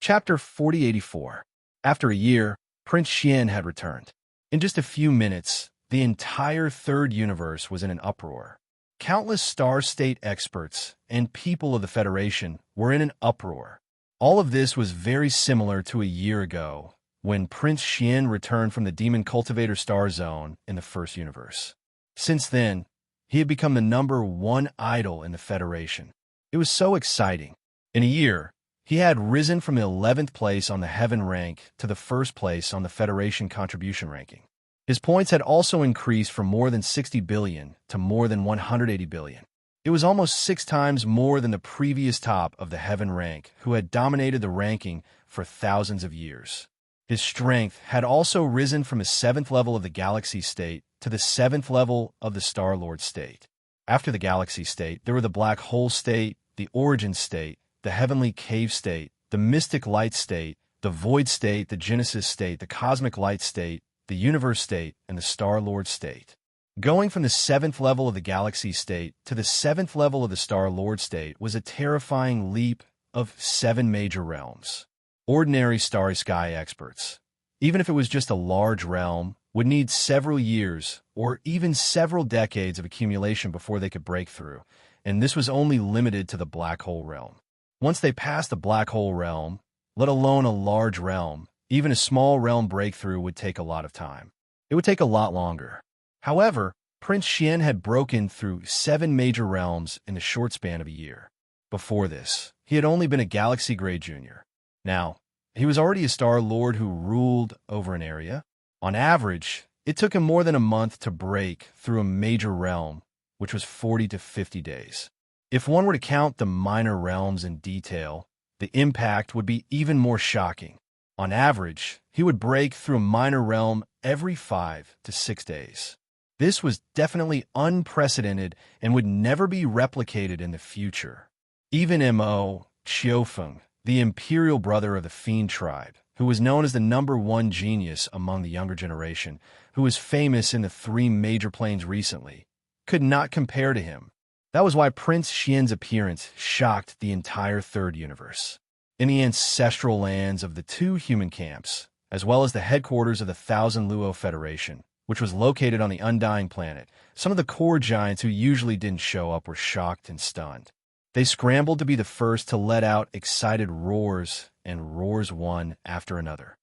Chapter 4084. After a year, Prince Xian had returned. In just a few minutes, the entire third universe was in an uproar. Countless Star State experts and people of the Federation were in an uproar. All of this was very similar to a year ago, when Prince Xian returned from the Demon Cultivator Star Zone in the first universe. Since then, he had become the #1 idol in the Federation. It was so exciting. In a year, he had risen from the 11th place on the Heaven rank to the 1st place on the Federation contribution ranking. His points had also increased from more than 60 billion to more than 180 billion. It was almost 6 times more than the previous top of the Heaven rank, who had dominated the ranking for thousands of years. His strength had also risen from the 7th level of the Galaxy State to the 7th level of the Star-Lord State. After the Galaxy State, there were the Black Hole State, the Origin State, the Heavenly Cave State, the Mystic Light State, the Void State, the Genesis State, the Cosmic Light State, the Universe State, and the Star-Lord State. Going from the 7th level of the Galaxy State to the 7th level of the Star-Lord State was a terrifying leap of 7 major realms. Ordinary starry sky experts, even if it was just a large realm, would need several years or even several decades of accumulation before they could break through, and this was only limited to the black hole realm. Once they passed the black hole realm, let alone a large realm, even a small realm breakthrough would take a lot of time. It would take a lot longer. However, Prince Xian had broken through 7 major realms in the short span of a year. Before this, he had only been a Galaxy Grade Junior. Now, he was already a Star Lord who ruled over an area. On average, it took him more than a month to break through a major realm, which was 40 to 50 days. If one were to count the minor realms in detail, the impact would be even more shocking. On average, he would break through a minor realm every 5 to 6 days. This was definitely unprecedented and would never be replicated in the future. Even Mo Qiufeng, the imperial brother of the Fiend tribe, who was known as the #1 genius among the younger generation, who was famous in the 3 major planes recently, could not compare to him. That was why Prince Xian's appearance shocked the entire third universe. In the ancestral lands of the 2 human camps, as well as the headquarters of the Thousand Luo Federation, which was located on the Undying Planet, some of the core giants who usually didn't show up were shocked and stunned. They scrambled to be the first to let out excited roars, and roars one after another.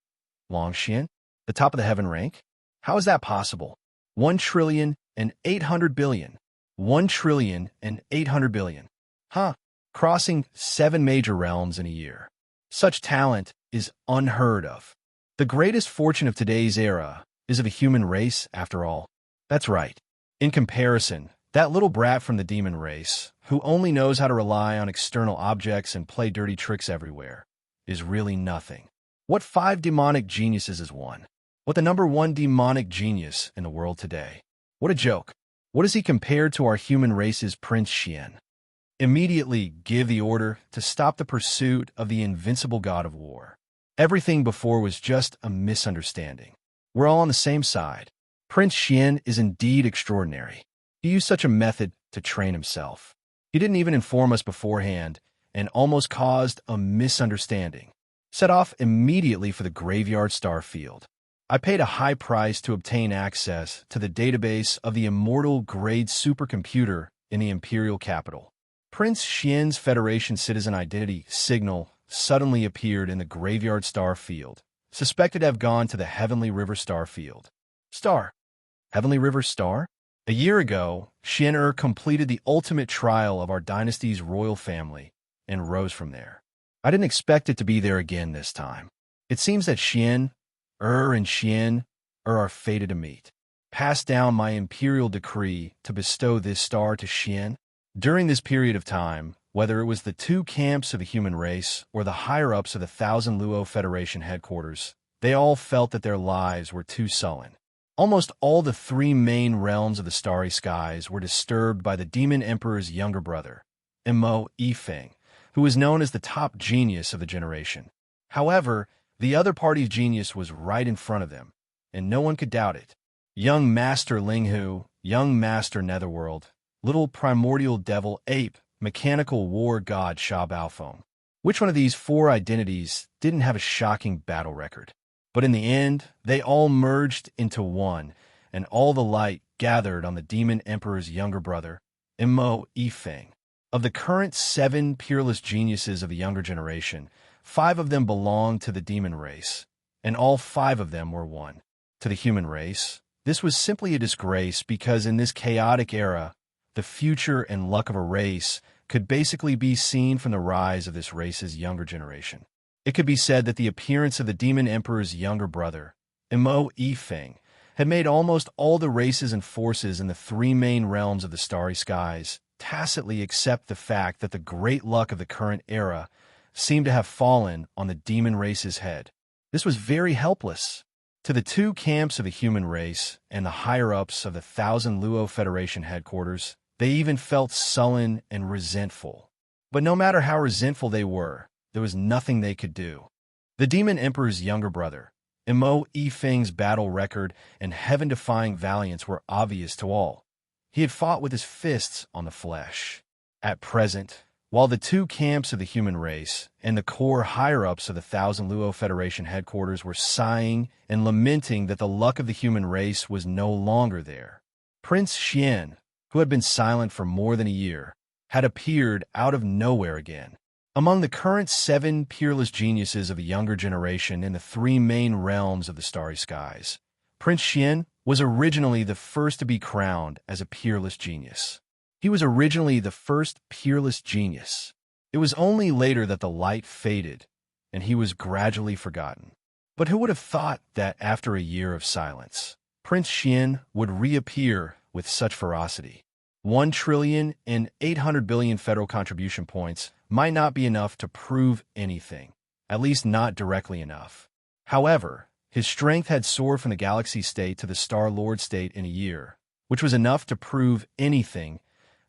Xian, the top of the Heaven rank? How is that possible? 1,800 billion. 1,800 billion. Huh. Crossing 7 major realms in a year. Such talent is unheard of. The greatest fortune of today's era is of a human race, after all. That's right. In comparison, that little brat from the demon race, who only knows how to rely on external objects and play dirty tricks everywhere, is really nothing. What 5 demonic geniuses is one? What the #1 demonic genius in the world today? What a joke. What is he compared to our human race's Prince Xian? Immediately give the order to stop the pursuit of the invincible god of war. Everything before was just a misunderstanding. We're all on the same side. Prince Xian is indeed extraordinary. He used such a method to train himself. He didn't even inform us beforehand and almost caused a misunderstanding. Set off immediately for the Graveyard Star Field. I paid a high price to obtain access to the database of the Immortal Grade supercomputer in the Imperial capital. Prince Xian's Federation citizen identity signal suddenly appeared in the Graveyard Star Field, suspected to have gone to the Heavenly River Star Field. Star. Heavenly River Star? A year ago, Xian completed the ultimate trial of our dynasty's royal family and rose from there. I didn't expect it to be there again this time. It seems that Xian and Xian are fated to meet. Pass down my imperial decree to bestow this star to Xian. During this period of time, whether it was the 2 camps of the human race or the higher-ups of the Thousand Luo Federation headquarters, they all felt that their lives were too sullen. Almost all the 3 main realms of the starry skies were disturbed by the Demon Emperor's younger brother, Mo Yifeng, who was known as the top genius of the generation. However, the other party's genius was right in front of them, and no one could doubt it. Young Master Linghu, Young Master Netherworld, Little Primordial Devil Ape, Mechanical War God Sha Baofeng. Which one of these four identities didn't have a shocking battle record? But in the end, they all merged into one, and all the light gathered on the Demon Emperor's younger brother, Imo Yifeng. Of the current 7 peerless geniuses of the younger generation, 5 of them belonged to the demon race, and all 5 of them were one. To the human race, this was simply a disgrace because in this chaotic era, the future and luck of a race could basically be seen from the rise of this race's younger generation. It could be said that the appearance of the Demon Emperor's younger brother, Imo Yifeng, had made almost all the races and forces in the 3 main realms of the starry skies tacitly accept the fact that the great luck of the current era seemed to have fallen on the demon race's head. This was very helpless. To the 2 camps of the human race and the higher-ups of the Thousand Luo Federation headquarters, they even felt sullen and resentful. But no matter how resentful they were, there was nothing they could do. The Demon Emperor's younger brother, Imo Yifeng's battle record and heaven-defying valiance were obvious to all. He had fought with his fists on the flesh. At present, while the 2 camps of the human race and the core higher-ups of the Thousand Luo Federation headquarters were sighing and lamenting that the luck of the human race was no longer there, Prince Xian, who had been silent for more than a year, had appeared out of nowhere again. Among the current 7 peerless geniuses of the younger generation in the 3 main realms of the starry skies, Prince Xian was originally the first to be crowned as a peerless genius. He was originally the first peerless genius. It was only later that the light faded, and he was gradually forgotten. But who would have thought that after a year of silence, Prince Xian would reappear with such ferocity? 1,800 billion federal contribution points might not be enough to prove anything, at least not directly enough. However, his strength had soared from the Galaxy State to the Star-Lord State in a year, which was enough to prove anything,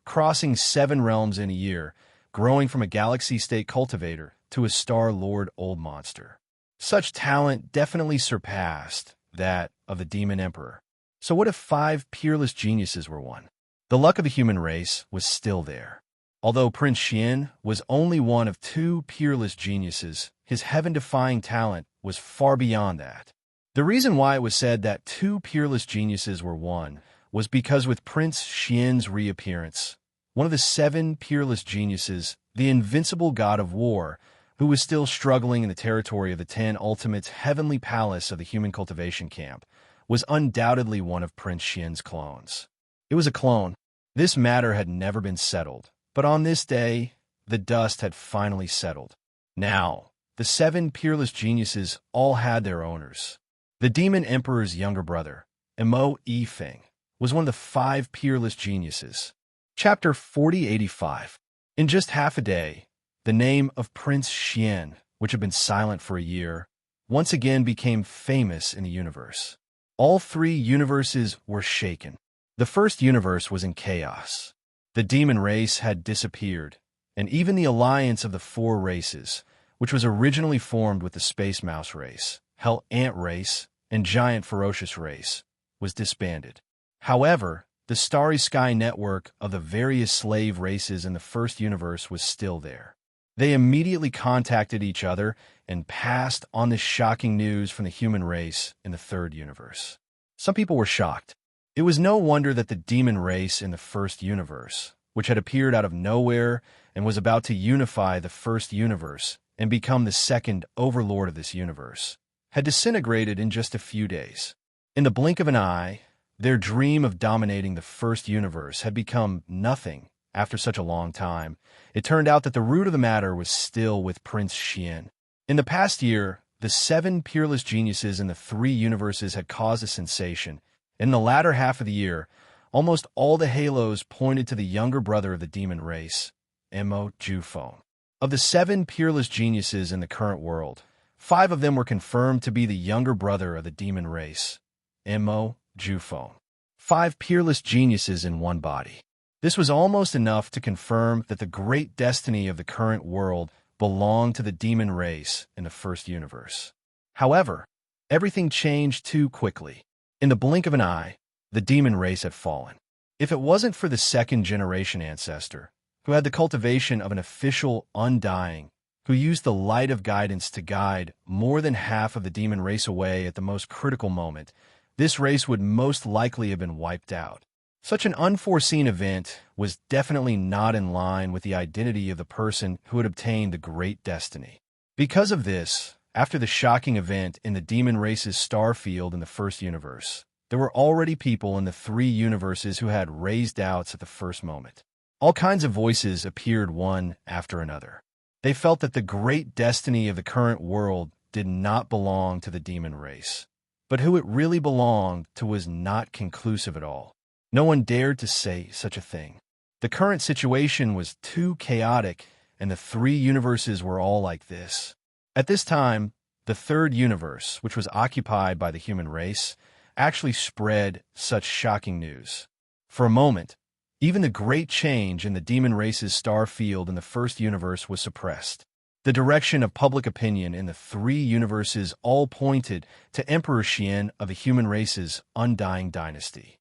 crossing 7 realms in a year, growing from a Galaxy State cultivator to a Star-Lord old monster. Such talent definitely surpassed that of the Demon Emperor. So what if 5 peerless geniuses were one? The luck of the human race was still there. Although Prince Xian was only one of 2 peerless geniuses, his heaven-defying talent was far beyond that. The reason why it was said that 2 peerless geniuses were one was because with Prince Xian's reappearance, one of the 7 peerless geniuses, the invincible god of war, who was still struggling in the territory of the 10 Ultimates' heavenly palace of the human cultivation camp, was undoubtedly one of Prince Xian's clones. It was a clone. This matter had never been settled, but on this day, the dust had finally settled. Now, the 7 peerless geniuses all had their owners. The Demon Emperor's younger brother, Imo Yifeng, was one of the 5 peerless geniuses. Chapter 4085. In just half a day, the name of Prince Xian, which had been silent for a year, once again became famous in the universe. All 3 universes were shaken. The first universe was in chaos. The demon race had disappeared, and even the alliance of the 4 races, which was originally formed with the Space Mouse race, Hell Ant race, and Giant Ferocious race, was disbanded. However, the Starry Sky network of the various slave races in the first universe was still there. They immediately contacted each other and passed on this shocking news from the human race in the third universe. Some people were shocked. It was no wonder that the demon race in the first universe, which had appeared out of nowhere and was about to unify the first universe and become the second overlord of this universe, had disintegrated in just a few days. In the blink of an eye, their dream of dominating the first universe had become nothing. After such a long time, it turned out that the root of the matter was still with Prince Xian. In the past year, the 7 peerless geniuses in the 3 universes had caused a sensation. In the latter half of the year, almost all the halos pointed to the younger brother of the demon race, Imo Jufeng. Of the 7 peerless geniuses in the current world, 5 of them were confirmed to be the younger brother of the demon race, Imo Jufeng. 5 peerless geniuses in one body. This was almost enough to confirm that the great destiny of the current world belonged to the demon race in the first universe. However, everything changed too quickly. In the blink of an eye, the demon race had fallen. If it wasn't for the second-generation ancestor, who had the cultivation of an official, undying, who used the light of guidance to guide more than half of the demon race away at the most critical moment, this race would most likely have been wiped out. Such an unforeseen event was definitely not in line with the identity of the person who had obtained the great destiny. Because of this, after the shocking event in the demon race's star field in the first universe, there were already people in the three universes who had raised doubts at the first moment. All kinds of voices appeared one after another. They felt that the great destiny of the current world did not belong to the demon race, but who it really belonged to was not conclusive at all. No one dared to say such a thing. The current situation was too chaotic, and the three universes were all like this. At this time, the third universe, which was occupied by the human race, actually spread such shocking news. For a moment, even the great change in the demon race's star field in the first universe was suppressed. The direction of public opinion in the three universes all pointed to Emperor Xian of the human race's undying dynasty.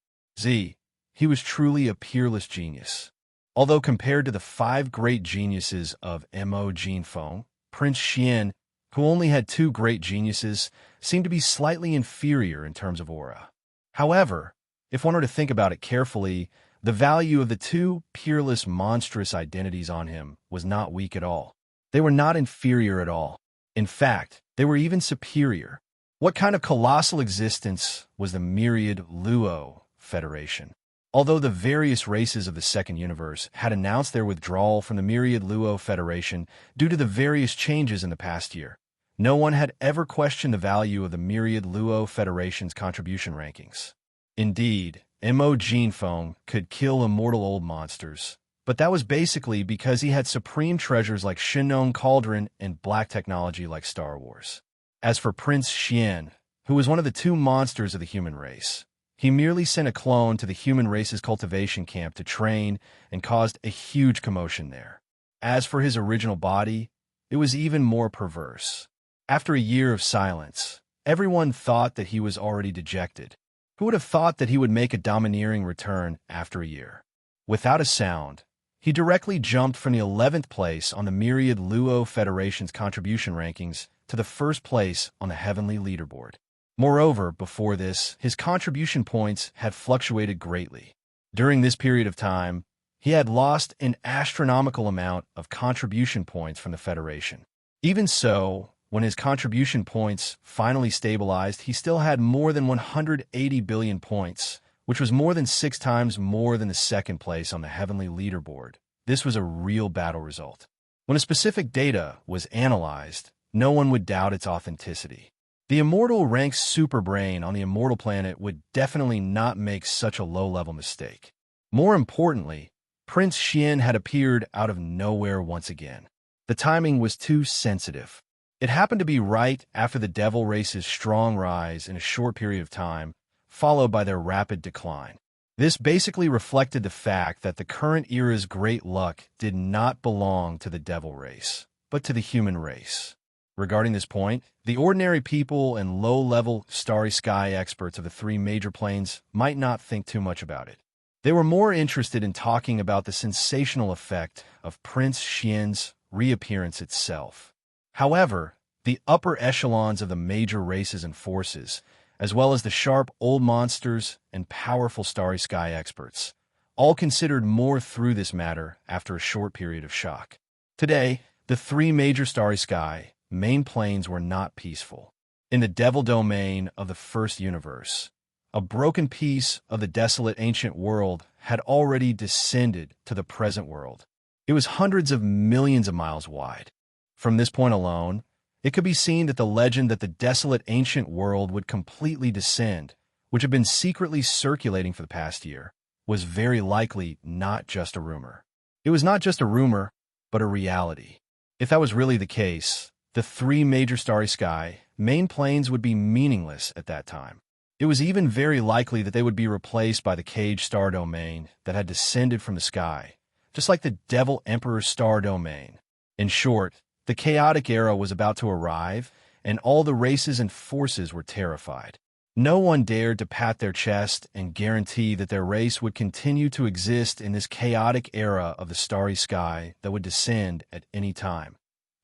He was truly a peerless genius. Although compared to the five great geniuses of Mo Jinfeng, Prince Xian, who only had two great geniuses, seemed to be slightly inferior in terms of aura. However, if one were to think about it carefully, the value of the two peerless, monstrous identities on him was not weak at all. They were not inferior at all. In fact, they were even superior. What kind of colossal existence was the myriad Luo Federation? Although the various races of the second universe had announced their withdrawal from the myriad Luo Federation due to the various changes in the past year, no one had ever questioned the value of the myriad Luo Federation's contribution rankings. Indeed, Mo Jinfeng could kill immortal old monsters, but that was basically because he had supreme treasures like Shinnong Cauldron and black technology like Star Wars. As for Prince Xian, who was one of the two monsters of the human race, he merely sent a clone to the human race's cultivation camp to train and caused a huge commotion there. As for his original body, it was even more perverse. After a year of silence, everyone thought that he was already dejected. Who would have thought that he would make a domineering return after a year? Without a sound, he directly jumped from the 11th place on the myriad Luo Federation's contribution rankings to the first place on the heavenly leaderboard. Moreover, before this, his contribution points had fluctuated greatly. During this period of time, he had lost an astronomical amount of contribution points from the Federation. Even so, when his contribution points finally stabilized, he still had more than 180 billion points, which was more than 6 times more than the second place on the heavenly leaderboard. This was a real battle result. When a specific data was analyzed, no one would doubt its authenticity. The immortal ranked superbrain on the immortal planet would definitely not make such a low-level mistake. More importantly, Prince Xian had appeared out of nowhere once again. The timing was too sensitive. It happened to be right after the devil race's strong rise in a short period of time, followed by their rapid decline. This basically reflected the fact that the current era's great luck did not belong to the devil race, but to the human race. Regarding this point, the ordinary people and low-level starry sky experts of the three major planes might not think too much about it. They were more interested in talking about the sensational effect of Prince Xian's reappearance itself. However, the upper echelons of the major races and forces, as well as the sharp old monsters and powerful starry sky experts, all considered more through this matter after a short period of shock. Today, the three major starry sky main planes were not peaceful. In the devil domain of the first universe, a broken piece of the desolate ancient world had already descended to the present world. It was hundreds of millions of miles wide. From this point alone, it could be seen that the legend that the desolate ancient world would completely descend, which had been secretly circulating for the past year, was very likely not just a rumor. It was not just a rumor, but a reality. If that was really the case, the three major starry sky main planes would be meaningless at that time. It was even very likely that they would be replaced by the cage star domain that had descended from the sky, just like the Devil Emperor star domain. In short, the chaotic era was about to arrive, and all the races and forces were terrified. No one dared to pat their chest and guarantee that their race would continue to exist in this chaotic era of the starry sky that would descend at any time.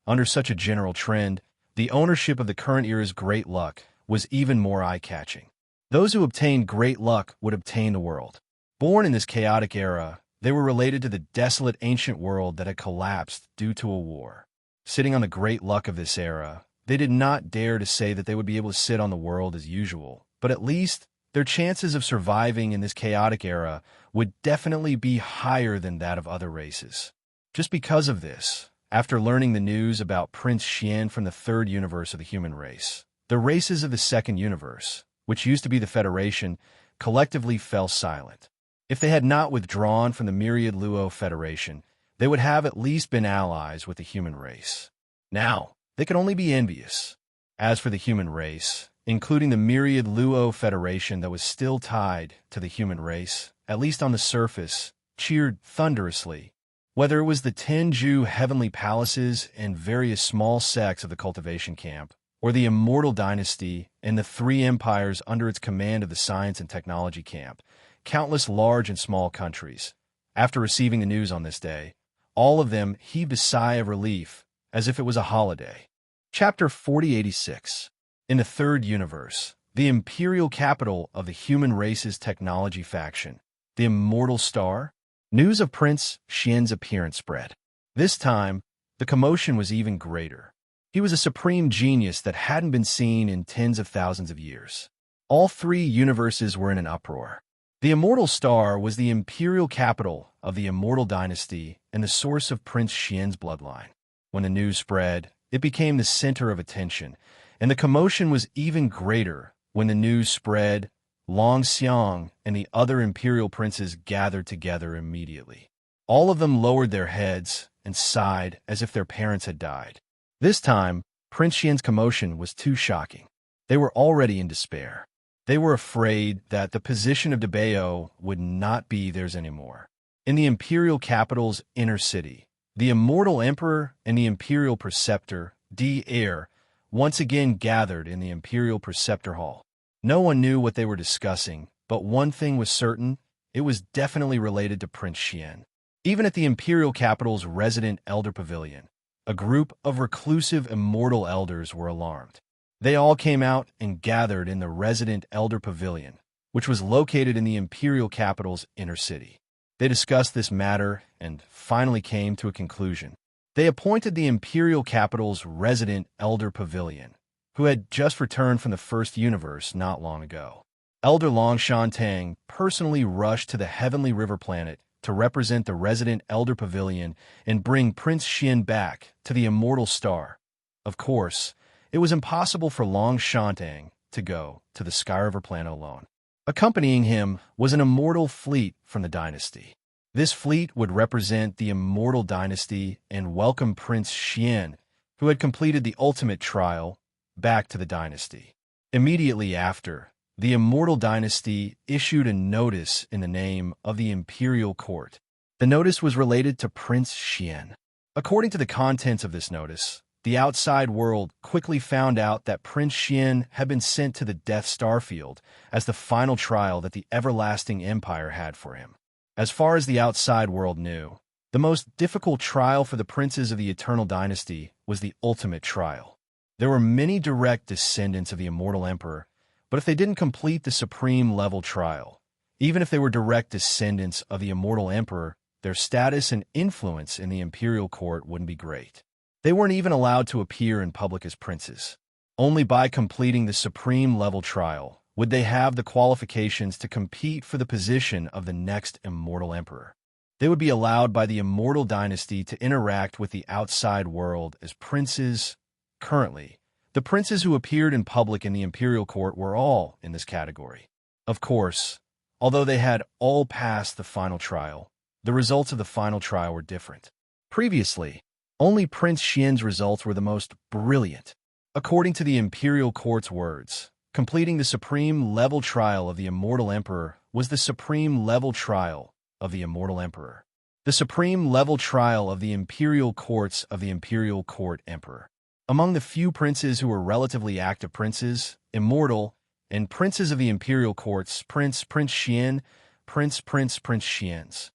Under such a general trend, the ownership of the current era's great luck was even more eye-catching. Those who obtained great luck would obtain the world. Born in this chaotic era, they were related to the desolate ancient world that had collapsed due to a war. Sitting on the great luck of this era, they did not dare to say that they would be able to sit on the world as usual, but at least their chances of surviving in this chaotic era would definitely be higher than that of other races. Just because of this, after learning the news about Prince Xian from the third universe of the human race, the races of the second universe, which used to be the Federation, collectively fell silent. If they had not withdrawn from the Myriad Luo Federation, they would have at least been allies with the human race. Now, they could only be envious. As for the human race, including the Myriad Luo Federation that was still tied to the human race, at least on the surface, cheered thunderously. Whether it was the Tenju heavenly palaces and various small sects of the cultivation camp, or the Immortal Dynasty and the three empires under its command of the Science and Technology camp, countless large and small countries, after receiving the news on this day, all of them heaved a sigh of relief, as if it was a holiday. Chapter 4086. In the third universe, the imperial capital of the human race's technology faction, the Immortal Star, news of Prince Xian's appearance spread. This time, the commotion was even greater. He was a supreme genius that hadn't been seen in tens of thousands of years. All three universes were in an uproar. The Immortal Star was the imperial capital of the Immortal Dynasty and the source of Prince Xian's bloodline. When the news spread, it became the center of attention, and the commotion was even greater when the news spread. Xianxia and the other imperial princes gathered together immediately. All of them lowered their heads and sighed as if their parents had died. This time, Prince Xian's commotion was too shocking. They were already in despair. They were afraid that the position of Devourer would not be theirs anymore. In the imperial capital's inner city, the Immortal Emperor and the Imperial Preceptor, Devourer, once again gathered in the Imperial Preceptor Hall. No one knew what they were discussing, but one thing was certain: it was definitely related to Prince Xian. Even at the imperial capital's resident elder pavilion, a group of reclusive immortal elders were alarmed. They all came out and gathered in the resident elder pavilion, which was located in the imperial capital's inner city. They discussed this matter and finally came to a conclusion. They appointed the imperial capital's resident elder pavilion, who had just returned from the first universe not long ago. Elder Xianxia personally rushed to the Heavenly River planet to represent the resident Elder Pavilion and bring Prince Xian back to the Immortal Star. Of course, it was impossible for Xianxia to go to the Sky River planet alone. Accompanying him was an immortal fleet from the dynasty. This fleet would represent the Immortal Dynasty and welcome Prince Xian, who had completed the ultimate trial, back to the dynasty. Immediately after, the Immortal Dynasty issued a notice in the name of the Imperial Court. The notice was related to Prince Xian. According to the contents of this notice, the outside world quickly found out that Prince Xian had been sent to the Death Star Field as the final trial that the Everlasting Empire had for him. As far as the outside world knew, the most difficult trial for the princes of the Eternal Dynasty was the ultimate trial. There were many direct descendants of the Immortal Emperor, but if they didn't complete the supreme level trial, even if they were direct descendants of the Immortal Emperor, their status and influence in the Imperial Court wouldn't be great. They weren't even allowed to appear in public as princes. Only by completing the supreme level trial would they have the qualifications to compete for the position of the next Immortal Emperor. They would be allowed by the Immortal Dynasty to interact with the outside world as princes. Currently, the princes who appeared in public in the Imperial Court were all in this category. Of course, although they had all passed the final trial, the results of the final trial were different. Previously, only Prince Xian's results were the most brilliant. According to the Imperial Court's words, completing the supreme level trial of the Immortal Emperor was the supreme level trial of the Immortal Emperor. The supreme level trial of the Imperial Courts of the Imperial Court Emperor. Among the few princes who were relatively active princes, immortal, and princes of the Imperial Courts, Prince Xian, Prince Xian's.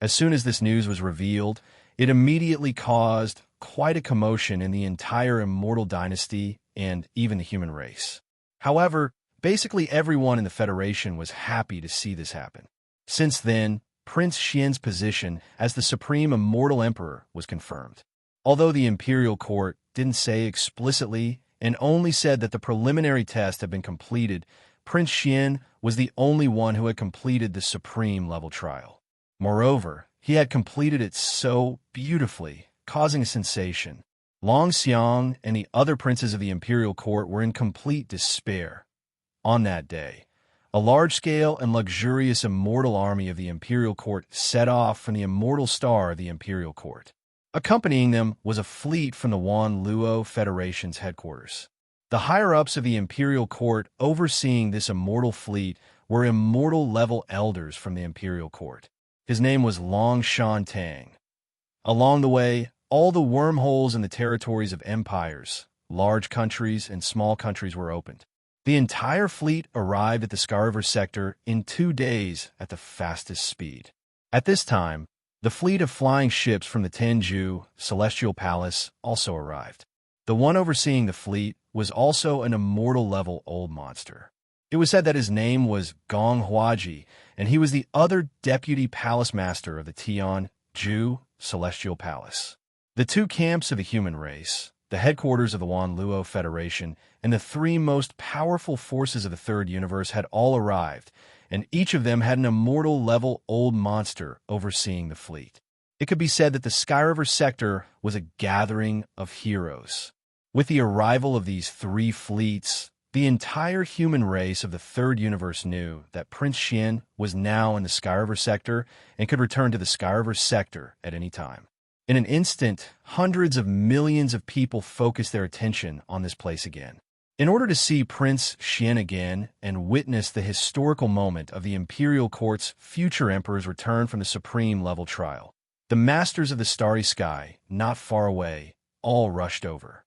As soon as this news was revealed, it immediately caused quite a commotion in the entire Immortal Dynasty and even the human race. However, basically everyone in the Federation was happy to see this happen. Since then, Prince Xian's position as the Supreme Immortal Emperor was confirmed. Although the Imperial Court didn't say explicitly and only said that the preliminary test had been completed, Prince Xian was the only one who had completed the Supreme level trial. Moreover, he had completed it so beautifully, causing a sensation. Long Xiang and the other princes of the Imperial Court were in complete despair. On that day, a large-scale and luxurious immortal army of the Imperial Court set off from the immortal star of the Imperial Court. Accompanying them was a fleet from the Wan Luo Federation's headquarters. The higher-ups of the Imperial Court overseeing this immortal fleet were immortal-level elders from the Imperial Court. His name was Long Shan Tang. Along the way, all the wormholes in the territories of empires, large countries, and small countries were opened. The entire fleet arrived at the Skyriver sector in 2 days at the fastest speed. At this time, the fleet of flying ships from the Tenju Celestial Palace also arrived. The one overseeing the fleet was also an immortal-level old monster. It was said that his name was Gong Huaji, and he was the other deputy palace master of the Tianju Celestial Palace. The 2 camps of the human race, the headquarters of the Wan Luo Federation, and the 3 most powerful forces of the Third Universe had all arrived, and each of them had an immortal-level old monster overseeing the fleet. It could be said that the Skyriver sector was a gathering of heroes. With the arrival of these 3 fleets, the entire human race of the Third Universe knew that Prince Xian was now in the Skyriver sector and could return to the Skyriver sector at any time. In an instant, hundreds of millions of people focused their attention on this place again. In order to see Prince Xian again and witness the historical moment of the Imperial Court's future emperor's return from the Supreme level trial, the masters of the starry sky, not far away, all rushed over.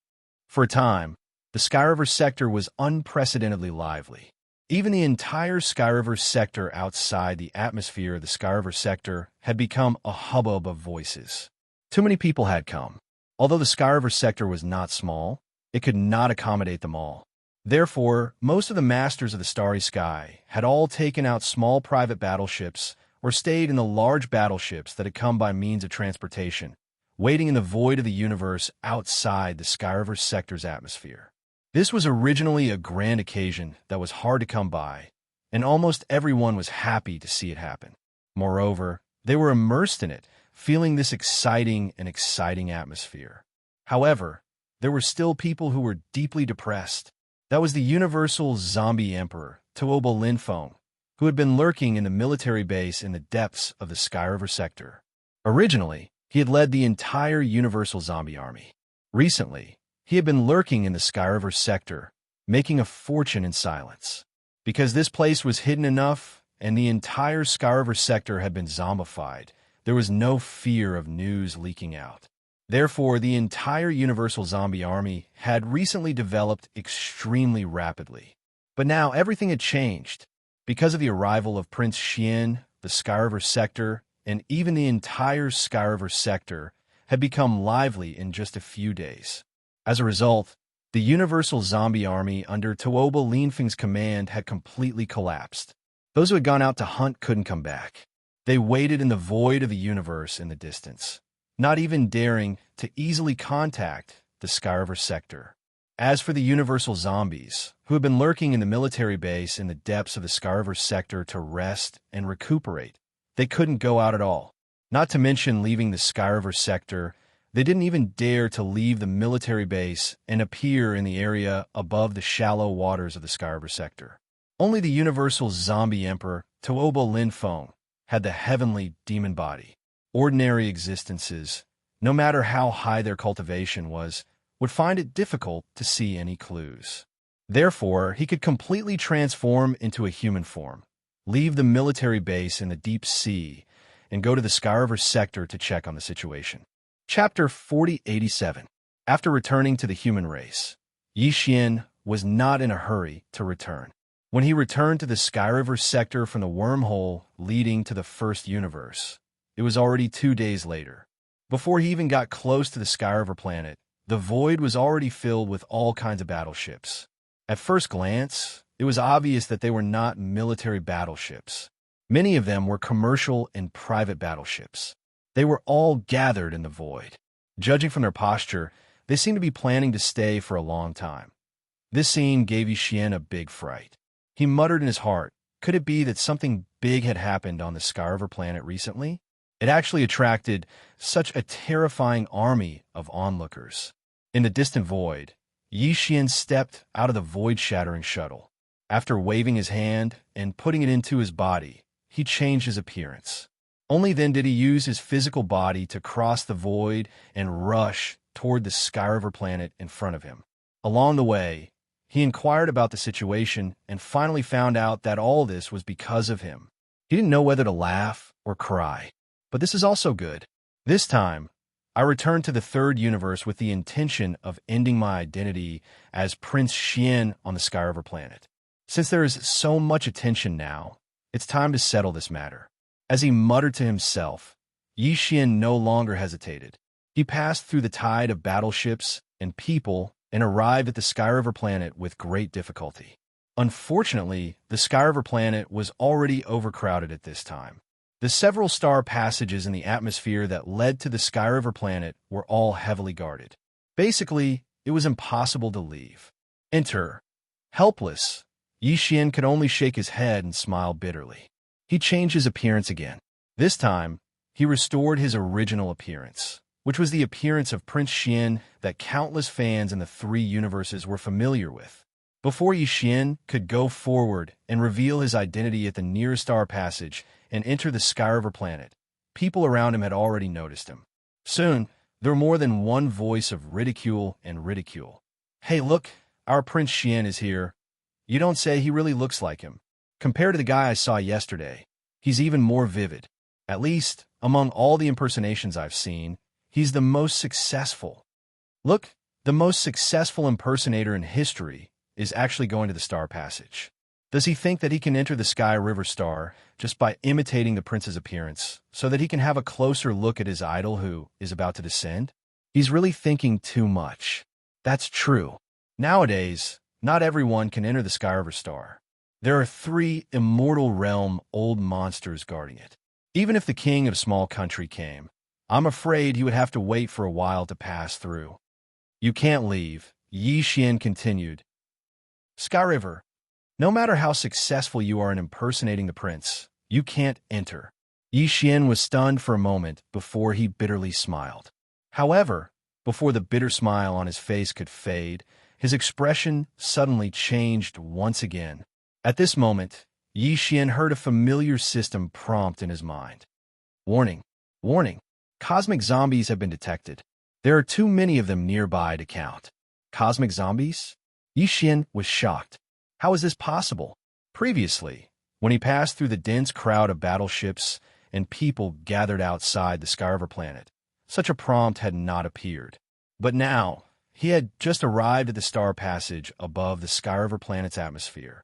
For a time, the Skyriver sector was unprecedentedly lively. Even the entire Skyriver sector outside the atmosphere of the Skyriver sector had become a hubbub of voices. Too many people had come. Although the Skyriver sector was not small, it could not accommodate them all. Therefore, most of the masters of the starry sky had all taken out small private battleships or stayed in the large battleships that had come by means of transportation, waiting in the void of the universe outside the Skyriver sector's atmosphere. This was originally a grand occasion that was hard to come by, and almost everyone was happy to see it happen. Moreover, they were immersed in it, feeling this exciting atmosphere. However, there were still people who were deeply depressed. That was the Universal Zombie Emperor, Tuoba Linfeng, who had been lurking in the military base in the depths of the Skyriver sector. Originally, he had led the entire Universal Zombie Army. Recently, he had been lurking in the Skyriver sector, making a fortune in silence. Because this place was hidden enough and the entire Skyriver sector had been zombified, there was no fear of news leaking out. Therefore, the entire Universal Zombie Army had recently developed extremely rapidly. But now everything had changed. Because of the arrival of Prince Xian, the Skyriver sector, and even the entire Skyriver sector had become lively in just a few days. As a result, the Universal Zombie Army under Tuoba Linfeng's command had completely collapsed. Those who had gone out to hunt couldn't come back. They waited in the void of the universe in the distance, not even daring to easily contact the Skyriver sector. As for the Universal Zombies, who had been lurking in the military base in the depths of the Skyriver sector to rest and recuperate, they couldn't go out at all. Not to mention leaving the Skyriver sector, they didn't even dare to leave the military base and appear in the area above the shallow waters of the Skyriver sector. Only the Universal Zombie Emperor, Tuoba Linfeng, had the heavenly demon body. Ordinary existences, no matter how high their cultivation was, would find it difficult to see any clues. Therefore, he could completely transform into a human form, leave the military base in the deep sea, and go to the Skyriver sector to check on the situation. Chapter 4087. After returning to the human race, Yi Xian was not in a hurry to return. When he returned to the Skyriver sector from the wormhole leading to the first universe, it was already 2 days later. Before he even got close to the Skyriver planet, the void was already filled with all kinds of battleships. At first glance, it was obvious that they were not military battleships. Many of them were commercial and private battleships. They were all gathered in the void. Judging from their posture, they seemed to be planning to stay for a long time. This scene gave Xian a big fright. He muttered in his heart, could it be that something big had happened on the Skyriver planet recently? It actually attracted such a terrifying army of onlookers. In the distant void, Xian stepped out of the void-shattering shuttle. After waving his hand and putting it into his body, he changed his appearance. Only then did he use his physical body to cross the void and rush toward the Skyriver planet in front of him. Along the way, he inquired about the situation and finally found out that all this was because of him. He didn't know whether to laugh or cry. But this is also good. This time, I returned to the third universe with the intention of ending my identity as Prince Xian on the Skyriver planet. Since there is so much attention now, it's time to settle this matter. As he muttered to himself, Xian no longer hesitated. He passed through the tide of battleships and people and arrived at the Skyriver planet with great difficulty. Unfortunately, the Skyriver planet was already overcrowded at this time. The several star passages in the atmosphere that led to the Skyriver planet were all heavily guarded. Basically, it was impossible to leave. Enter. Helpless, Xian could only shake his head and smile bitterly. He changed his appearance again. This time, he restored his original appearance, which was the appearance of Prince Xian that countless fans in the three universes were familiar with. Before Xian could go forward and reveal his identity at the nearest star passage and enter the Skyriver planet, people around him had already noticed him. Soon, there were more than one voice of ridicule and ridicule. Hey, look, our Prince Xian is here. You don't say, he really looks like him. Compared to the guy I saw yesterday, he's even more vivid. At least, among all the impersonations I've seen, he's the most successful. Look, the most successful impersonator in history is actually going to the star passage. Does he think that he can enter the Skyriver star just by imitating the prince's appearance so that he can have a closer look at his idol who is about to descend? He's really thinking too much. That's true. Nowadays, not everyone can enter the Skyriver star. There are 3 immortal realm old monsters guarding it. Even if the king of small country came, I'm afraid he would have to wait for a while to pass through. You can't leave, Xian continued. Skyriver, no matter how successful you are in impersonating the prince, you can't enter. Xian was stunned for a moment before he bitterly smiled. However, before the bitter smile on his face could fade, his expression suddenly changed once again. At this moment, Xian heard a familiar system prompt in his mind. Warning, warning, cosmic zombies have been detected. There are too many of them nearby to count. Cosmic zombies? Xian was shocked. How is this possible? Previously, when he passed through the dense crowd of battleships and people gathered outside the Skyriver planet, such a prompt had not appeared. But now, he had just arrived at the star passage above the Skyriver planet's atmosphere,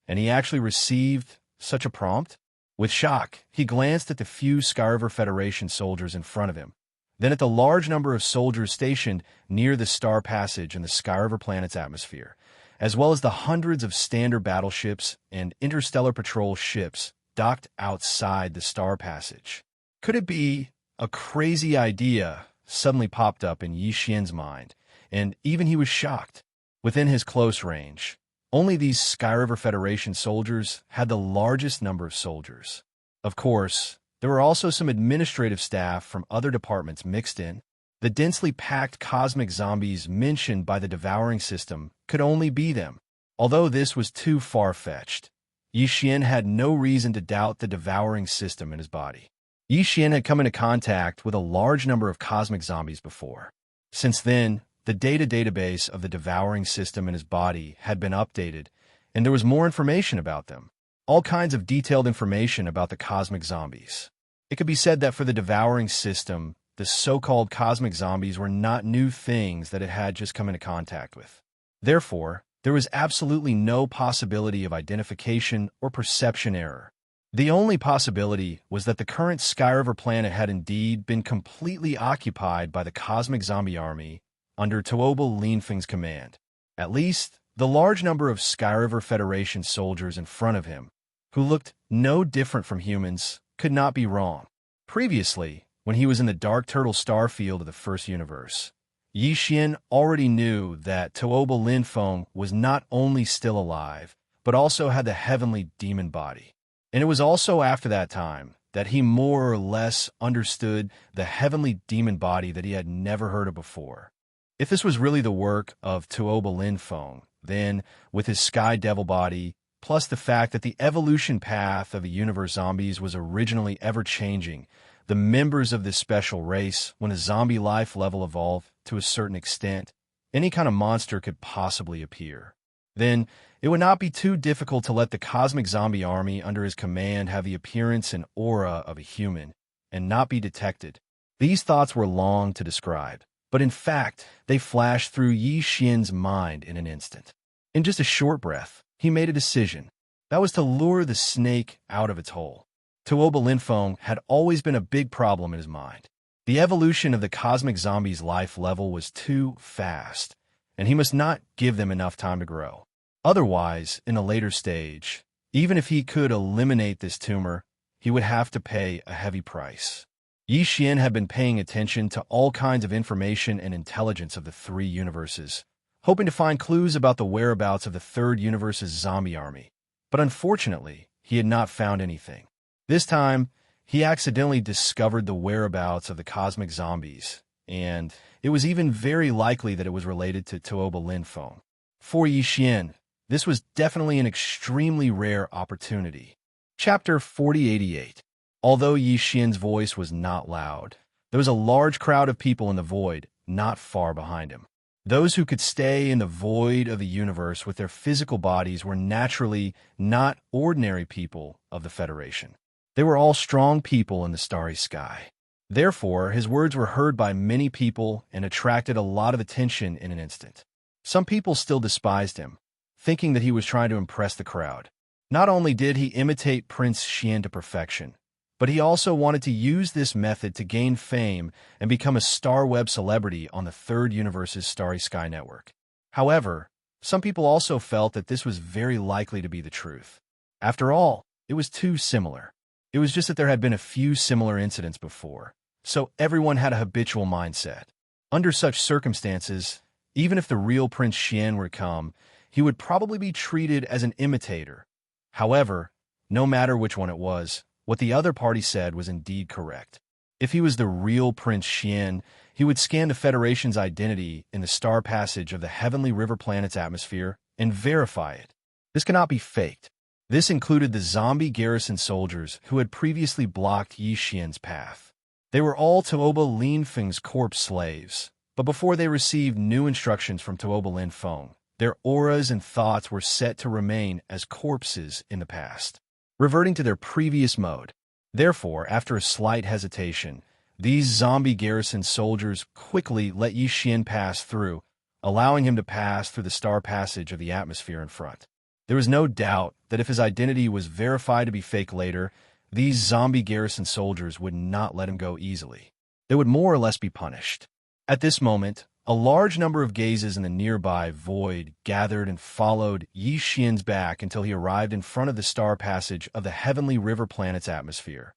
and he actually received such a prompt? With shock, he glanced at the few Skyriver Federation soldiers in front of him, then at the large number of soldiers stationed near the star passage in the Skyriver planet's atmosphere, as well as the hundreds of standard battleships and interstellar patrol ships docked outside the star passage. Could it be a crazy idea suddenly popped up in Xian's mind, and even he was shocked. Within his close range, only these Skyriver Federation soldiers had the largest number of soldiers. Of course, there were also some administrative staff from other departments mixed in. The densely packed cosmic zombies mentioned by the devouring system could only be them. Although this was too far-fetched, Xian had no reason to doubt the devouring system in his body. Xian had come into contact with a large number of cosmic zombies before. Since then, the data database of the devouring system in his body had been updated, and there was more information about them. All kinds of detailed information about the cosmic zombies. It could be said that for the devouring system, the so-called cosmic zombies were not new things that it had just come into contact with. Therefore, there was absolutely no possibility of identification or perception error. The only possibility was that the current Skyriver planet had indeed been completely occupied by the cosmic zombie army under Tuobal Linfeng's command. At least, the large number of Skyriver Federation soldiers in front of him, who looked no different from humans, could not be wrong. Previously, when he was in the Dark Turtle star field of the first universe, Yi Xian already knew that Tuobal Linfeng was not only still alive, but also had the heavenly demon body. And it was also after that time that he more or less understood the heavenly demon body that he had never heard of before. If this was really the work of Tuobal Linfeng, then, with his sky devil body, plus the fact that the evolution path of the universe zombies was originally ever-changing, the members of this special race, when a zombie life level evolved to a certain extent, any kind of monster could possibly appear. Then, it would not be too difficult to let the cosmic zombie army under his command have the appearance and aura of a human, and not be detected. These thoughts were long to describe, but in fact, they flashed through Yi Xian's mind in an instant. In just a short breath, he made a decision. That was to lure the snake out of its hole. Tuobal Linfeng had always been a big problem in his mind. The evolution of the cosmic zombie's life level was too fast, and he must not give them enough time to grow. Otherwise, in a later stage, even if he could eliminate this tumor, he would have to pay a heavy price. Yi Xian had been paying attention to all kinds of information and intelligence of the three universes, hoping to find clues about the whereabouts of the third universe's zombie army. But unfortunately, he had not found anything. This time, he accidentally discovered the whereabouts of the cosmic zombies, and it was even very likely that it was related to Tuobal Linfeng. For Yi Xian, this was definitely an extremely rare opportunity. Chapter 4088. Although Yi Xian's voice was not loud, there was a large crowd of people in the void not far behind him. Those who could stay in the void of the universe with their physical bodies were naturally not ordinary people of the Federation. They were all strong people in the starry sky. Therefore, his words were heard by many people and attracted a lot of attention in an instant. Some people still despised him, thinking that he was trying to impress the crowd. Not only did he imitate Prince Xian to perfection, but he also wanted to use this method to gain fame and become a star web celebrity on the third universe's starry sky network. However, some people also felt that this was very likely to be the truth. After all, it was too similar. It was just that there had been a few similar incidents before, so everyone had a habitual mindset. Under such circumstances, even if the real Prince Xian were to come, he would probably be treated as an imitator. However, no matter which one it was, what the other party said was indeed correct. If he was the real Prince Xian, he would scan the Federation's identity in the star passage of the heavenly river planet's atmosphere and verify it. This cannot be faked. This included the zombie garrison soldiers who had previously blocked Yi Xian's path. They were all Tuobal Linfeng's corpse slaves, but before they received new instructions from Tuobal Linfeng, their auras and thoughts were set to remain as corpses in the past, reverting to their previous mode. Therefore, after a slight hesitation, these zombie garrison soldiers quickly let Yi Xian pass through, allowing him to pass through the star passage of the atmosphere in front. There was no doubt that if his identity was verified to be fake later, these zombie garrison soldiers would not let him go easily. They would more or less be punished. At this moment, a large number of gazes in the nearby void gathered and followed Yi Xian's back until he arrived in front of the star passage of the heavenly river planet's atmosphere.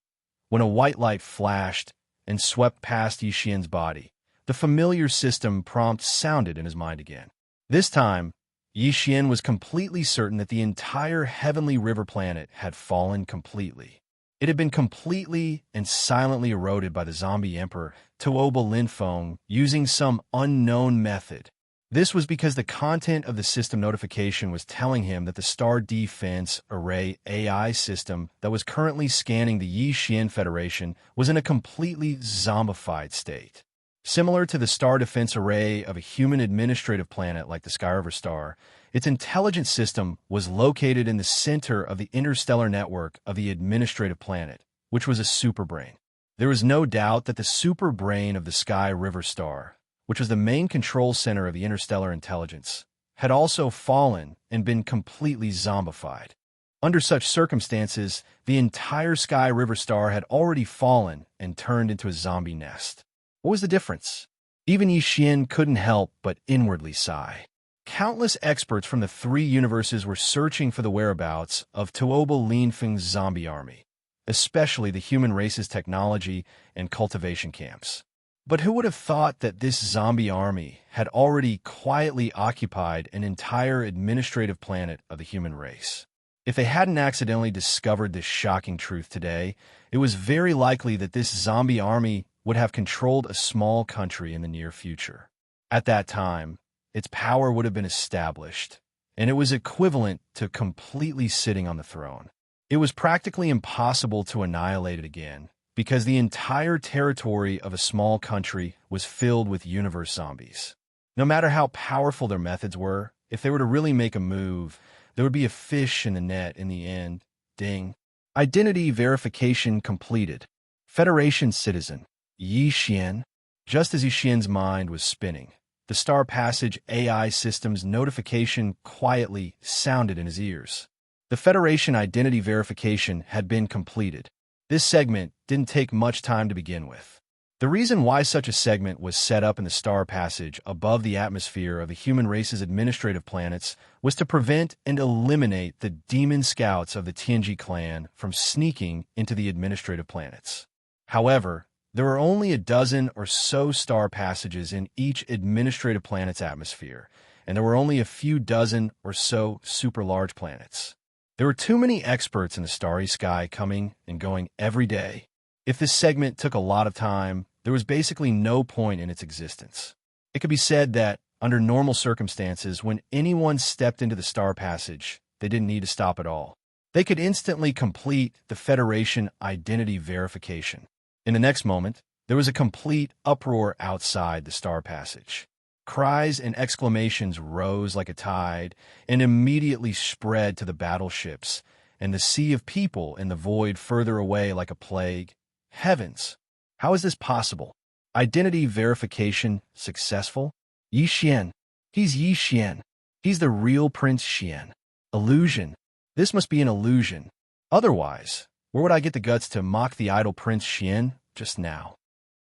When a white light flashed and swept past Yi Xian's body, the familiar system prompt sounded in his mind again. This time, Yi Xian was completely certain that the entire heavenly river planet had fallen completely. It had been completely and silently eroded by the zombie emperor Tuobal Linfeng using some unknown method. This was because the content of the system notification was telling him that the Star Defense Array AI system that was currently scanning the Yi Xian Federation was in a completely zombified state. Similar to the Star Defense Array of a human administrative planet like the Skyriver Star, its intelligence system was located in the center of the interstellar network of the administrative planet, which was a superbrain. There was no doubt that the superbrain of the Sky River Star, which was the main control center of the interstellar intelligence, had also fallen and been completely zombified. Under such circumstances, the entire Sky River star had already fallen and turned into a zombie nest. What was the difference? Even Yi Xian couldn't help but inwardly sigh. Countless experts from the three universes were searching for the whereabouts of Tuoba Linfeng's zombie army, especially the human race's technology and cultivation camps. But who would have thought that this zombie army had already quietly occupied an entire administrative planet of the human race? If they hadn't accidentally discovered this shocking truth today, it was very likely that this zombie army would have controlled a small country in the near future. At that time, its power would have been established, and it was equivalent to completely sitting on the throne. It was practically impossible to annihilate it again, because the entire territory of a small country was filled with universe zombies. No matter how powerful their methods were, if they were to really make a move, there would be a fish in the net in the end. Ding. Identity verification completed. Federation citizen, Yi Xian. Just as Yi Xian's mind was spinning, the Star Passage AI system's notification quietly sounded in his ears. The Federation identity verification had been completed. This segment didn't take much time to begin with. The reason why such a segment was set up in the Star Passage above the atmosphere of the human race's administrative planets was to prevent and eliminate the demon scouts of the Tianji clan from sneaking into the administrative planets. However, there are only a dozen or so Star Passages in each administrative planet's atmosphere, and there were only a few dozen or so super-large planets. There were too many experts in the starry sky coming and going every day. If this segment took a lot of time, there was basically no point in its existence. It could be said that, under normal circumstances, when anyone stepped into the Star Passage, they didn't need to stop at all. They could instantly complete the Federation identity verification. In the next moment, there was a complete uproar outside the Star Passage. Cries and exclamations rose like a tide and immediately spread to the battleships and the sea of people in the void further away like a plague. Heavens! How is this possible? Identity verification successful? Yi Xian. He's Yi Xian. He's the real Prince Xian. Illusion. This must be an illusion. Otherwise, where would I get the guts to mock the idol Prince Xian just now?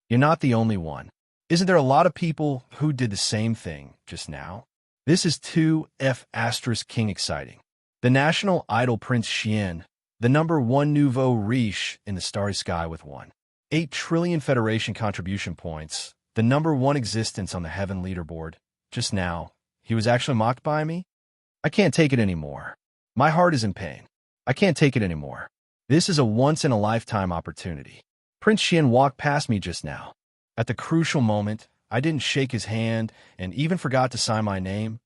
You're not the only one. Isn't there a lot of people who did the same thing just now? This is 2F** King exciting. The national idol Prince Xian, the number one nouveau riche in the starry sky with 1.8 trillion Federation contribution points, the number one existence on the heaven leaderboard. Just now, he was actually mocked by me? I can't take it anymore. My heart is in pain. I can't take it anymore. This is a once-in-a-lifetime opportunity. Prince Xian walked past me just now. At the crucial moment, I didn't shake his hand and even forgot to sign my name.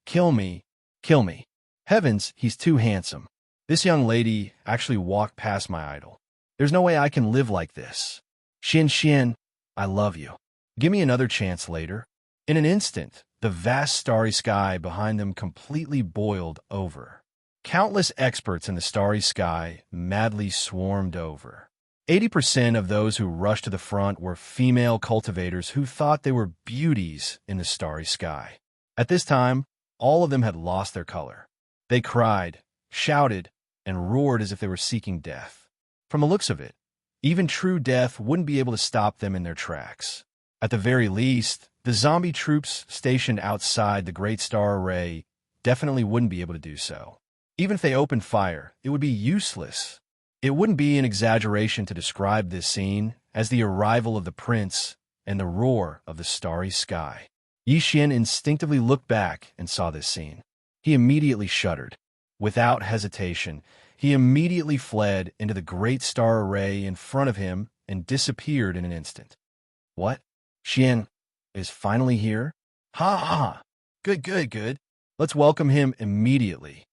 Kill me. Kill me. Heavens, he's too handsome. This young lady actually walked past my idol. There's no way I can live like this. Xian, I love you. Give me another chance later. In an instant, the vast starry sky behind them completely boiled over. Countless experts in the starry sky madly swarmed over. 80% of those who rushed to the front were female cultivators who thought they were beauties in the starry sky. At this time, all of them had lost their color. They cried, shouted, and roared as if they were seeking death. From the looks of it, even true death wouldn't be able to stop them in their tracks. At the very least, the zombie troops stationed outside the Great Star Array definitely wouldn't be able to do so. Even if they opened fire, it would be useless. It wouldn't be an exaggeration to describe this scene as the arrival of the prince and the roar of the starry sky. Yi Xian instinctively looked back and saw this scene. He immediately shuddered. Without hesitation, he immediately fled into the Great Star Array in front of him and disappeared in an instant. What? Xian is finally here? Ha ha! Good. Let's welcome him immediately.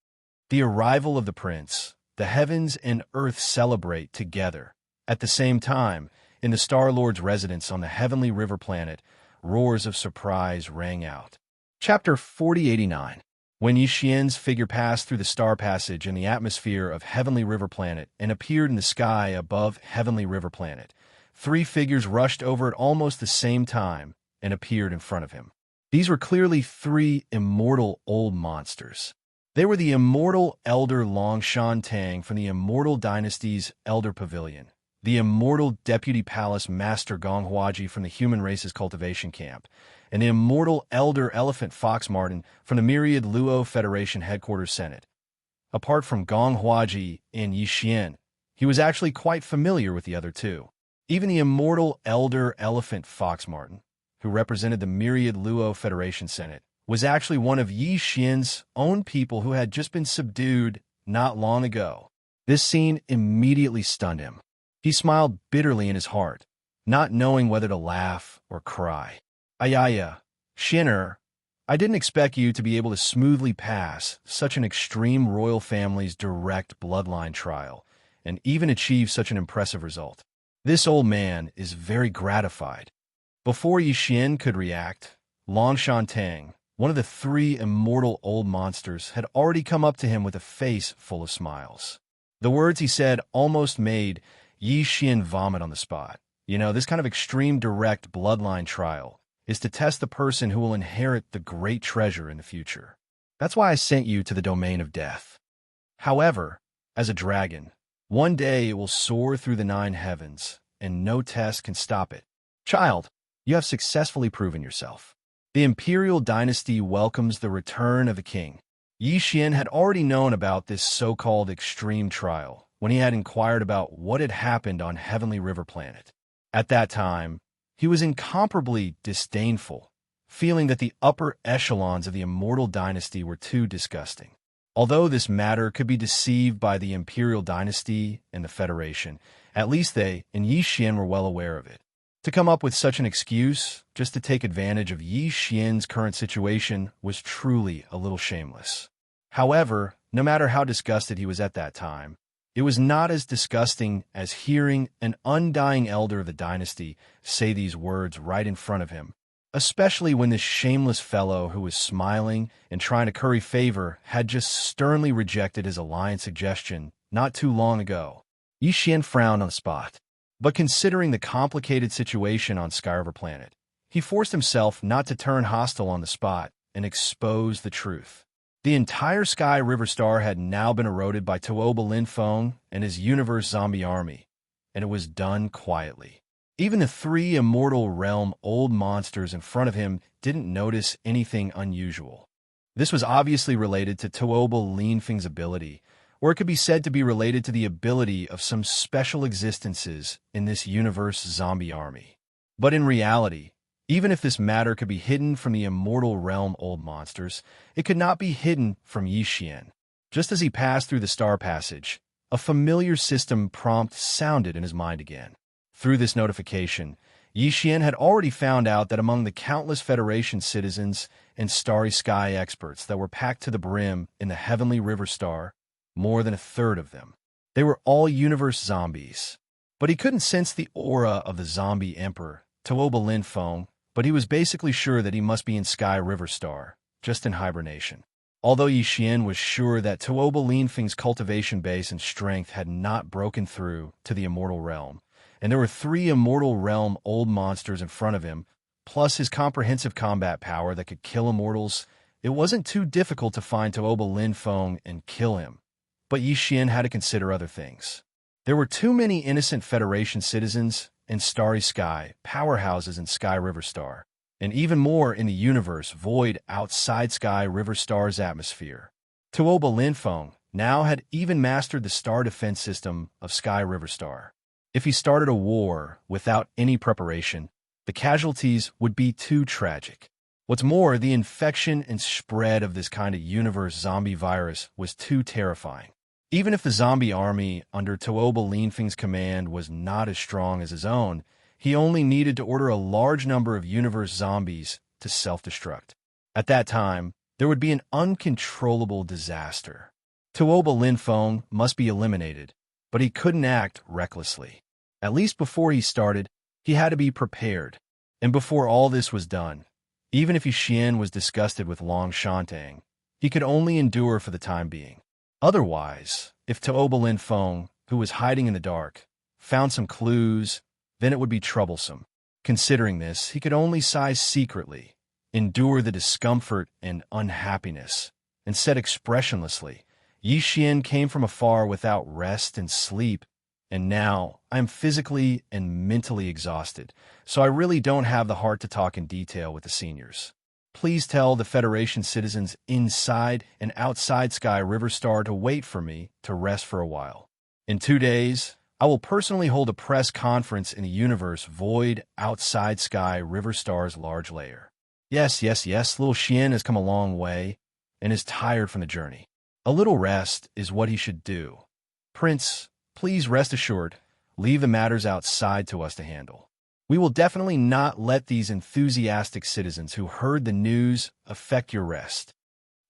The arrival of the prince. The heavens and earth celebrate together. At the same time, in the Star-Lord's residence on the heavenly river planet, roars of surprise rang out. Chapter 4089. When Yi Xian's figure passed through the Star Passage in the atmosphere of Heavenly River Planet and appeared in the sky above Heavenly River Planet, three figures rushed over at almost the same time and appeared in front of him. These were clearly three immortal old monsters. They were the immortal elder Longshan Tang from the Immortal Dynasty's Elder Pavilion, the immortal Deputy Palace Master Gonghuaji from the Human Race's Cultivation Camp, and the immortal elder Elephant Fox Martin from the Myriad Luo Federation Headquarters Senate. Apart from Gonghuaji and Yixian, he was actually quite familiar with the other two. Even the immortal elder Elephant Fox Martin, who represented the Myriad Luo Federation Senate, was actually one of Yi Xian's own people who had just been subdued not long ago. This scene immediately stunned him. He smiled bitterly in his heart, not knowing whether to laugh or cry. Ayaya, Xianer, I didn't expect you to be able to smoothly pass such an extreme royal family's direct bloodline trial and even achieve such an impressive result. This old man is very gratified. Before Yi Xian could react, Longshan Tang, one of the three immortal old monsters, had already come up to him with a face full of smiles. The words he said almost made Yi Xian vomit on the spot. This kind of extreme direct bloodline trial is to test the person who will inherit the great treasure in the future. That's why I sent you to the domain of death. However, as a dragon, one day it will soar through the 9 heavens, and no test can stop it. Child, you have successfully proven yourself. The Imperial Dynasty welcomes the return of the king. Yi Xian had already known about this so-called extreme trial when he had inquired about what had happened on Heavenly River Planet. At that time, he was incomparably disdainful, feeling that the upper echelons of the Immortal Dynasty were too disgusting. Although this matter could be deceived by the Imperial Dynasty and the Federation, at least they and Yi Xian were well aware of it. To come up with such an excuse, just to take advantage of Yi Xian's current situation, was truly a little shameless. However, no matter how disgusted he was at that time, it was not as disgusting as hearing an undying elder of the dynasty say these words right in front of him, especially when this shameless fellow who was smiling and trying to curry favor had just sternly rejected his alliance suggestion not too long ago. Yi Xian frowned on the spot. But considering the complicated situation on Sky River Planet, he forced himself not to turn hostile on the spot and expose the truth. The entire Sky River Star had now been eroded by Tuoba Linfeng and his universe zombie army, and it was done quietly. Even the 3 Immortal Realm old monsters in front of him didn't notice anything unusual. This was obviously related to Tuoba Linfeng's ability, or it could be said to be related to the ability of some special existences in this universe zombie army. But in reality, even if this matter could be hidden from the Immortal Realm old monsters, it could not be hidden from Yi Xian. Just as he passed through the Star Passage, a familiar system prompt sounded in his mind again. Through this notification, Yi Xian had already found out that among the countless Federation citizens and Starry Sky experts that were packed to the brim in the Heavenly River Star, more than a third of them, they were all universe zombies. But he couldn't sense the aura of the zombie emperor, Tuoba Linfeng, but he was basically sure that he must be in Sky River Star, just in hibernation. Although Yi Xian was sure that Tuoba Linfeng's cultivation base and strength had not broken through to the Immortal Realm, and there were 3 Immortal Realm old monsters in front of him, plus his comprehensive combat power that could kill immortals, it wasn't too difficult to find Tuoba Linfeng and kill him. But Yi Xian had to consider other things. There were too many innocent Federation citizens and Starry Sky powerhouses in Sky River Star, and even more in the universe void outside Sky River Star's atmosphere. Tuoba Linfeng now had even mastered the star defense system of Sky River Star. If he started a war without any preparation, the casualties would be too tragic. What's more, the infection and spread of this kind of universe zombie virus was too terrifying. Even if the zombie army under Tuoba Linfeng's command was not as strong as his own, he only needed to order a large number of universe zombies to self-destruct. At that time, there would be an uncontrollable disaster. Tuoba Linfeng must be eliminated, but he couldn't act recklessly. At least before he started, he had to be prepared. And before all this was done, even if Yi Xian was disgusted with Longshan Tang, he could only endure for the time being. Otherwise, if Tuoba Linfeng, who was hiding in the dark, found some clues, then it would be troublesome. Considering this, he could only sigh secretly, endure the discomfort and unhappiness, and said expressionlessly, "Yi Xian came from afar without rest and sleep, and now I am physically and mentally exhausted, so I really don't have the heart to talk in detail with the seniors. Please tell the Federation citizens inside and outside Sky River Star to wait for me to rest for a while. In 2 days, I will personally hold a press conference in the universe void outside Sky River Star's large lair." Yes, little Xian has come a long way and is tired from the journey. A little rest is what he should do. Prince, please rest assured, leave the matters outside to us to handle. We will definitely not let these enthusiastic citizens who heard the news affect your rest.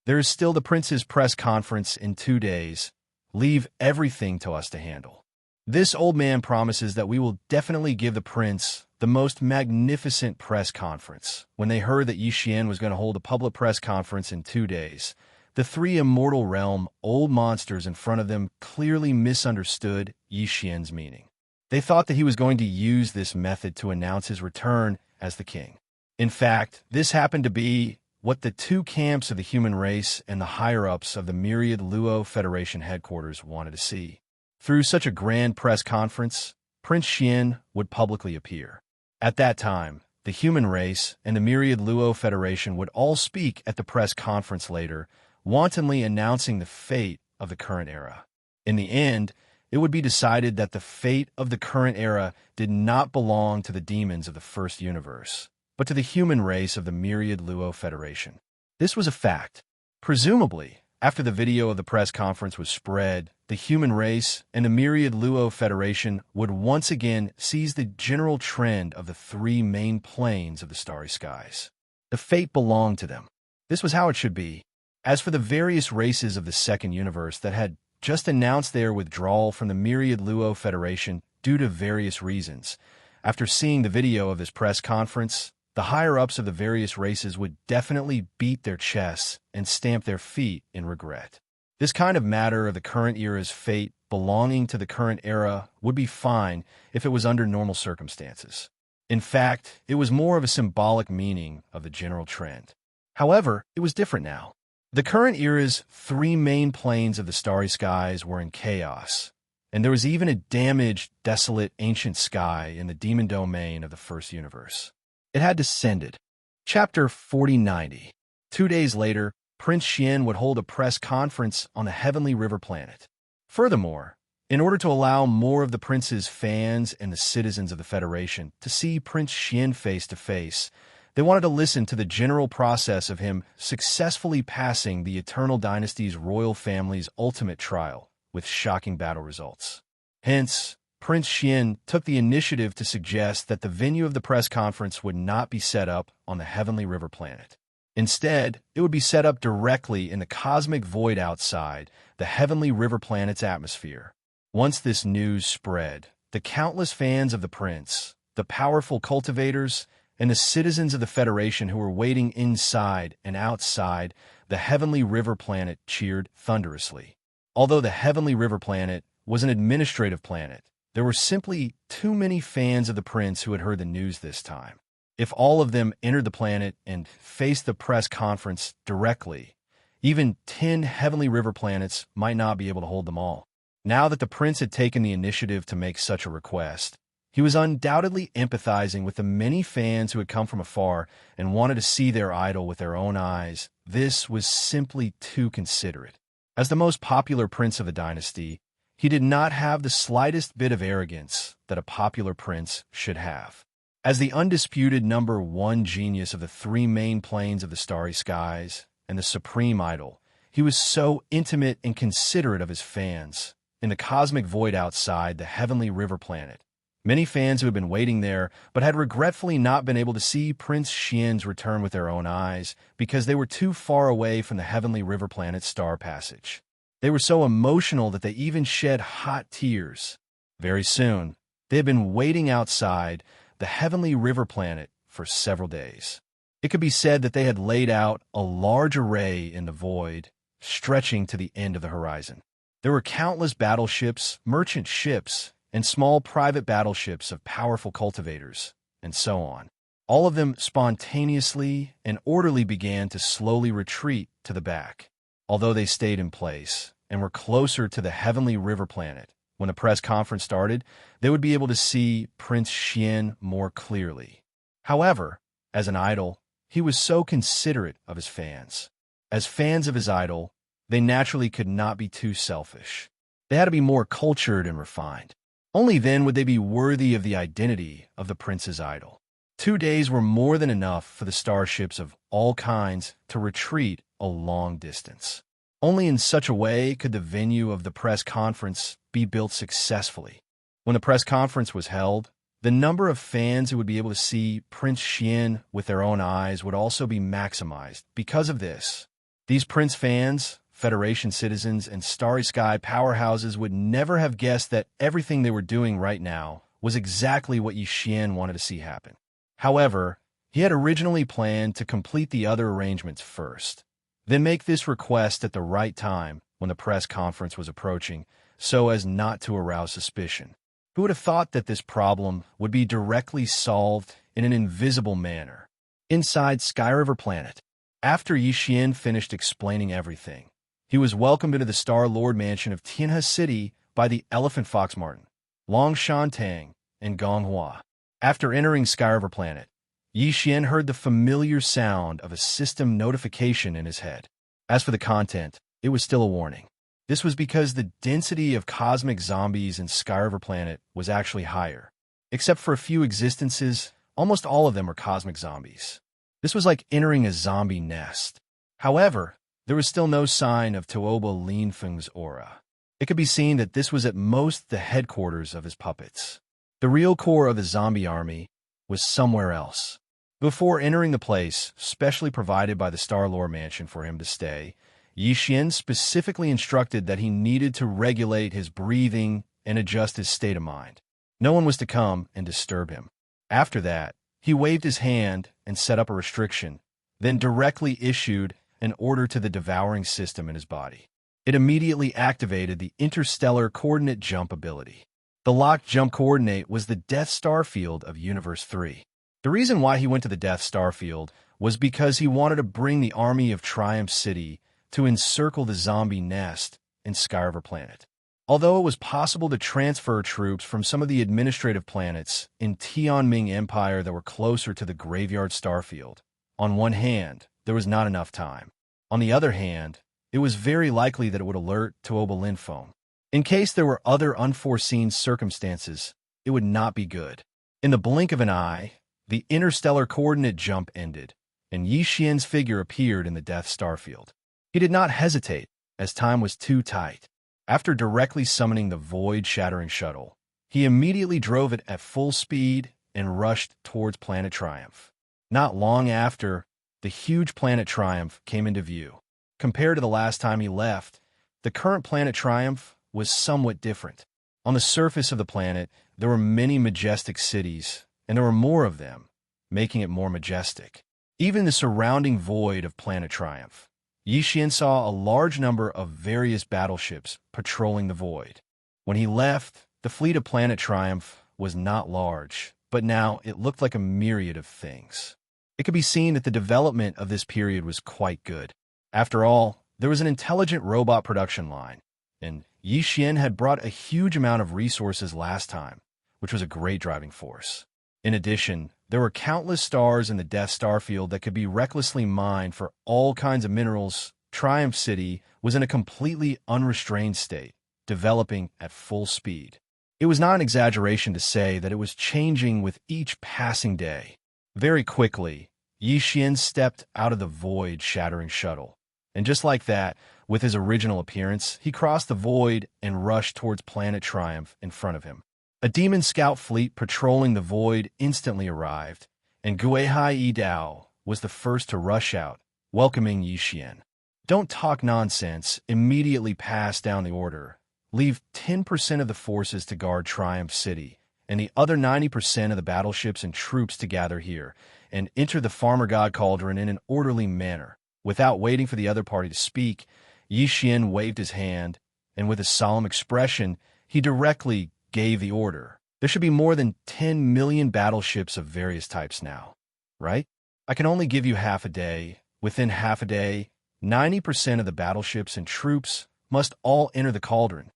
There is still the prince's press conference in 2 days. Leave everything to us to handle. This old man promises that we will definitely give the prince the most magnificent press conference. When they heard that Yi Xian was going to hold a public press conference in 2 days, the 3 Immortal Realm old monsters in front of them clearly misunderstood Yi Xian's meaning. They thought that he was going to use this method to announce his return as the king. In fact, this happened to be what the 2 camps of the human race and the higher-ups of the myriad Luo Federation headquarters wanted to see. Through such a grand press conference, Prince Xian would publicly appear. At that time, the human race and the myriad Luo Federation would all speak at the press conference later, wantonly announcing the fate of the current era. In the end, it would be decided that the fate of the current era did not belong to the demons of the first universe, but to the human race of the myriad Luo Federation. This was a fact. Presumably, after the video of the press conference was spread, the human race and the myriad Luo Federation would once again seize the general trend of the 3 main planes of the starry skies. The fate belonged to them. This was how it should be. As for the various races of the second universe that had just announced their withdrawal from the myriad Luo Federation due to various reasons, after seeing the video of this press conference, the higher-ups of the various races would definitely beat their chests and stamp their feet in regret. This kind of matter of the current era's fate belonging to the current era would be fine if it was under normal circumstances. In fact, it was more of a symbolic meaning of the general trend. However, it was different now. The current era's 3 main planes of the starry skies were in chaos, and there was even a damaged, desolate, ancient sky in the demon domain of the first universe. It had descended. Chapter 4090. 2 days later, Prince Xian would hold a press conference on the Heavenly River planet. Furthermore, in order to allow more of the prince's fans and the citizens of the Federation to see Prince Xian face to face, they wanted to listen to the general process of him successfully passing the Eternal Dynasty's royal family's ultimate trial with shocking battle results. Hence, Prince Xian took the initiative to suggest that the venue of the press conference would not be set up on the Heavenly River planet. Instead, it would be set up directly in the cosmic void outside the Heavenly River planet's atmosphere. Once this news spread, the countless fans of the prince, the powerful cultivators, and the citizens of the Federation who were waiting inside and outside the Heavenly River planet cheered thunderously. Although the Heavenly River planet was an administrative planet, there were simply too many fans of the prince who had heard the news this time. If all of them entered the planet and faced the press conference directly, even 10 Heavenly River planets might not be able to hold them all. Now that the prince had taken the initiative to make such a request, he was undoubtedly empathizing with the many fans who had come from afar and wanted to see their idol with their own eyes. This was simply too considerate. As the most popular prince of the dynasty, he did not have the slightest bit of arrogance that a popular prince should have. As the undisputed number 1 genius of the 3 main planes of the starry skies and the supreme idol, he was so intimate and considerate of his fans in the cosmic void outside the Heavenly River planet. Many fans who had been waiting there but had regretfully not been able to see Prince Xian's return with their own eyes because they were too far away from the Heavenly River planet's star passage. They were so emotional that they even shed hot tears. Very soon, they had been waiting outside the Heavenly River planet for several days. It could be said that they had laid out a large array in the void, stretching to the end of the horizon. There were countless battleships, merchant ships, and small private battleships of powerful cultivators, and so on. All of them spontaneously and orderly began to slowly retreat to the back. although they stayed in place and were closer to the heavenly river planet. When the press conference started, they would be able to see Prince Xian more clearly. However, as an idol, he was so considerate of his fans. As fans of his idol, they naturally could not be too selfish. They had to be more cultured and refined. Only then would they be worthy of the identity of the prince's idol. 2 days were more than enough for the starships of all kinds to retreat a long distance. Only in such a way could the venue of the press conference be built successfully. When the press conference was held, the number of fans who would be able to see Prince Xian with their own eyes would also be maximized. Because of this, these prince fans, Federation citizens, and Starry Sky powerhouses would never have guessed that everything they were doing right now was exactly what Yi Xian wanted to see happen. However, he had originally planned to complete the other arrangements first, then make this request at the right time when the press conference was approaching, so as not to arouse suspicion. Who would have thought that this problem would be directly solved in an invisible manner? Inside Sky River Planet, after Yi Xian finished explaining everything, he was welcomed into the Star Lord mansion of Tianhe City by the Elephant Fox Martin, Long Shantang, and Gong Hua. After entering Sky River Planet, Yi Xian heard the familiar sound of a system notification in his head. As for the content, it was still a warning. This was because the density of cosmic zombies in Sky River Planet was actually higher. Except for a few existences, almost all of them were cosmic zombies. This was like entering a zombie nest. However, there was still no sign of Tuoba Linfeng's aura. It could be seen that this was at most the headquarters of his puppets. The real core of the zombie army was somewhere else. Before entering the place specially provided by the Star-Lord Mansion for him to stay, Yi Xian specifically instructed that he needed to regulate his breathing and adjust his state of mind. No one was to come and disturb him. After that, he waved his hand and set up a restriction, then directly issued an order to the devouring system in his body. It immediately activated the interstellar coordinate jump ability. The locked jump coordinate was the Death Star field of Universe 3. The reason why he went to the Death Star field was because he wanted to bring the army of Triumph City to encircle the zombie nest in Sky River Planet. Although it was possible to transfer troops from some of the administrative planets in Tianming Empire that were closer to the Graveyard Starfield, on one hand, there was not enough time. On the other hand, it was very likely that it would alert Tuoba Linfeng. In case there were other unforeseen circumstances, it would not be good. In the blink of an eye, the interstellar coordinate jump ended, and Yi Xian's figure appeared in the Death Star field. He did not hesitate, as time was too tight. After directly summoning the void-shattering shuttle, he immediately drove it at full speed and rushed towards Planet Triumph. Not long after, the huge Planet Triumph came into view. Compared to the last time he left, the current Planet Triumph was somewhat different. On the surface of the planet, there were many majestic cities, and there were more of them, making it more majestic. Even the surrounding void of Planet Triumph, Yi Xian saw a large number of various battleships patrolling the void. When he left, the fleet of Planet Triumph was not large, but now it looked like a myriad of things. It could be seen that the development of this period was quite good. After all, there was an intelligent robot production line, and Yi Xian had brought a huge amount of resources last time, which was a great driving force. In addition, there were countless stars in the Death Star field that could be recklessly mined for all kinds of minerals. Triumph City was in a completely unrestrained state, developing at full speed. It was not an exaggeration to say that it was changing with each passing day. Very quickly, Yi Xian stepped out of the void-shattering shuttle, and just like that, with his original appearance, he crossed the void and rushed towards Planet Triumph in front of him. A demon scout fleet patrolling the void instantly arrived, and Guihai Yidao was the first to rush out, welcoming Yi Xian. Don't talk nonsense, immediately pass down the order. Leave 10% of the forces to guard Triumph City, and the other 90% of the battleships and troops to gather here, and enter the Farmer God Cauldron in an orderly manner. Without waiting for the other party to speak, Yi Xian waved his hand, and with a solemn expression, he directly gave the order. There should be more than 10 million battleships of various types now, right? I can only give you half a day. Within half a day, 90% of the battleships and troops must all enter the cauldron.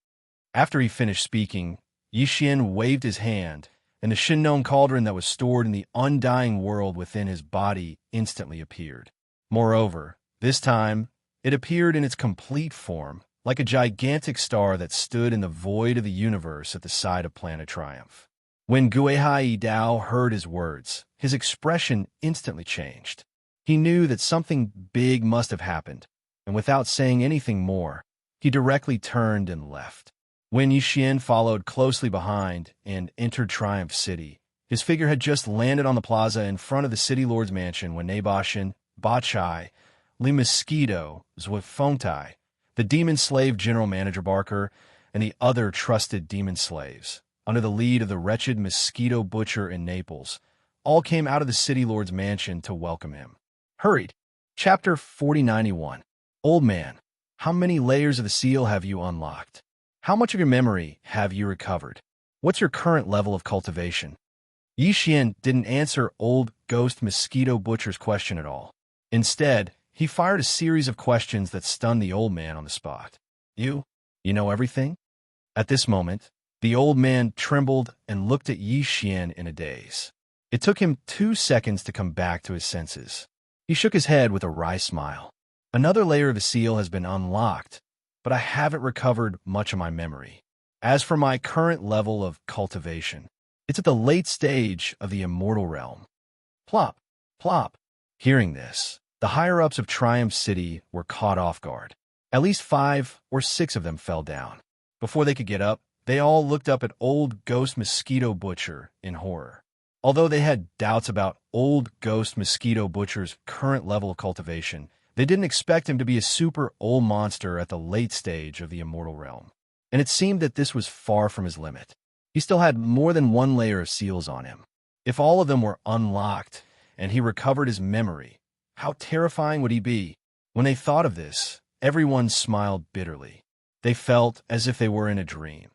After he finished speaking, Yi Xian waved his hand, and the Shinnon cauldron that was stored in the undying world within his body instantly appeared. Moreover, this time, it appeared in its complete form, like a gigantic star that stood in the void of the universe at the side of Planet Triumph. When Guihai Dao heard his words, his expression instantly changed. He knew that something big must have happened, and without saying anything more, he directly turned and left. When Yi Xian followed closely behind and entered Triumph City, his figure had just landed on the plaza in front of the city lord's mansion when Nabashin, Bachai, Li Mosquito, Zwifontai, the demon slave general manager Barker, and the other trusted demon slaves, under the lead of the wretched mosquito butcher in Naples, all came out of the city lord's mansion to welcome him. Hurried. Chapter 4091. Old man, how many layers of the seal have you unlocked? How much of your memory have you recovered? What's your current level of cultivation? Yi Xian didn't answer old ghost mosquito butcher's question at all. Instead, he fired a series of questions that stunned the old man on the spot. You know everything? At this moment, the old man trembled and looked at Yi Xian in a daze. It took him 2 seconds to come back to his senses. He shook his head with a wry smile. Another layer of the seal has been unlocked, but I haven't recovered much of my memory. As for my current level of cultivation, it's at the late stage of the immortal realm. Plop, plop. Hearing this, the higher-ups of Triumph City were caught off guard. At least 5 or 6 of them fell down. Before they could get up, they all looked up at old ghost mosquito butcher in horror. Although they had doubts about old ghost mosquito butcher's current level of cultivation, they didn't expect him to be a super old monster at the late stage of the immortal realm. And it seemed that this was far from his limit. He still had more than 1 layer of seals on him. If all of them were unlocked and he recovered his memory, how terrifying would he be? When they thought of this, everyone smiled bitterly. They felt as if they were in a dream.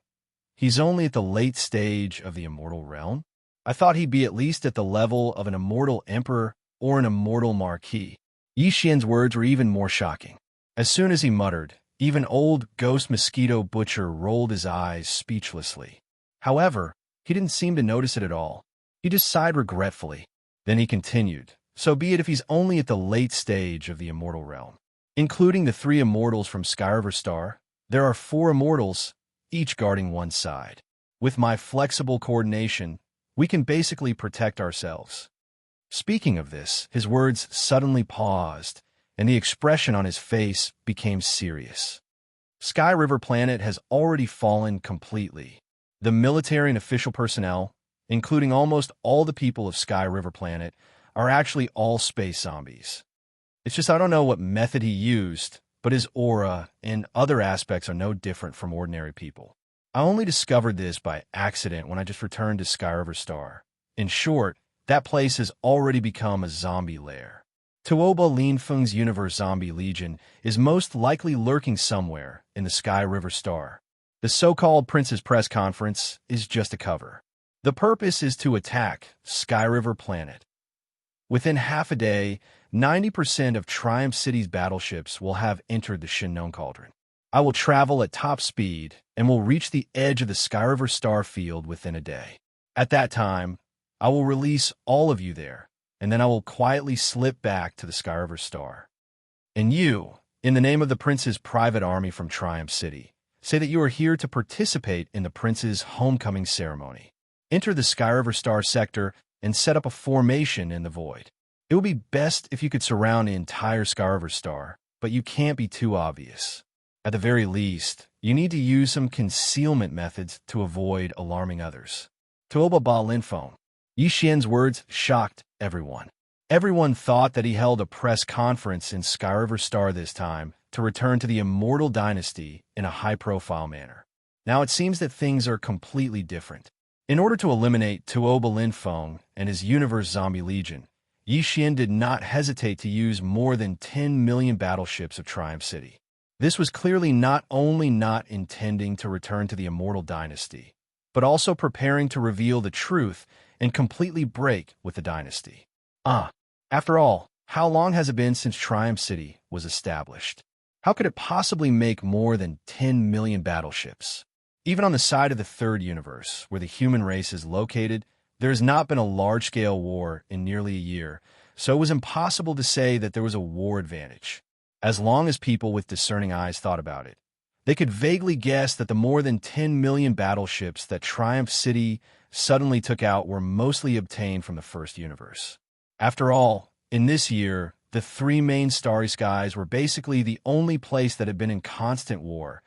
He's only at the late stage of the immortal realm? I thought he'd be at least at the level of an immortal emperor or an immortal marquis. Yi Xian's words were even more shocking. As soon as he muttered, even old ghost mosquito butcher rolled his eyes speechlessly. However, he didn't seem to notice it at all. He just sighed regretfully. Then he continued, so be it if he's only at the late stage of the immortal realm. Including the 3 immortals from Skyriver Star, there are 4 immortals, each guarding one side. With my flexible coordination, we can basically protect ourselves. Speaking of this, his words suddenly paused, and the expression on his face became serious. Sky River Planet has already fallen completely. The military and official personnel, including almost all the people of Sky River Planet, are actually all space zombies. It's just I don't know what method he used, but his aura and other aspects are no different from ordinary people. I only discovered this by accident when I just returned to Skyriver Star. In short, that place has already become a zombie lair. Tuoba Linfeng's Universe Zombie Legion is most likely lurking somewhere in the Sky River Star. The so-called Prince's Press Conference is just a cover. The purpose is to attack Sky River Planet. Within half a day, 90% of Triumph City's battleships will have entered the Shinnon Cauldron. I will travel at top speed and will reach the edge of the Skyriver Star field within a day. At that time, I will release all of you there, and then I will quietly slip back to the Skyriver Star. And you, in the name of the Prince's private army from Triumph City, say that you are here to participate in the Prince's homecoming ceremony. Enter the Skyriver Star sector and set up a formation in the void. It would be best if you could surround the entire Skyriver Star, but you can't be too obvious. At the very least, you need to use some concealment methods to avoid alarming others. Tuoba Ba Linfeng. Yi Xian's words shocked everyone. Everyone thought that he held a press conference in Skyriver Star this time to return to the Immortal Dynasty in a high-profile manner. Now it seems that things are completely different. In order to eliminate Tuoba Linfeng and his Universe Zombie Legion, Yi Xian did not hesitate to use more than 10 million battleships of Triumph City. This was clearly not only not intending to return to the Immortal Dynasty, but also preparing to reveal the truth and completely break with the dynasty. After all, How long has it been since Triumph City was established? How could it possibly make more than 10 million battleships? Even on the side of the third universe, where the human race is located, there has not been a large-scale war in nearly a year, so it was impossible to say that there was a war advantage. As long as people with discerning eyes thought about it, they could vaguely guess that the more than 10 million battleships that Triumph City suddenly took out were mostly obtained from the first universe. After all, in this year, the three main starry skies were basically the only place that had been in constant war.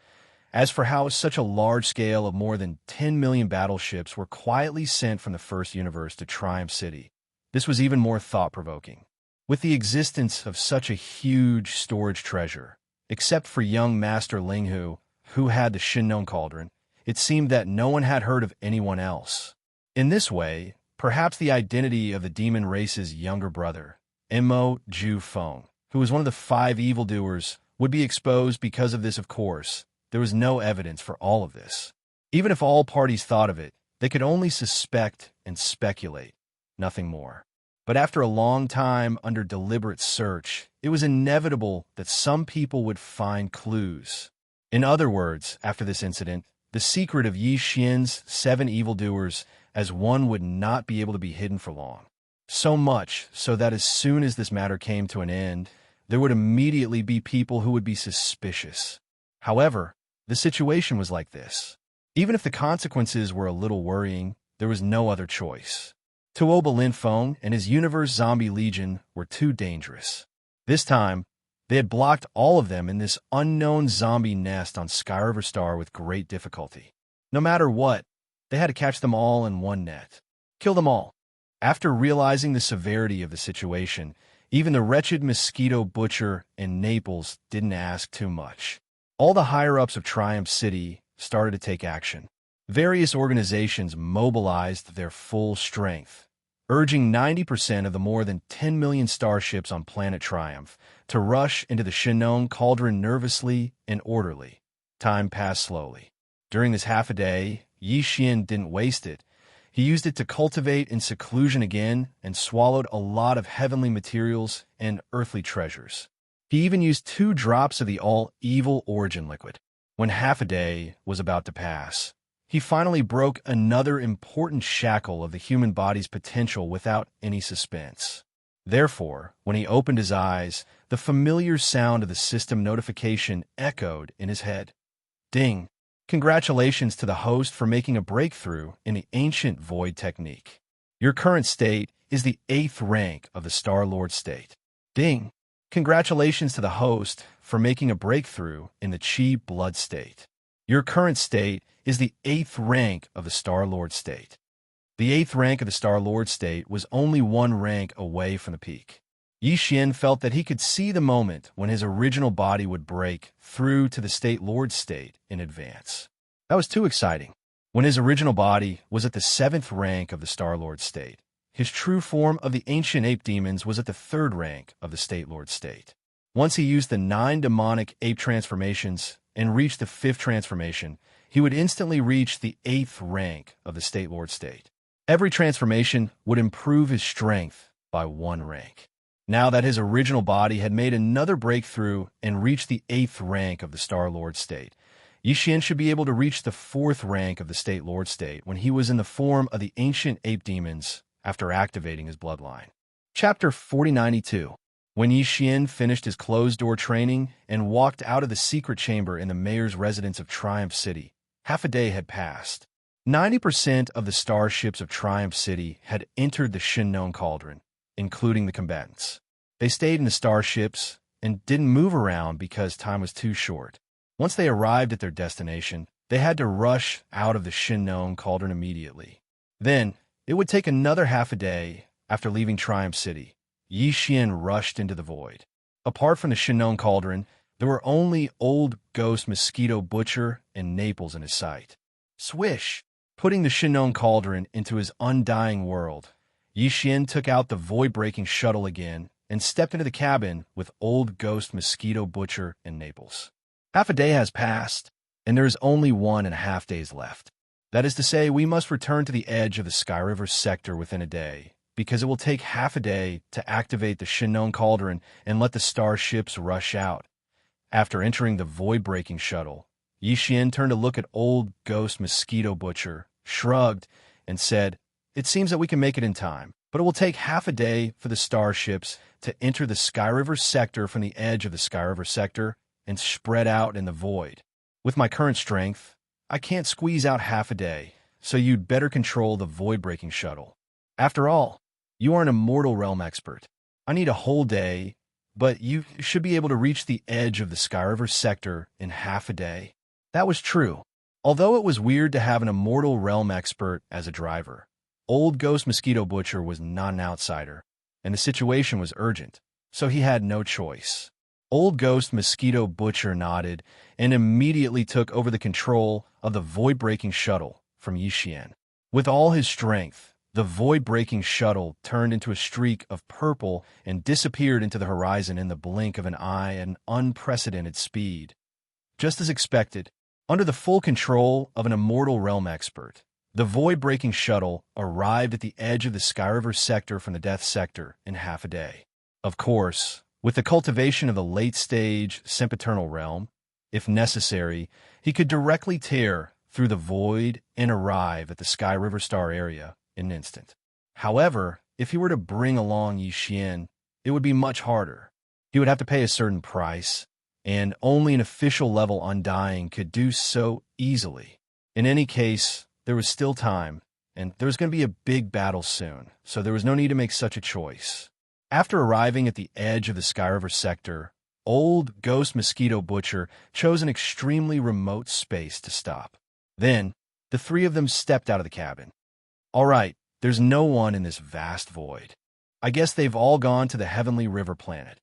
As for how such a large scale of more than 10 million battleships were quietly sent from the first universe to Triumph City, this was even more thought-provoking. With the existence of such a huge storage treasure, except for young Master Linghu, who had the Shinnon Cauldron, it seemed that no one had heard of anyone else. In this way, perhaps the identity of the demon race's younger brother, Mo Ju Feng, who was one of the 5 evildoers, would be exposed because of this. Of course, there was no evidence for all of this. Even if all parties thought of it, they could only suspect and speculate, nothing more. But after a long time under deliberate search, it was inevitable that some people would find clues. In other words, after this incident, the secret of Yi Xian's 7 evildoers as one would not be able to be hidden for long. So much so that as soon as this matter came to an end, there would immediately be people who would be suspicious. However, the situation was like this. Even if the consequences were a little worrying, there was no other choice. Tuoba Linfeng and his Universe Zombie Legion were too dangerous. This time, they had blocked all of them in this unknown zombie nest on Skyriver Star with great difficulty. No matter what, they had to catch them all in one net. Kill them all. After realizing the severity of the situation, even the wretched Mosquito Butcher and Naples didn't ask too much. All the higher-ups of Triumph City started to take action. Various organizations mobilized their full strength, urging 90% of the more than 10 million starships on planet Triumph to rush into the Shinnon Cauldron nervously and orderly. Time passed slowly. During this half a day, Yi Xian didn't waste it. He used it to cultivate in seclusion again and swallowed a lot of heavenly materials and earthly treasures. He even used 2 drops of the all-evil origin liquid. When half a day was about to pass, he finally broke another important shackle of the human body's potential without any suspense. Therefore, when he opened his eyes, the familiar sound of the system notification echoed in his head. Ding! Congratulations to the host for making a breakthrough in the ancient void technique. Your current state is the 8th rank of the Star-Lord state. Ding! Congratulations to the host for making a breakthrough in the Chi blood state. Your current state is the 8th rank of the Star-Lord state. The 8th rank of the Star-Lord state was only 1 rank away from the peak. Yi Xian felt that he could see the moment when his original body would break through to the State Lord state in advance. That was too exciting. When his original body was at the 7th rank of the Star-Lord state, his true form of the ancient ape demons was at the 3rd rank of the State Lord state. Once he used the 9 demonic ape transformations and reached the 5th transformation, he would instantly reach the 8th rank of the State Lord state. Every transformation would improve his strength by 1 rank. Now that his original body had made another breakthrough and reached the 8th rank of the Star-Lord state, Yi Xian should be able to reach the 4th rank of the State Lord state when he was in the form of the ancient ape demons after activating his bloodline. Chapter 4092. When Yi Xian finished his closed-door training and walked out of the secret chamber in the mayor's residence of Triumph City, half a day had passed. 90% of the starships of Triumph City had entered the Shinnon Cauldron, including the combatants. They stayed in the starships and didn't move around because time was too short. Once they arrived at their destination, they had to rush out of the Shinnon Cauldron immediately. Then, it would take another half a day after leaving Triumph City. Yi Xian rushed into the void. Apart from the Shinnon Cauldron, there were only old ghost Mosquito Butcher and Naples in his sight. Swish! Putting the Shinnon Cauldron into his undying world, Yi Xian took out the void-breaking shuttle again and stepped into the cabin with old ghost Mosquito Butcher and Naples. Half a day has passed, and there is only 1.5 days left. That is to say, we must return to the edge of the Skyriver sector within a day, because it will take half a day to activate the Shinon Cauldron and let the starships rush out. After entering the void-breaking shuttle, Yixian turned to look at old ghost Mosquito Butcher, shrugged, and said, "It seems that we can make it in time, but it will take half a day for the starships to enter the Skyriver sector from the edge of the Skyriver sector and spread out in the void. With my current strength, I can't squeeze out half a day, so you'd better control the void-breaking shuttle. After all, you are an Immortal Realm expert. I need a whole day, but you should be able to reach the edge of the Skyriver sector in half a day." That was true. Although it was weird to have an Immortal Realm expert as a driver, old Ghost Mosquito Butcher was not an outsider, and the situation was urgent, so he had no choice. Old Ghost Mosquito Butcher nodded and immediately took over the control of the void-breaking shuttle from Yixian. With all his strength, the void-breaking shuttle turned into a streak of purple and disappeared into the horizon in the blink of an eye at an unprecedented speed. Just as expected, under the full control of an Immortal Realm expert, the void-breaking shuttle arrived at the edge of the Skyriver sector from the Death sector in half a day. Of course, with the cultivation of the late-stage Sempiternal Realm, if necessary, he could directly tear through the void and arrive at the Skyriver Star area in an instant. However, if he were to bring along Yixian, it would be much harder. He would have to pay a certain price, and only an official-level Undying could do so easily. In any case, there was still time, and there was going to be a big battle soon, so there was no need to make such a choice. After arriving at the edge of the Skyriver sector, old Ghost Mosquito Butcher chose an extremely remote space to stop. Then, the three of them stepped out of the cabin. "All right, there's no one in this vast void. I guess they've all gone to the Heavenly River planet."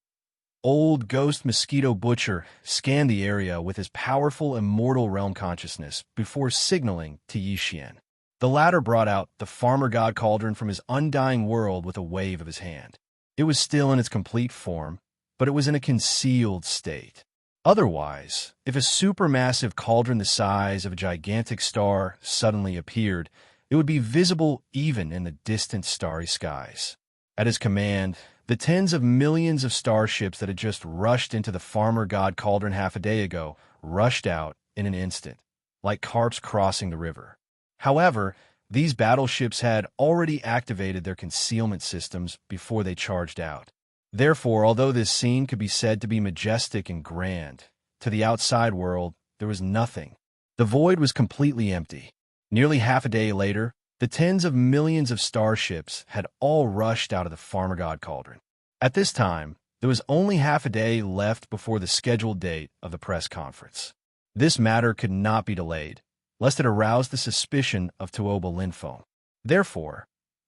Old Ghost Mosquito Butcher scanned the area with his powerful Immortal Realm consciousness before signaling to Yixian. The latter brought out the Farmer God Cauldron from his undying world with a wave of his hand. It was still in its complete form, but it was in a concealed state. Otherwise, if a supermassive cauldron the size of a gigantic star suddenly appeared, it would be visible even in the distant starry skies. At his command, the tens of millions of starships that had just rushed into the Farmer God Cauldron half a day ago rushed out in an instant, like carps crossing the river. However, these battleships had already activated their concealment systems before they charged out. Therefore, although this scene could be said to be majestic and grand, to the outside world, there was nothing. The void was completely empty. Nearly half a day later, the tens of millions of starships had all rushed out of the Farmer God Cauldron. At this time, there was only half a day left before the scheduled date of the press conference. This matter could not be delayed, lest it arouse the suspicion of Tuoba Linfeng. Therefore,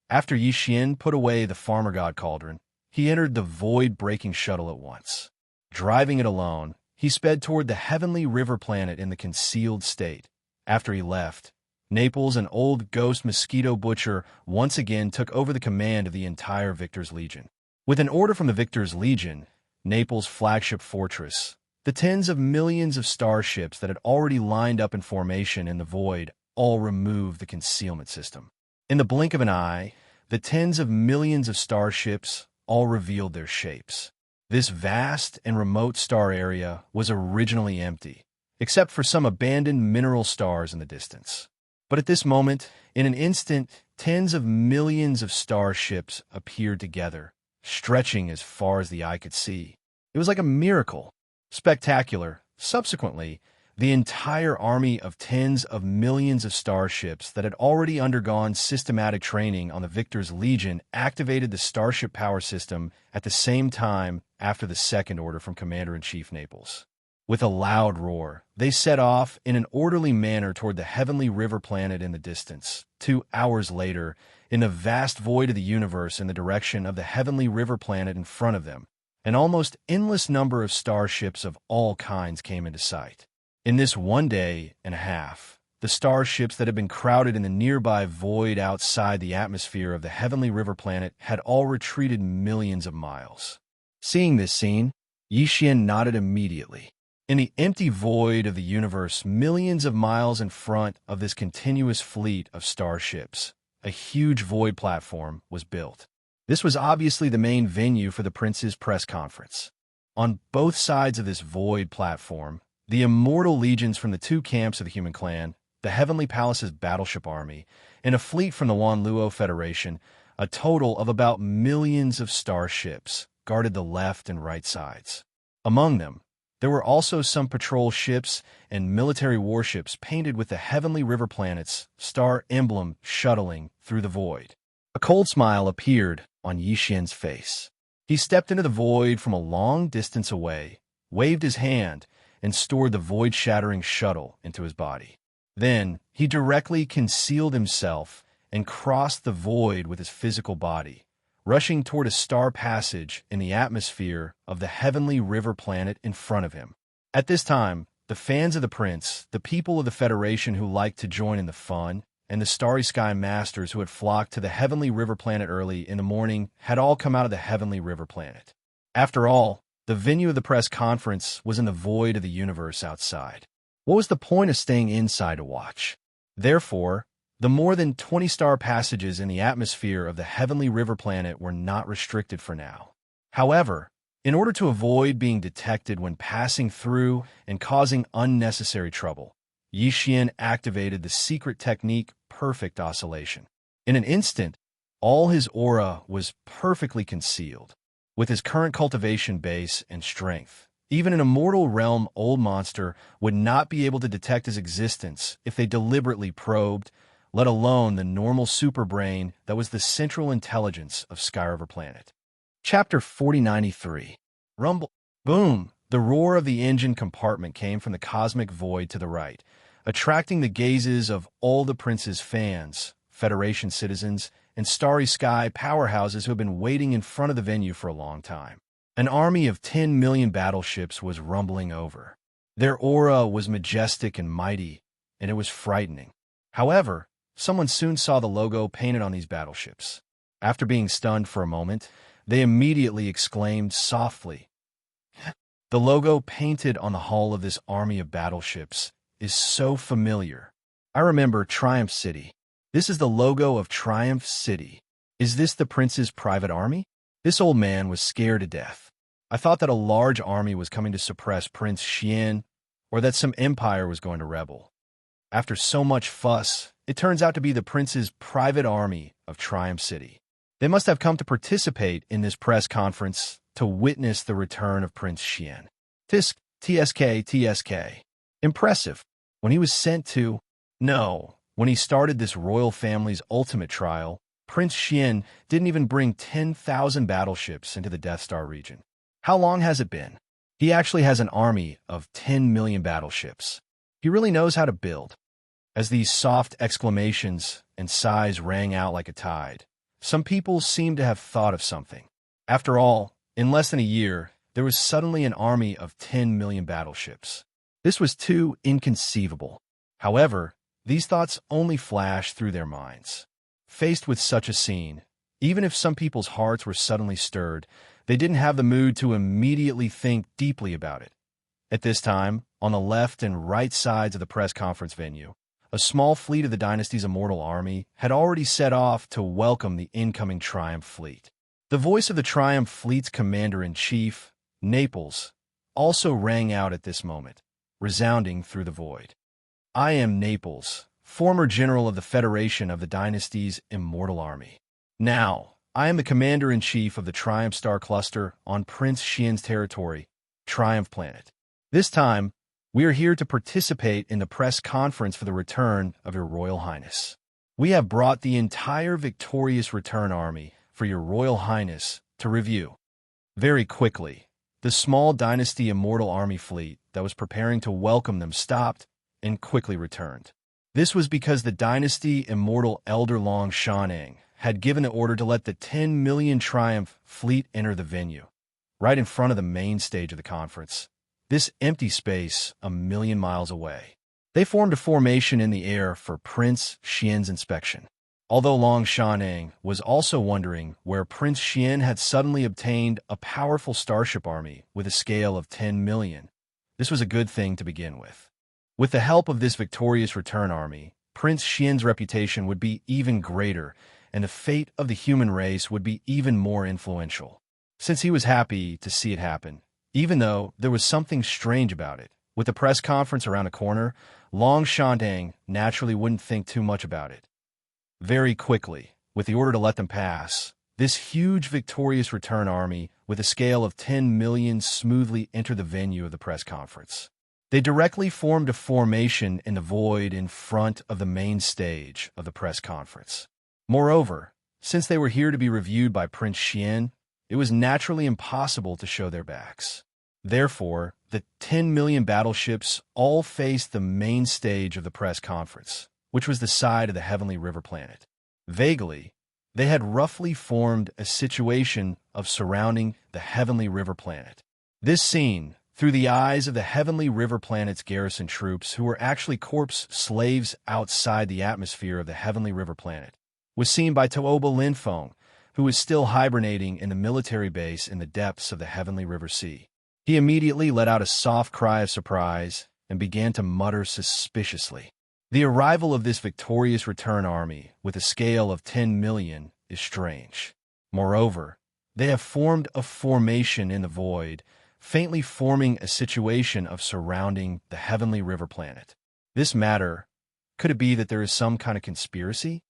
after Yixian put away the Farmer God Cauldron, he entered the void-breaking shuttle at once. Driving it alone, he sped toward the Heavenly River planet in the concealed state. After he left, Naples and old Ghost Mosquito Butcher once again took over the command of the entire Victor's Legion. With an order from the Victor's Legion, Naples' flagship fortress, the tens of millions of starships that had already lined up in formation in the void all removed the concealment system. In the blink of an eye, the tens of millions of starships all revealed their shapes. This vast and remote star area was originally empty, except for some abandoned mineral stars in the distance. But at this moment, in an instant, tens of millions of starships appeared together, stretching as far as the eye could see. It was like a miracle. Spectacular. Subsequently, the entire army of tens of millions of starships that had already undergone systematic training on the Victor's Legion activated the starship power system at the same time after the second order from Commander-in-Chief Naples. With a loud roar, they set off in an orderly manner toward the Heavenly River planet in the distance. 2 hours later, in the vast void of the universe in the direction of the Heavenly River planet in front of them, an almost endless number of starships of all kinds came into sight. In this 1 day and a half, the starships that had been crowded in the nearby void outside the atmosphere of the Heavenly River planet had all retreated millions of miles. Seeing this scene, Yixian nodded immediately. In the empty void of the universe, millions of miles in front of this continuous fleet of starships, a huge void platform was built. This was obviously the main venue for the prince's press conference. On both sides of this void platform, the immortal legions from the two camps of the human clan, the Heavenly Palace's battleship army, and a fleet from the Wanluo Federation, a total of about millions of starships, guarded the left and right sides. Among them, there were also some patrol ships and military warships painted with the heavenly river planet's star emblem shuttling through the void. A cold smile appeared on Yi Xian's face. He stepped into the void from a long distance away, waved his hand, and stored the void-shattering shuttle into his body. Then, he directly concealed himself and crossed the void with his physical body, rushing toward a star passage in the atmosphere of the heavenly river planet in front of him. At this time, the fans of the prince, the people of the Federation who liked to join in the fun, and the Starry Sky Masters who had flocked to the heavenly river planet early in the morning had all come out of the heavenly river planet. After all, the venue of the press conference was in the void of the universe outside. What was the point of staying inside to watch? Therefore, the more than 20 star passages in the atmosphere of the heavenly river planet were not restricted for now. However, in order to avoid being detected when passing through and causing unnecessary trouble, Yi Xian activated the secret technique Perfect Oscillation. In an instant, all his aura was perfectly concealed. With his current cultivation base and strength, even an immortal realm old monster would not be able to detect his existence if they deliberately probed, let alone the normal superbrain that was the central intelligence of Skyriver Planet. Chapter 4093. Rumble. Boom! The roar of the engine compartment came from the cosmic void to the right, attracting the gazes of all the prince's fans, Federation citizens, and Starry Sky powerhouses who have been waiting in front of the venue for a long time. An army of 10 million battleships was rumbling over. Their aura was majestic and mighty, and it was frightening. However, someone soon saw the logo painted on these battleships. After being stunned for a moment, they immediately exclaimed softly, "The logo painted on the hull of this army of battleships is so familiar. I remember Triumph City. This is the logo of Triumph City. Is this the prince's private army?" This old man was scared to death. I thought that a large army was coming to suppress Prince Xian, or that some empire was going to rebel. After so much fuss, it turns out to be the prince's private army of Triumph City. They must have come to participate in this press conference to witness the return of Prince Xian. TSK. Impressive. When he was sent to... No, when he started this royal family's ultimate trial, Prince Xian didn't even bring 10,000 battleships into the Death Star region. How long has it been? He actually has an army of 10 million battleships. He really knows how to build. As these soft exclamations and sighs rang out like a tide, some people seemed to have thought of something. After all, in less than a year, there was suddenly an army of 10 million battleships. This was too inconceivable. However, these thoughts only flashed through their minds. Faced with such a scene, even if some people's hearts were suddenly stirred, they didn't have the mood to immediately think deeply about it. At this time, on the left and right sides of the press conference venue, a small fleet of the dynasty's immortal army had already set off to welcome the incoming Triumph fleet. The voice of the Triumph fleet's commander-in-chief, Naples, also rang out at this moment, resounding through the void. "I am Naples, former general of the Federation of the dynasty's immortal army. Now, I am the commander-in-chief of the Triumph Star Cluster on Prince Xian's territory, Triumph Planet. This time, we are here to participate in the press conference for the return of Your Royal Highness. We have brought the entire victorious return army for Your Royal Highness to review." Very quickly, the small dynasty immortal army fleet that was preparing to welcome them stopped and quickly returned. This was because the dynasty immortal elder Long Shanang had given the order to let the 10 million Triumph fleet enter the venue, right in front of the main stage of the conference, this empty space a million miles away. They formed a formation in the air for Prince Xian's inspection. Although Long Shanang was also wondering where Prince Xian had suddenly obtained a powerful starship army with a scale of 10 million, this was a good thing to begin with. With the help of this victorious return army, Prince Xian's reputation would be even greater, and the fate of the human race would be even more influential. Since he was happy to see it happen, even though there was something strange about it, with the press conference around the corner, Xianxia naturally wouldn't think too much about it. Very quickly, with the order to let them pass, this huge victorious return army with a scale of 10 million smoothly entered the venue of the press conference. They directly formed a formation in the void in front of the main stage of the press conference. Moreover, since they were here to be reviewed by Prince Xian, it was naturally impossible to show their backs. Therefore, the 10 million battleships all faced the main stage of the press conference, which was the side of the heavenly river planet. Vaguely, they had roughly formed a situation of surrounding the heavenly river planet. This scene, through the eyes of the heavenly river planet's garrison troops, who were actually corpse slaves outside the atmosphere of the heavenly river planet, was seen by Tuoba Linfeng, who was still hibernating in the military base in the depths of the heavenly river sea. He immediately let out a soft cry of surprise and began to mutter suspiciously. The arrival of this victorious return army, with a scale of 10 million, is strange. Moreover, they have formed a formation in the void, faintly forming a situation of surrounding the heavenly river planet. This matter, could it be that there is some kind of conspiracy?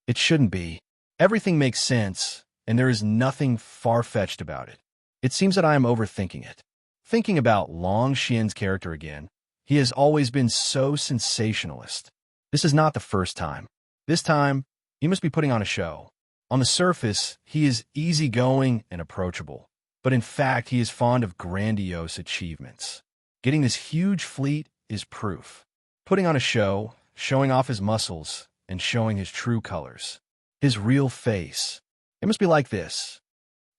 It shouldn't be. Everything makes sense, and there is nothing far-fetched about it. It seems that I am overthinking it. Thinking about Xian's character again, he has always been so sensationalist. This is not the first time. This time, he must be putting on a show. On the surface, he is easygoing and approachable, but in fact, he is fond of grandiose achievements. Getting this huge fleet is proof. Putting on a show, showing off his muscles, and showing his true colors. His real face. It must be like this.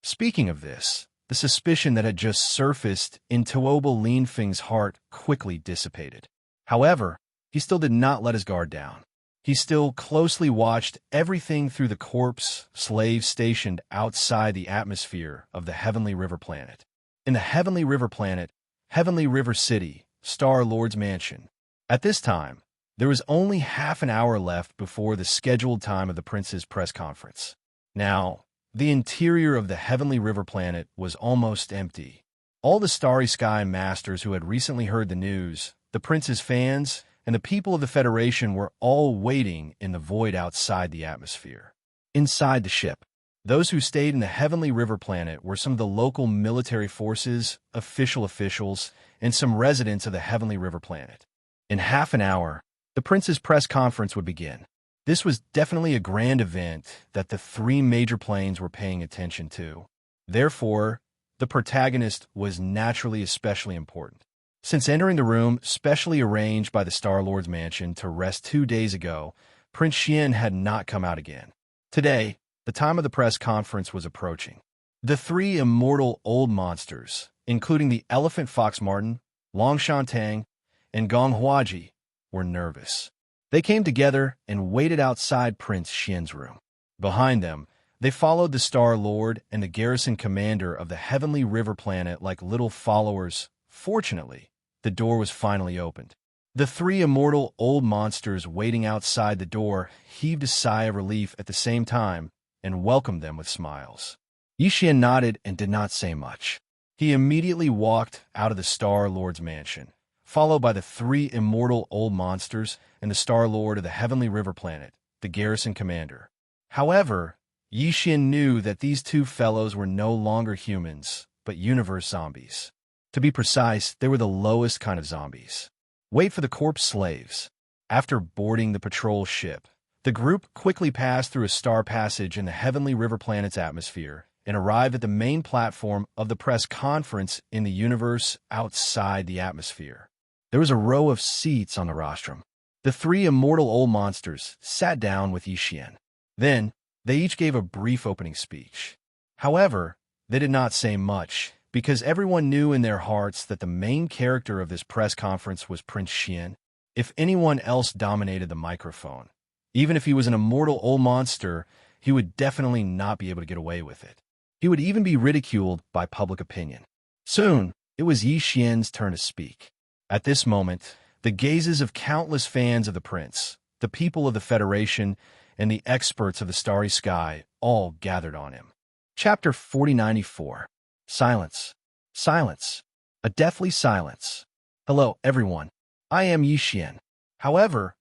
Speaking of this, the suspicion that had just surfaced in Tuoba Linfeng's heart quickly dissipated. However, he still did not let his guard down. He still closely watched everything through the corpse slaves stationed outside the atmosphere of the Heavenly River planet. In the Heavenly River planet, Heavenly River City, Star Lord's Mansion. At this time, there was only half an hour left before the scheduled time of the prince's press conference. Now, the interior of the Heavenly River planet was almost empty. All the Starry Sky masters who had recently heard the news, the prince's fans, and the people of the Federation were all waiting in the void outside the atmosphere. Inside the ship, those who stayed in the Heavenly River planet were some of the local military forces, officials, and some residents of the Heavenly River planet. In half an hour, the prince's press conference would begin. This was definitely a grand event that the three major planes were paying attention to. Therefore, the protagonist was naturally especially important. Since entering the room specially arranged by the Star-Lord's mansion to rest 2 days ago, Prince Xian had not come out again. Today, the time of the press conference was approaching. The three immortal old monsters, including the Elephant Fox Martin, Long Shantang, and Gong Huaji, were nervous. They came together and waited outside Prince Xian's room. Behind them, they followed the Star-Lord and the garrison commander of the Heavenly River planet like little followers. Fortunately, the door was finally opened. The three immortal old monsters waiting outside the door heaved a sigh of relief at the same time and welcomed them with smiles. Yixian nodded and did not say much. He immediately walked out of the Star-Lord's mansion, followed by the three immortal old monsters and the Star-Lord of the Heavenly River planet, the garrison commander. However, Yixian knew that these two fellows were no longer humans, but universe zombies. To be precise, they were the lowest kind of zombies. Wait for the corpse slaves. After boarding the patrol ship, the group quickly passed through a star passage in the Heavenly River planet's atmosphere and arrived at the main platform of the press conference in the universe outside the atmosphere. There was a row of seats on the rostrum. The three immortal old monsters sat down with Yixian. Then, they each gave a brief opening speech. However, they did not say much, because everyone knew in their hearts that the main character of this press conference was Prince Xian. If anyone else dominated the microphone, even if he was an immortal old monster, he would definitely not be able to get away with it. He would even be ridiculed by public opinion. Soon, it was Yixian's turn to speak. At this moment, the gazes of countless fans of the prince, the people of the Federation, and the experts of the starry sky all gathered on him. Chapter 4094. Silence. Silence. A deathly silence. Hello, everyone. I am Xian. However,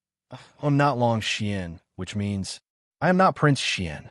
I'm not Long Xian, which means I am not Prince Xian.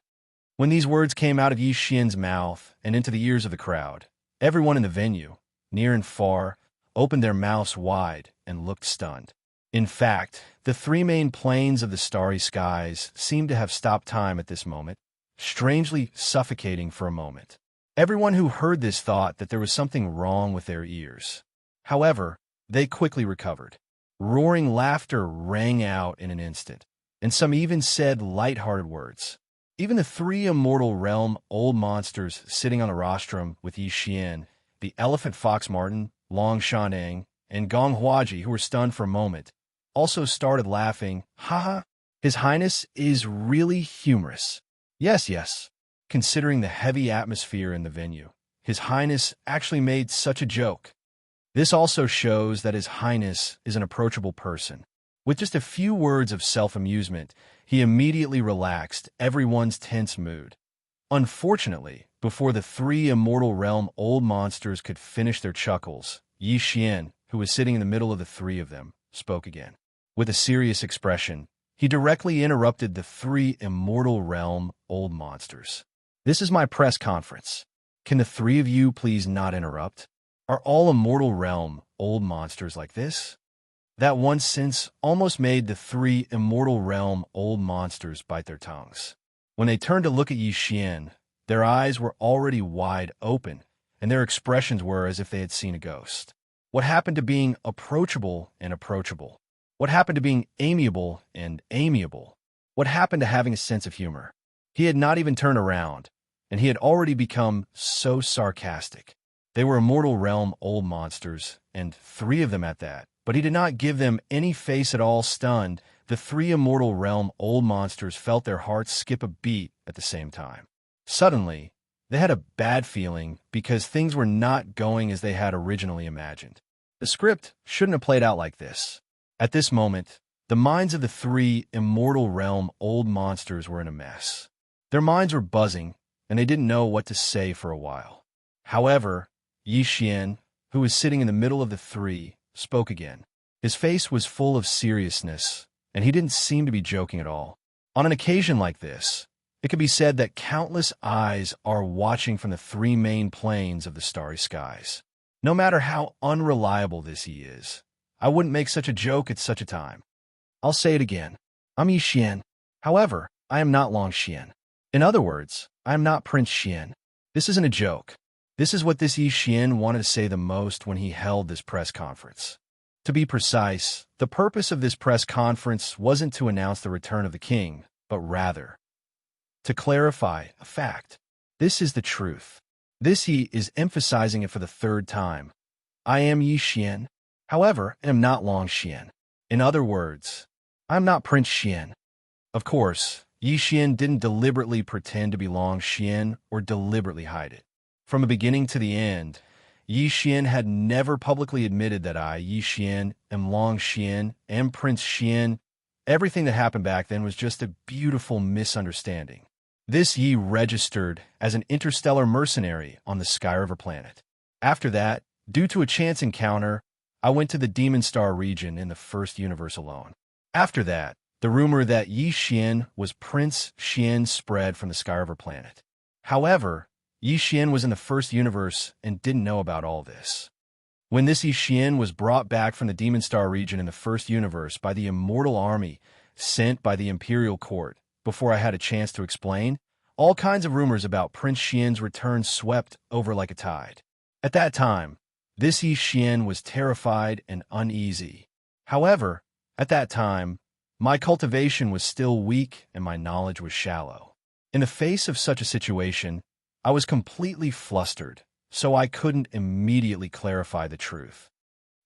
When these words came out of Xian's mouth and into the ears of the crowd, everyone in the venue, near and far, opened their mouths wide and looked stunned. In fact, the three main planes of the starry skies seemed to have stopped time at this moment, strangely suffocating for a moment. Everyone who heard this thought that there was something wrong with their ears. However, they quickly recovered. Roaring laughter rang out in an instant, and some even said light-hearted words. Even the three immortal realm old monsters sitting on the rostrum with Yi Xian, the elephant fox Martin, Long Shaneng, and Gong Huaji, who were stunned for a moment, also started laughing. Haha, His Highness is really humorous. Yes. Considering the heavy atmosphere in the venue, His Highness actually made such a joke. This also shows that His Highness is an approachable person. With just a few words of self-amusement, he immediately relaxed everyone's tense mood. Unfortunately, before the three immortal realm old monsters could finish their chuckles, Yi Xian, who was sitting in the middle of the three of them, spoke again. With a serious expression, he directly interrupted the three immortal realm old monsters. This is my press conference. Can the three of you please not interrupt? Are all immortal realm old monsters like this? That one sentence almost made the three immortal realm old monsters bite their tongues. When they turned to look at Yi Xian, their eyes were already wide open, and their expressions were as if they had seen a ghost. What happened to being approachable and approachable? What happened to being amiable and amiable? What happened to having a sense of humor? He had not even turned around, and he had already become so sarcastic. They were immortal realm old monsters, and three of them at that. But he did not give them any face at all. Stunned, the three immortal realm old monsters felt their hearts skip a beat at the same time. Suddenly, they had a bad feeling because things were not going as they had originally imagined. The script shouldn't have played out like this. At this moment, the minds of the three immortal realm old monsters were in a mess. Their minds were buzzing, and they didn't know what to say for a while. However, Yi Xian, who was sitting in the middle of the three, spoke again. His face was full of seriousness, and he didn't seem to be joking at all. On an occasion like this, it could be said that countless eyes are watching from the three main planes of the starry skies. No matter how unreliable this Yi is, I wouldn't make such a joke at such a time. I'll say it again. I'm Yi Xian. However, I am not Long Xian. In other words, I am not Prince Xian. This isn't a joke. This is what this Yi Xian wanted to say the most when he held this press conference. To be precise, the purpose of this press conference wasn't to announce the return of the king, but rather to clarify a fact. This is the truth. This Yi is emphasizing it for the third time. I am Yi Xian. However, I am not Long Xian. In other words, I am not Prince Xian. Of course, Yi Xian didn't deliberately pretend to be Long Xian or deliberately hide it. From the beginning to the end, Yi Xian had never publicly admitted that I, Yi Xian, am Long Xian, am Prince Xian. Everything that happened back then was just a beautiful misunderstanding. This Yi registered as an interstellar mercenary on the Sky River planet. After that, due to a chance encounter, I went to the Demon Star region in the first universe alone. After that, the rumor that Yi Xian was Prince Xian spread from the Sky River planet. However, Yi Xian was in the first universe and didn't know about all this. When this Yi Xian was brought back from the Demon Star region in the first universe by the Immortal Army sent by the Imperial Court, before I had a chance to explain, all kinds of rumors about Prince Xian's return swept over like a tide. At that time, this Yi Xian was terrified and uneasy. However, at that time, my cultivation was still weak and my knowledge was shallow. In the face of such a situation, I was completely flustered, so I couldn't immediately clarify the truth.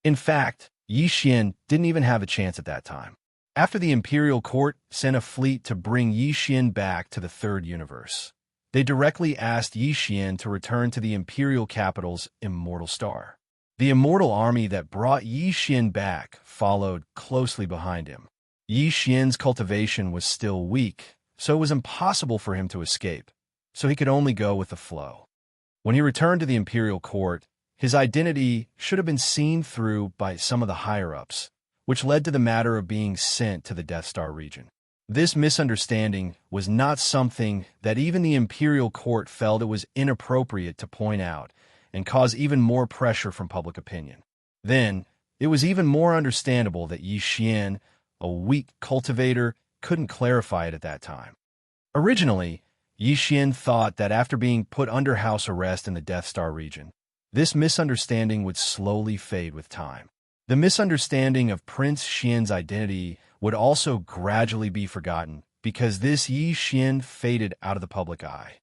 In fact, Yi Xian didn't even have a chance at that time. After the Imperial Court sent a fleet to bring Yi Xian back to the third universe, they directly asked Yi Xian to return to the Imperial capital's Immortal Star. The Immortal Army that brought Yi Xian back followed closely behind him. Yi Xian's cultivation was still weak, so it was impossible for him to escape, so he could only go with the flow. When he returned to the imperial court, his identity should have been seen through by some of the higher-ups, which led to the matter of being sent to the Death Star region. This misunderstanding was not something that even the imperial court felt it was inappropriate to point out and cause even more pressure from public opinion. Then, it was even more understandable that Xian, a weak cultivator, couldn't clarify it at that time. Originally, Xian thought that after being put under house arrest in the Death Star region, this misunderstanding would slowly fade with time. The misunderstanding of Prince Xian's identity would also gradually be forgotten because this Xian faded out of the public eye.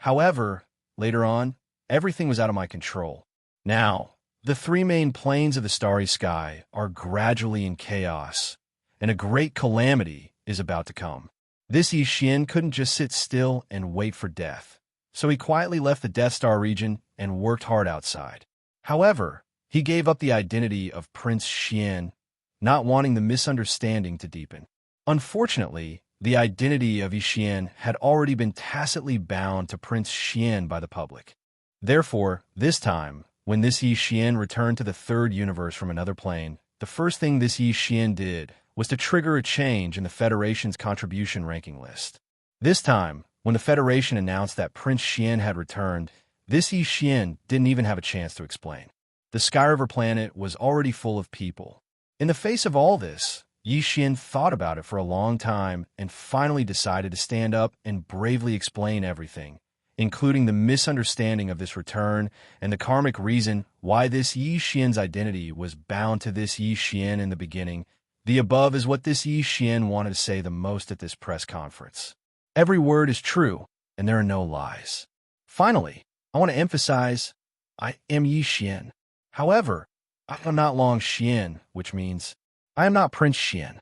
However, later on, everything was out of my control. Now, the three main planes of the starry sky are gradually in chaos, and a great calamity is about to come. This Xian couldn't just sit still and wait for death, so he quietly left the Death Star region and worked hard outside. However, he gave up the identity of Prince Xian, not wanting the misunderstanding to deepen. Unfortunately, the identity of Xian had already been tacitly bound to Prince Xian by the public. Therefore, this time, when this Xian returned to the third universe from another plane, the first thing this Xian did was to trigger a change in the Federation's contribution ranking list. This time, when the Federation announced that Prince Xian had returned, this Xian didn't even have a chance to explain. The Sky River planet was already full of people. In the face of all this, Xian thought about it for a long time and finally decided to stand up and bravely explain everything, including the misunderstanding of this return and the karmic reason why this Xian's identity was bound to this Xian in the beginning. The above is what this Xian wanted to say the most at this press conference. Every word is true, and there are no lies. Finally, I want to emphasize, I am Xian. However, I am not Long Xian, which means I am not Prince Xian.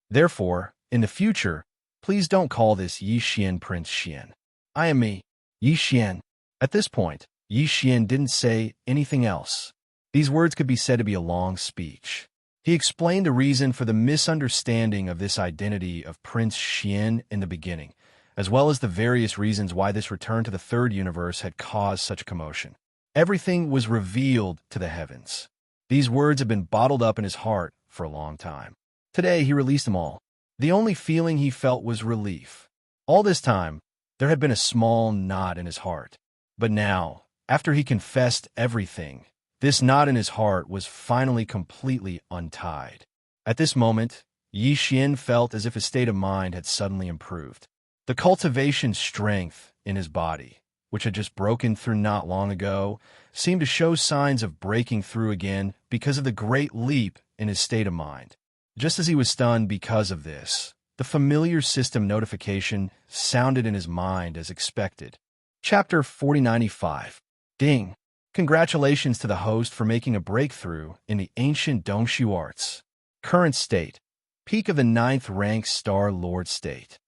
Therefore, in the future, please don't call this Xian Prince Xian. I am me, Xian. At this point, Xian didn't say anything else. These words could be said to be a long speech. He explained the reason for the misunderstanding of this identity of Prince Xian in the beginning, as well as the various reasons why this return to the third universe had caused such a commotion. Everything was revealed to the heavens. These words had been bottled up in his heart for a long time. Today, he released them all. The only feeling he felt was relief. All this time, there had been a small knot in his heart. But now, after he confessed everything, this knot in his heart was finally completely untied. At this moment, Xian felt as if his state of mind had suddenly improved. The cultivation strength in his body, which had just broken through not long ago, seemed to show signs of breaking through again because of the great leap in his state of mind. Just as he was stunned because of this, the familiar system notification sounded in his mind as expected. Chapter 4095. Ding! Congratulations to the host for making a breakthrough in the ancient Dongshu arts. Current state. Peak of the 9th rank Star Lord state.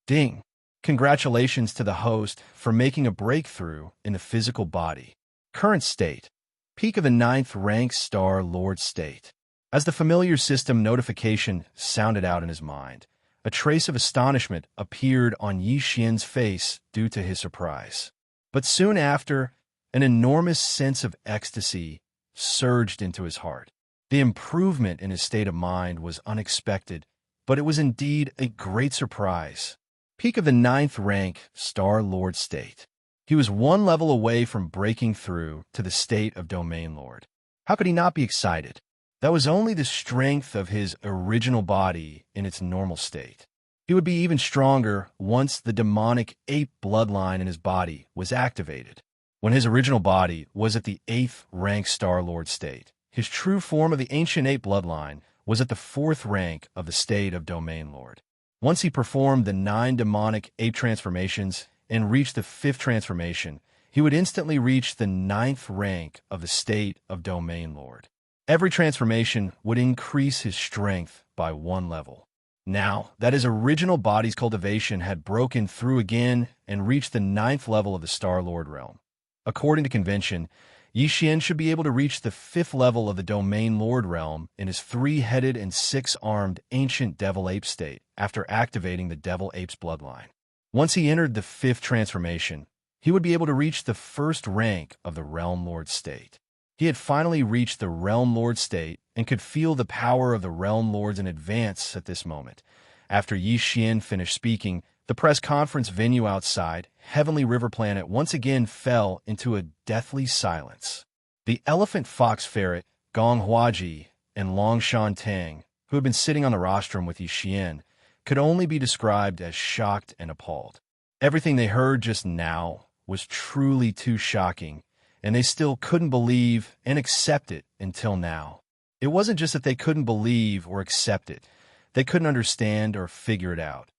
Ding! Congratulations to the host for making a breakthrough in the physical body. Current state. Peak of the 9th rank Star Lord state. As the familiar system notification sounded out in his mind, a trace of astonishment appeared on Xian's face due to his surprise. But soon after, an enormous sense of ecstasy surged into his heart. The improvement in his state of mind was unexpected, but it was indeed a great surprise. Peak of the 9th rank Star Lord state. He was one level away from breaking through to the state of Domain Lord. How could he not be excited? That was only the strength of his original body in its normal state. He would be even stronger once the demonic ape bloodline in his body was activated. When his original body was at the 8th rank Star Lord state, his true form of the ancient ape bloodline was at the 4th rank of the state of Domain Lord. Once he performed the 9 demonic ape transformations and reached the 5th transformation, he would instantly reach the 9th rank of the state of Domain Lord. Every transformation would increase his strength by 1 level. Now that his original body's cultivation had broken through again and reached the 9th level of the Star Lord realm. According to convention, Xian should be able to reach the 5th level of the Domain Lord realm in his 3-headed and 6-armed ancient Devil Ape state after activating the Devil Ape's bloodline. Once he entered the 5th transformation, he would be able to reach the 1st rank of the Realm Lord state. He had finally reached the Realm Lord state and could feel the power of the Realm Lords in advance at this moment. After Xian finished speaking, the press conference venue outside, Heavenly River Planet, once again fell into a deathly silence. The elephant fox ferret, Gong Huaji, and Long Shan Tang, who had been sitting on the rostrum with Xian, could only be described as shocked and appalled. Everything they heard just now was truly too shocking, and they still couldn't believe and accept it until now. It wasn't just that they couldn't believe or accept it. They couldn't understand or figure it out.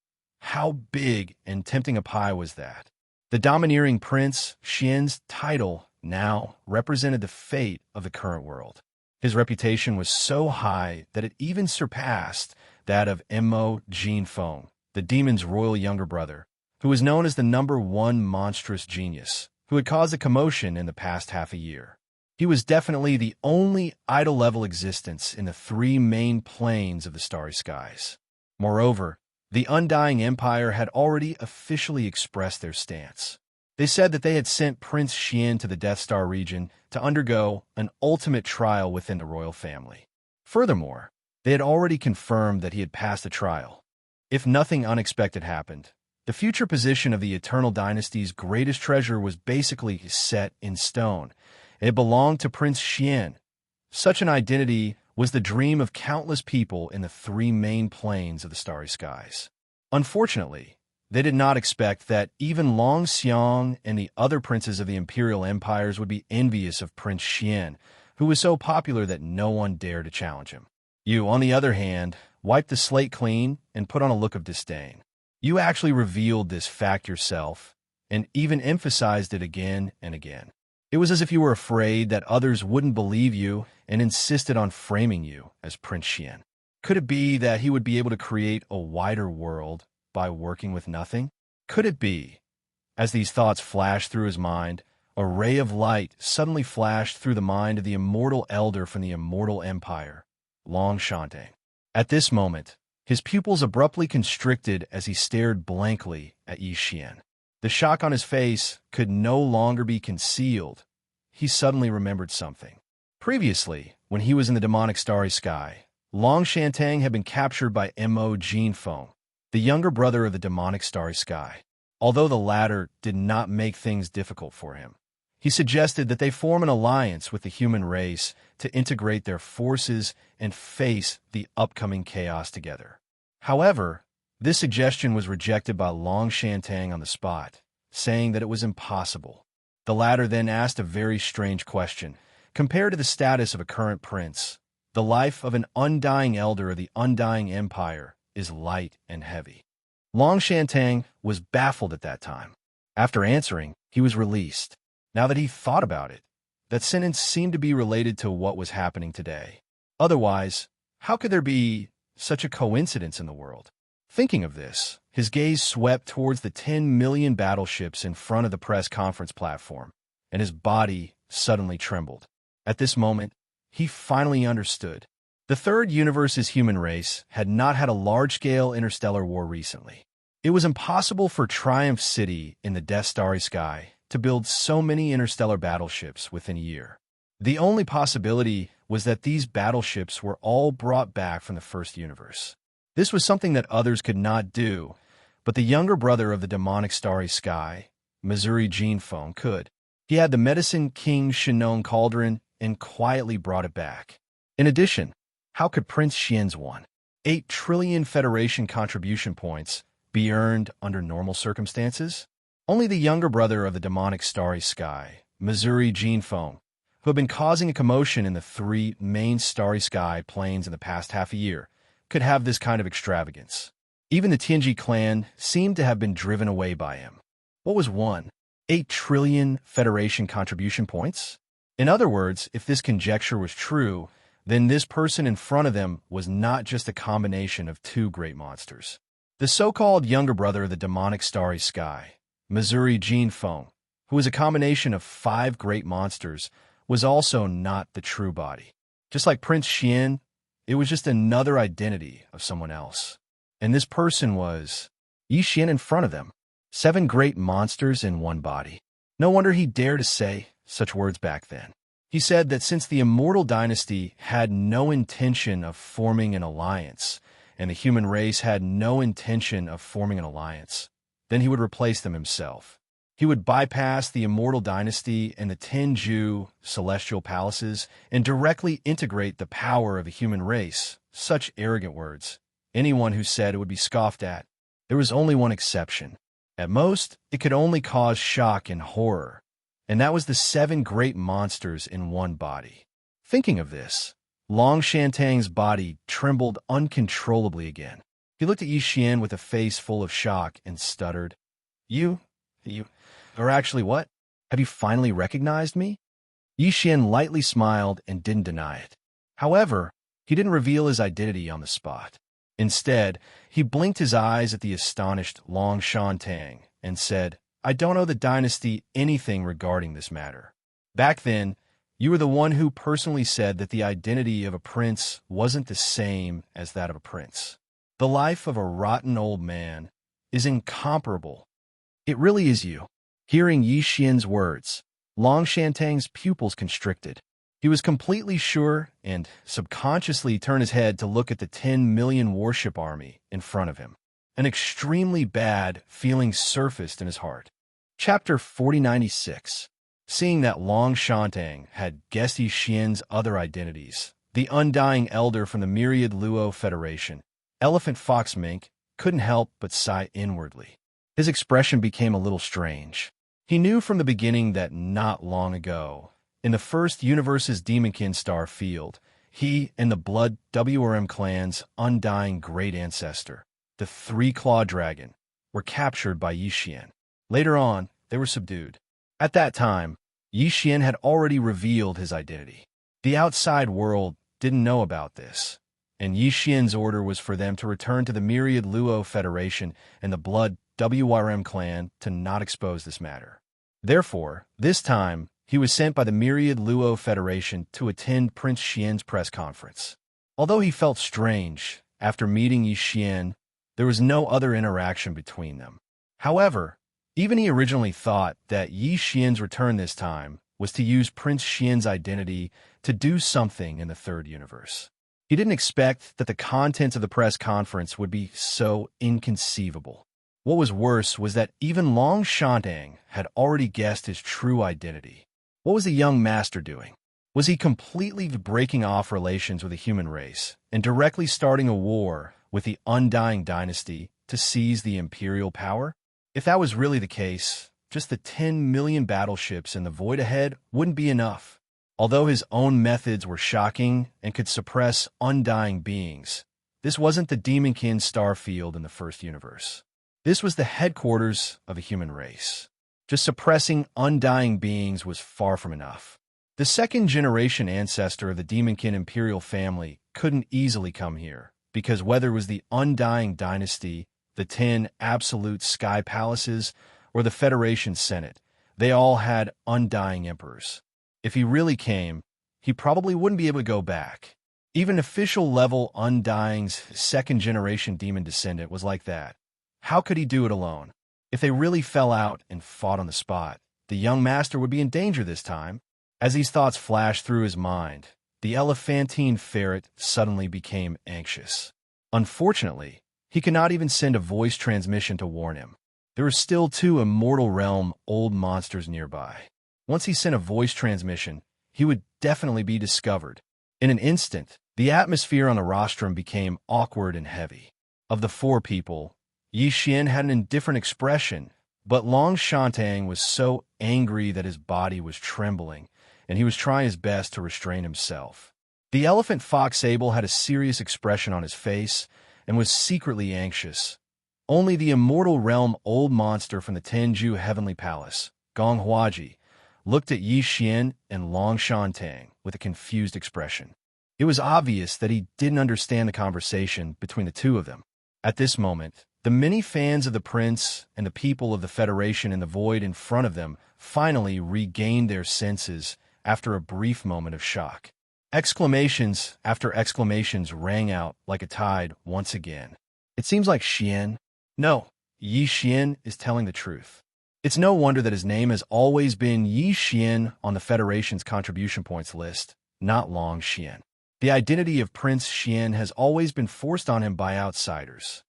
How big and tempting a pie was that? The domineering prince, Xian's title, now represented the fate of the current world. His reputation was so high that it even surpassed that of Mo Jinfeng, the demon's royal younger brother, who was known as the #1 monstrous genius, who had caused a commotion in the past half a year. He was definitely the only idol-level existence in the 3 main planes of the starry skies. Moreover, the Undying Empire had already officially expressed their stance. They said that they had sent Prince Xian to the Death Star region to undergo an ultimate trial within the royal family. Furthermore, they had already confirmed that he had passed the trial. If nothing unexpected happened, the future position of the Eternal Dynasty's greatest treasure was basically set in stone. It belonged to Prince Xian. Such an identity was the dream of countless people in the 3 main planes of the starry skies. Unfortunately, they did not expect that even Long Xiang and the other princes of the imperial empires would be envious of Prince Xian, who was so popular that no one dared to challenge him. You, on the other hand, wiped the slate clean and put on a look of disdain. You actually revealed this fact yourself and even emphasized it again and again. It was as if you were afraid that others wouldn't believe you and insisted on framing you as Prince Xian. Could it be that he would be able to create a wider world by working with nothing? Could it be? As these thoughts flashed through his mind, a ray of light suddenly flashed through the mind of the immortal elder from the Immortal Empire, Long Shantang. At this moment, his pupils abruptly constricted as he stared blankly at Xian. The shock on his face could no longer be concealed. He suddenly remembered something. Previously, when he was in the demonic starry sky, Long Shantang had been captured by Mo Jinfeng, the younger brother of the demonic starry sky. Although the latter did not make things difficult for him, he suggested that they form an alliance with the human race to integrate their forces and face the upcoming chaos together. However, this suggestion was rejected by Long Shantang on the spot, saying that it was impossible. The latter then asked a very strange question. Compared to the status of a current prince, the life of an undying elder of the Undying Empire is light and heavy. Long Shantang was baffled at that time. After answering, he was released. Now that he thought about it, that sentence seemed to be related to what was happening today. Otherwise, how could there be such a coincidence in the world? Thinking of this, his gaze swept towards the 10 million battleships in front of the press conference platform, and his body suddenly trembled. At this moment, he finally understood. The third universe's human race had not had a large-scale interstellar war recently. It was impossible for Triumph City in the Death Starry Sky to build so many interstellar battleships within a year. The only possibility was that these battleships were all brought back from the first universe. This was something that others could not do, but the younger brother of the demonic starry sky, Missouri Jinfeng, could. He had the Medicine King Shinon Cauldron and quietly brought it back. In addition, how could Prince Xian's 1.8 trillion Federation contribution points be earned under normal circumstances? Only the younger brother of the demonic starry sky, Missouri Jinfeng, who had been causing a commotion in the 3 main starry sky planes in the past half a year, could have this kind of extravagance. Even the Tianji clan seemed to have been driven away by him. What was 1.8 trillion Federation contribution points? In other words, if this conjecture was true, then this person in front of them was not just a combination of 2 great monsters. The so-called younger brother of the demonic starry sky, Missouri Jinfeng, who was a combination of 5 great monsters, was also not the true body. Just like Prince Xian, it was just another identity of someone else. And this person was Yi Xian in front of them. 7 great monsters in one body. No wonder he dared to say such words back then. He said that since the Immortal Dynasty had no intention of forming an alliance, and the human race had no intention of forming an alliance, then he would replace them himself. He would bypass the Immortal Dynasty and the Tenju celestial palaces and directly integrate the power of the human race. Such arrogant words. Anyone who said it would be scoffed at. There was only one exception. At most, it could only cause shock and horror, and that was the 7 great monsters in one body. Thinking of this, Long Shantang's body trembled uncontrollably again. He looked at Yi Xian with a face full of shock and stuttered, You, or actually what? Have you finally recognized me? Yi Xian lightly smiled and didn't deny it. However, he didn't reveal his identity on the spot. Instead, he blinked his eyes at the astonished Long Shantang and said, I don't owe the dynasty anything regarding this matter. Back then, you were the one who personally said that the identity of a prince wasn't the same as that of a prince. The life of a rotten old man is incomparable. It really is you. Hearing Yi Xian's words, Long Shantang's pupils constricted. He was completely sure and subconsciously turned his head to look at the 10 million warship army in front of him. An extremely bad feeling surfaced in his heart. Chapter 4096. Seeing that Long Shantang had guessed Yi Xian's other identities, the undying elder from the Myriad Luo Federation, Elephant Fox Mink, couldn't help but sigh inwardly. His expression became a little strange. He knew from the beginning that not long ago, in the first universe's Demonkin star field, he and the Blood WRM clan's undying great ancestor, the 3-clawed dragon, were captured by Yi Xian. Later on, they were subdued. At that time, Yi Xian had already revealed his identity. The outside world didn't know about this, and Yi Xian's order was for them to return to the Myriad Luo Federation and the Blood WRM clan to not expose this matter. Therefore, this time, he was sent by the Myriad Luo Federation to attend Prince Xian's press conference. Although he felt strange, after meeting Yi Xian, there was no other interaction between them. However, even he originally thought that Yi Xian's return this time was to use Prince Xian's identity to do something in the third universe. He didn't expect that the contents of the press conference would be so inconceivable. What was worse was that even Long Shantang had already guessed his true identity. What was the young master doing? Was he completely breaking off relations with the human race and directly starting a war with the Undying Dynasty to seize the imperial power? If that was really the case, just the 10 million battleships in the void ahead wouldn't be enough. Although his own methods were shocking and could suppress undying beings, this wasn't the Demonkin star field in the first universe. This was the headquarters of a human race. Just suppressing undying beings was far from enough. The second-generation ancestor of the Demonkin imperial family couldn't easily come here, because whether it was the Undying Dynasty, the 10 absolute sky palaces, or the Federation Senate, they all had undying emperors. If he really came, he probably wouldn't be able to go back. Even official-level Undying's second-generation demon descendant was like that. How could he do it alone? If they really fell out and fought on the spot, the young master would be in danger this time. As these thoughts flashed through his mind, the elephantine ferret suddenly became anxious. Unfortunately, he could not even send a voice transmission to warn him. There were still 2 Immortal Realm old monsters nearby. Once he sent a voice transmission, he would definitely be discovered. In an instant, the atmosphere on the rostrum became awkward and heavy. Of the 4 people, Yi Xian had an indifferent expression, but Long Shantang was so angry that his body was trembling, and he was trying his best to restrain himself. The elephant fox Abel had a serious expression on his face and was secretly anxious. Only the Immortal Realm old monster from the Tenju Heavenly Palace, Gong Huaji, looked at Yi Xian and Long Shantang with a confused expression. It was obvious that he didn't understand the conversation between the 2 of them. At this moment, the many fans of the prince and the people of the Federation in the void in front of them finally regained their senses after a brief moment of shock. Exclamations after exclamations rang out like a tide once again. It seems like no, Yi Xian is telling the truth. It's no wonder that his name has always been Yi Xian on the Federation's contribution points list, not Long Xian. The identity of Prince Xian has always been forced on him by outsiders.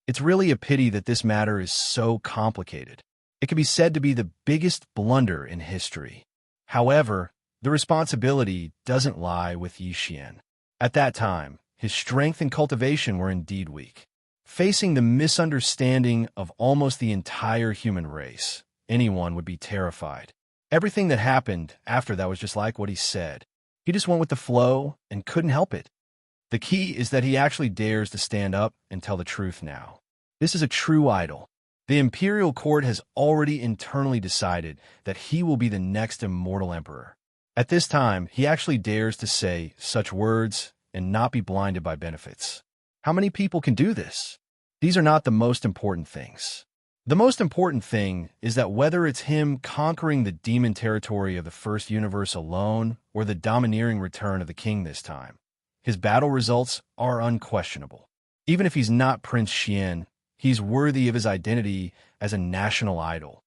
It's really a pity that this matter is so complicated. It can be said to be the biggest blunder in history. However, the responsibility doesn't lie with Yi Xian. At that time, his strength and cultivation were indeed weak. Facing the misunderstanding of almost the entire human race, anyone would be terrified. Everything that happened after that was just like what he said. He just went with the flow and couldn't help it. The key is that he actually dares to stand up and tell the truth now. This is a true idol. The imperial court has already internally decided that he will be the next immortal emperor. At this time, he actually dares to say such words and not be blinded by benefits. How many people can do this? These are not the most important things. The most important thing is that whether it's him conquering the demon territory of the first universe alone or the domineering return of the king this time, his battle results are unquestionable. Even if he's not Prince Xian, he's worthy of his identity as a national idol.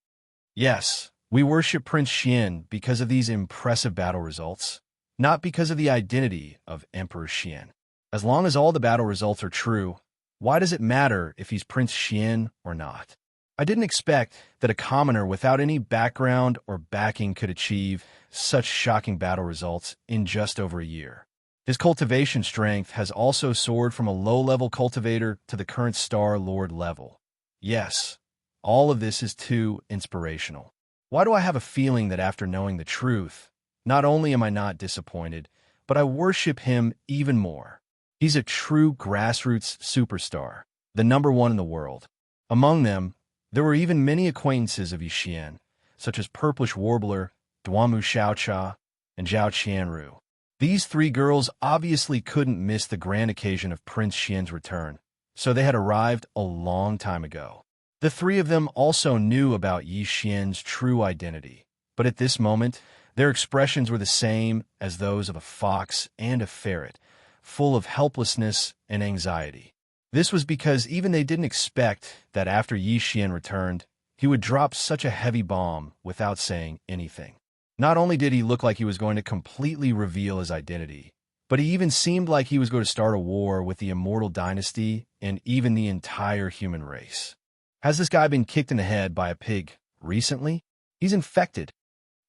Yes, we worship Prince Xian because of these impressive battle results, not because of the identity of Emperor Xian. As long as all the battle results are true, why does it matter if he's Prince Xian or not? I didn't expect that a commoner without any background or backing could achieve such shocking battle results in just over a year. His cultivation strength has also soared from a low-level cultivator to the current Star Lord level. Yes, all of this is too inspirational. Why do I have a feeling that after knowing the truth, not only am I not disappointed, but I worship him even more? He's a true grassroots superstar, the #1 in the world. Among them, there were even many acquaintances of Yi Xian, such as Purplish Warbler, Duamu Xiaocha, and Zhao Qianru. These three girls obviously couldn't miss the grand occasion of Prince Xian's return, so they had arrived a long time ago. The three of them also knew about Yi Xian's true identity, but at this moment, their expressions were the same as those of a fox and a ferret, full of helplessness and anxiety. This was because even they didn't expect that after Yi Xian returned, he would drop such a heavy bomb without saying anything. Not only did he look like he was going to completely reveal his identity, but he even seemed like he was going to start a war with the immortal dynasty and even the entire human race. Has this guy been kicked in the head by a pig recently? He's infected.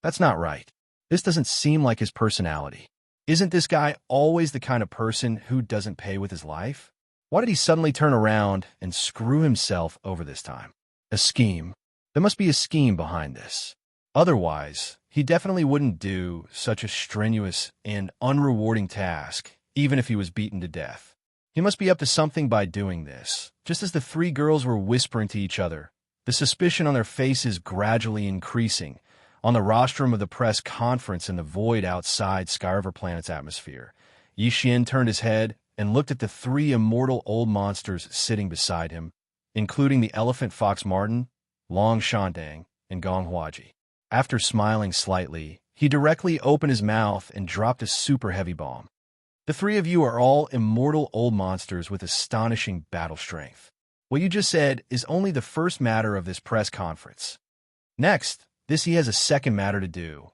That's not right. This doesn't seem like his personality. Isn't this guy always the kind of person who doesn't pay with his life? Why did he suddenly turn around and screw himself over this time? A scheme. There must be a scheme behind this. Otherwise, he definitely wouldn't do such a strenuous and unrewarding task, even if he was beaten to death. He must be up to something by doing this. Just as the three girls were whispering to each other, the suspicion on their faces gradually increasing. On the rostrum of the press conference in the void outside Skyriver Planet's atmosphere, Yi Xian turned his head and looked at the three immortal old monsters sitting beside him, including the elephant fox Martin, Long Shandang, and Gong Huaji. After smiling slightly, he directly opened his mouth and dropped a super heavy bomb. The three of you are all immortal old monsters with astonishing battle strength. What you just said is only the first matter of this press conference. Next, he has a second matter to do,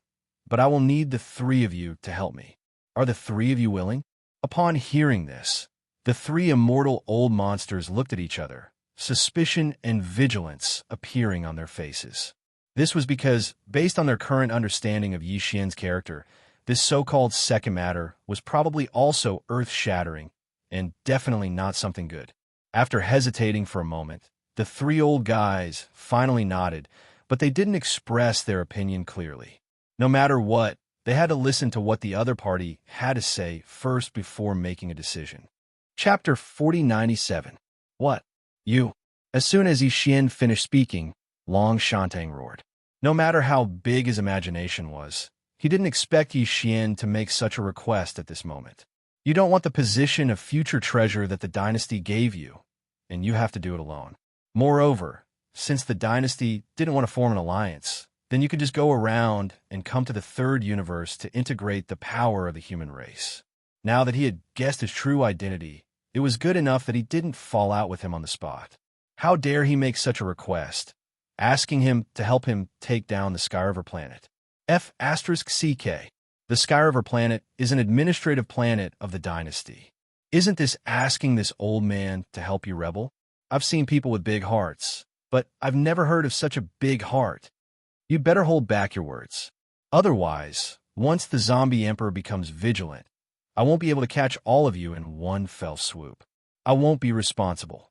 but I will need the three of you to help me. Are the three of you willing? Upon hearing this, the three immortal old monsters looked at each other, suspicion and vigilance appearing on their faces. This was because, based on their current understanding of Yi Xian's character, this so-called second matter was probably also earth-shattering and definitely not something good. After hesitating for a moment, the three old guys finally nodded, but they didn't express their opinion clearly. No matter what, they had to listen to what the other party had to say first before making a decision. Chapter 4097. What? You? As soon as Yi Xian finished speaking, Long Shandang roared. No matter how big his imagination was, he didn't expect Yi Xian to make such a request at this moment. You don't want the position of future treasure that the dynasty gave you, and you have to do it alone. Moreover, since the dynasty didn't want to form an alliance, then you could just go around and come to the third universe to integrate the power of the human race. Now that he had guessed his true identity, it was good enough that he didn't fall out with him on the spot. How dare he make such a request, asking him to help him take down the Skyriver planet? F***CK. The Skyriver planet is an administrative planet of the dynasty. Isn't this asking this old man to help you rebel? I've seen people with big hearts, but I've never heard of such a big heart. You'd better hold back your words. Otherwise, once the zombie emperor becomes vigilant, I won't be able to catch all of you in one fell swoop. I won't be responsible.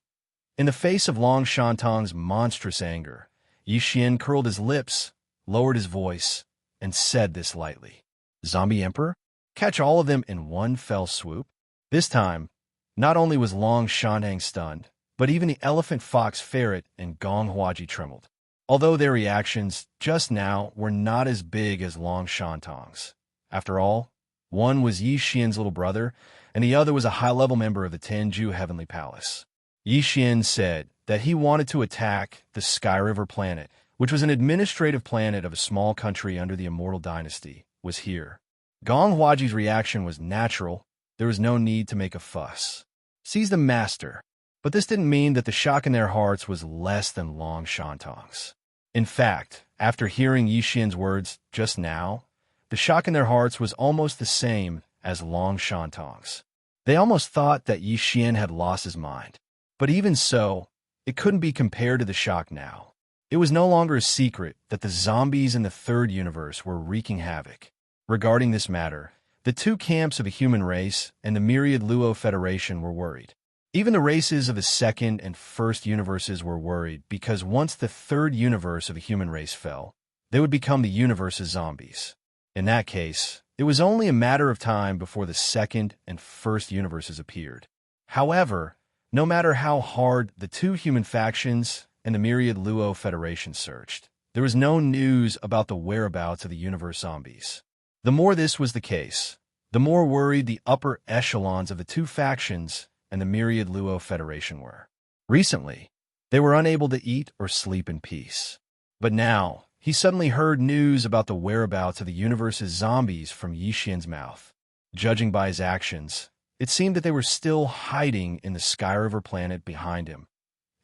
In the face of Long Shantong's monstrous anger, Xian curled his lips, lowered his voice, and said this lightly. Zombie emperor? Catch all of them in one fell swoop? This time, not only was Long Shantong stunned, but even the elephant fox ferret and Gong Huaji trembled. Although their reactions just now were not as big as Long Shantong's. After all, one was Yi Xian's little brother, and the other was a high-level member of the Tenju Heavenly Palace. Yi Xian said that he wanted to attack the Skyriver planet, which was an administrative planet of a small country under the Immortal Dynasty, was here. Gong Huaji's reaction was natural. There was no need to make a fuss. Seize the master. But this didn't mean that the shock in their hearts was less than Long Shantong's. In fact, after hearing Yi Xian's words just now, the shock in their hearts was almost the same as Long Shantong's. They almost thought that Yi Xian had lost his mind. But even so, it couldn't be compared to the shock now. It was no longer a secret that the zombies in the third universe were wreaking havoc. Regarding this matter, the two camps of the human race and the myriad Luo Federation were worried. Even the races of the second and first universes were worried because once the third universe of the human race fell, they would become the universe's zombies. In that case, it was only a matter of time before the second and first universes appeared. However, no matter how hard the two human factions and the myriad Luo Federation searched, there was no news about the whereabouts of the universe zombies. The more this was the case, the more worried the upper echelons of the two factions and the myriad Luo Federation were. Recently, they were unable to eat or sleep in peace. But now, he suddenly heard news about the whereabouts of the universe's zombies from Yi Xian's mouth. Judging by his actions, it seemed that they were still hiding in the Skyriver planet behind him.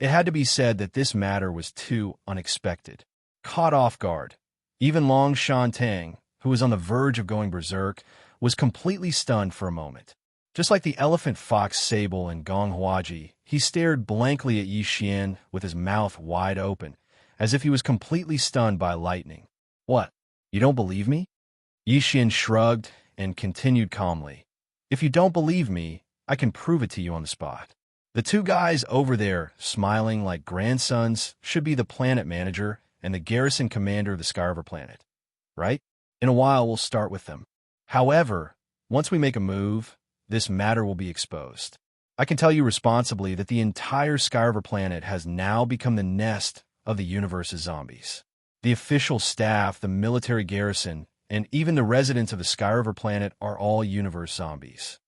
It had to be said that this matter was too unexpected. Caught off guard, even Long Shantong, who was on the verge of going berserk, was completely stunned for a moment. Just like the elephant fox Sable and Gong Huaji, he stared blankly at Yi Xian with his mouth wide open, as if he was completely stunned by lightning. What? You don't believe me? Yi Xian shrugged and continued calmly. If you don't believe me, I can prove it to you on the spot. The two guys over there, smiling like grandsons, should be the planet manager and the garrison commander of the Skyriver planet. Right? In a while, we'll start with them. However, once we make a move, this matter will be exposed. I can tell you responsibly that the entire Skyriver planet has now become the nest of the universe's zombies. The official staff, the military garrison, and even the residents of the Skyriver planet are all universe zombies.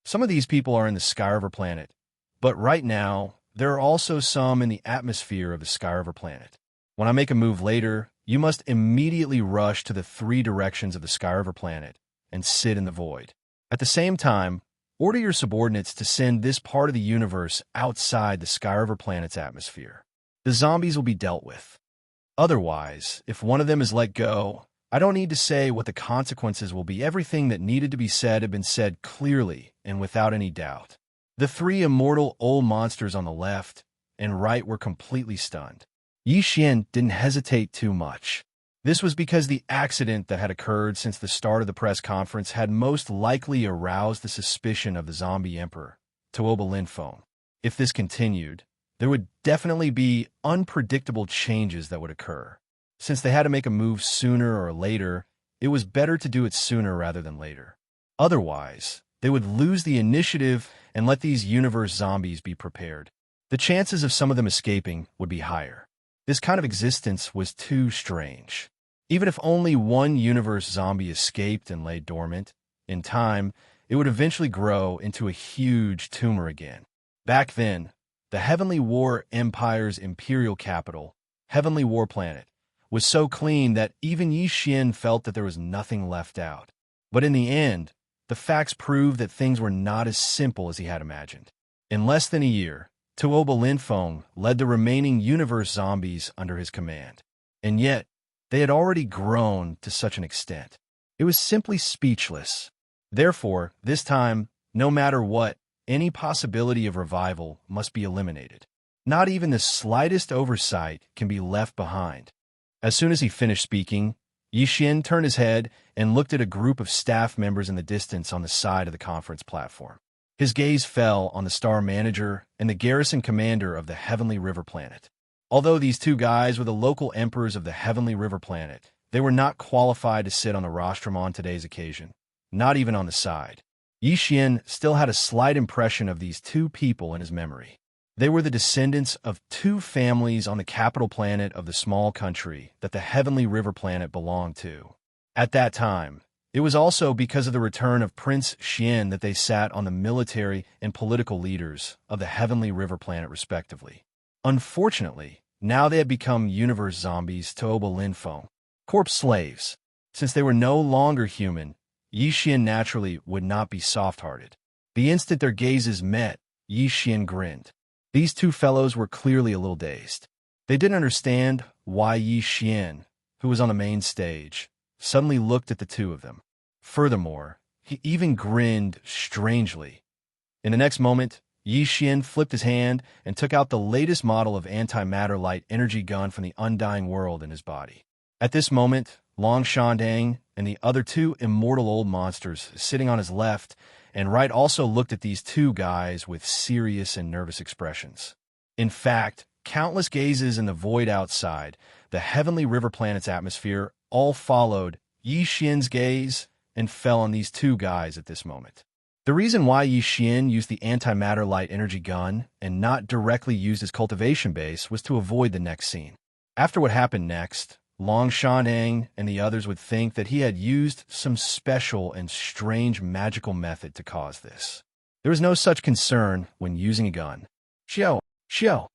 Some of these people are in the Skyriver planet, but right now, there are also some in the atmosphere of the Skyriver planet. When I make a move later, you must immediately rush to the three directions of the Skyriver planet and sit in the void. At the same time, order your subordinates to send this part of the universe outside the Skyriver planet's atmosphere. The zombies will be dealt with. Otherwise, if one of them is let go, I don't need to say what the consequences will be. Everything that needed to be said had been said clearly and without any doubt. The three immortal old monsters on the left and right were completely stunned. Yi Xian didn't hesitate too much. This was because the accident that had occurred since the start of the press conference had most likely aroused the suspicion of the zombie emperor, Tuoba Linfeng. If this continued, there would definitely be unpredictable changes that would occur. Since they had to make a move sooner or later, it was better to do it sooner rather than later. Otherwise, they would lose the initiative and let these universe zombies be prepared. The chances of some of them escaping would be higher. This kind of existence was too strange. Even if only one universe zombie escaped and lay dormant, in time, it would eventually grow into a huge tumor again. Back then, the Heavenly War Empire's imperial capital, Heavenly War Planet, was so clean that even Yi Xian felt that there was nothing left out. But in the end, the facts proved that things were not as simple as he had imagined. In less than a year, Tuoba Linfeng led the remaining universe zombies under his command. And yet, they had already grown to such an extent. It was simply speechless. Therefore, this time, no matter what, any possibility of revival must be eliminated. Not even the slightest oversight can be left behind. As soon as he finished speaking, Yi Xian turned his head and looked at a group of staff members in the distance on the side of the conference platform. His gaze fell on the star manager and the garrison commander of the Heavenly River Planet. Although these two guys were the local emperors of the Heavenly River Planet, they were not qualified to sit on the rostrum on today's occasion, not even on the side. Yi Xian still had a slight impression of these two people in his memory. They were the descendants of two families on the capital planet of the small country that the Heavenly River Planet belonged to. At that time, it was also because of the return of Prince Xian that they sat on the military and political leaders of the Heavenly River Planet respectively. Unfortunately, now they had become universe zombies Tuoba Linfeng, corpse slaves. Since they were no longer human, Yi Xian naturally would not be soft-hearted. The instant their gazes met, Yi Xian grinned. These two fellows were clearly a little dazed. They didn't understand why Yi Xian, who was on the main stage, suddenly looked at the two of them. Furthermore, he even grinned strangely. In the next moment, Yi Xian flipped his hand and took out the latest model of antimatter light energy gun from the undying world in his body. At this moment, Long Shandang and the other two immortal old monsters sitting on his left and right also looked at these two guys with serious and nervous expressions. In fact, countless gazes in the void outside, the Heavenly River Planet's atmosphere, all followed Yi Xian's gaze and fell on these two guys at this moment. The reason why Yi Xian used the antimatter light energy gun and not directly used his cultivation base was to avoid the next scene. After what happened next, Long Shandang and the others would think that he had used some special and strange magical method to cause this. There was no such concern when using a gun. Xiao.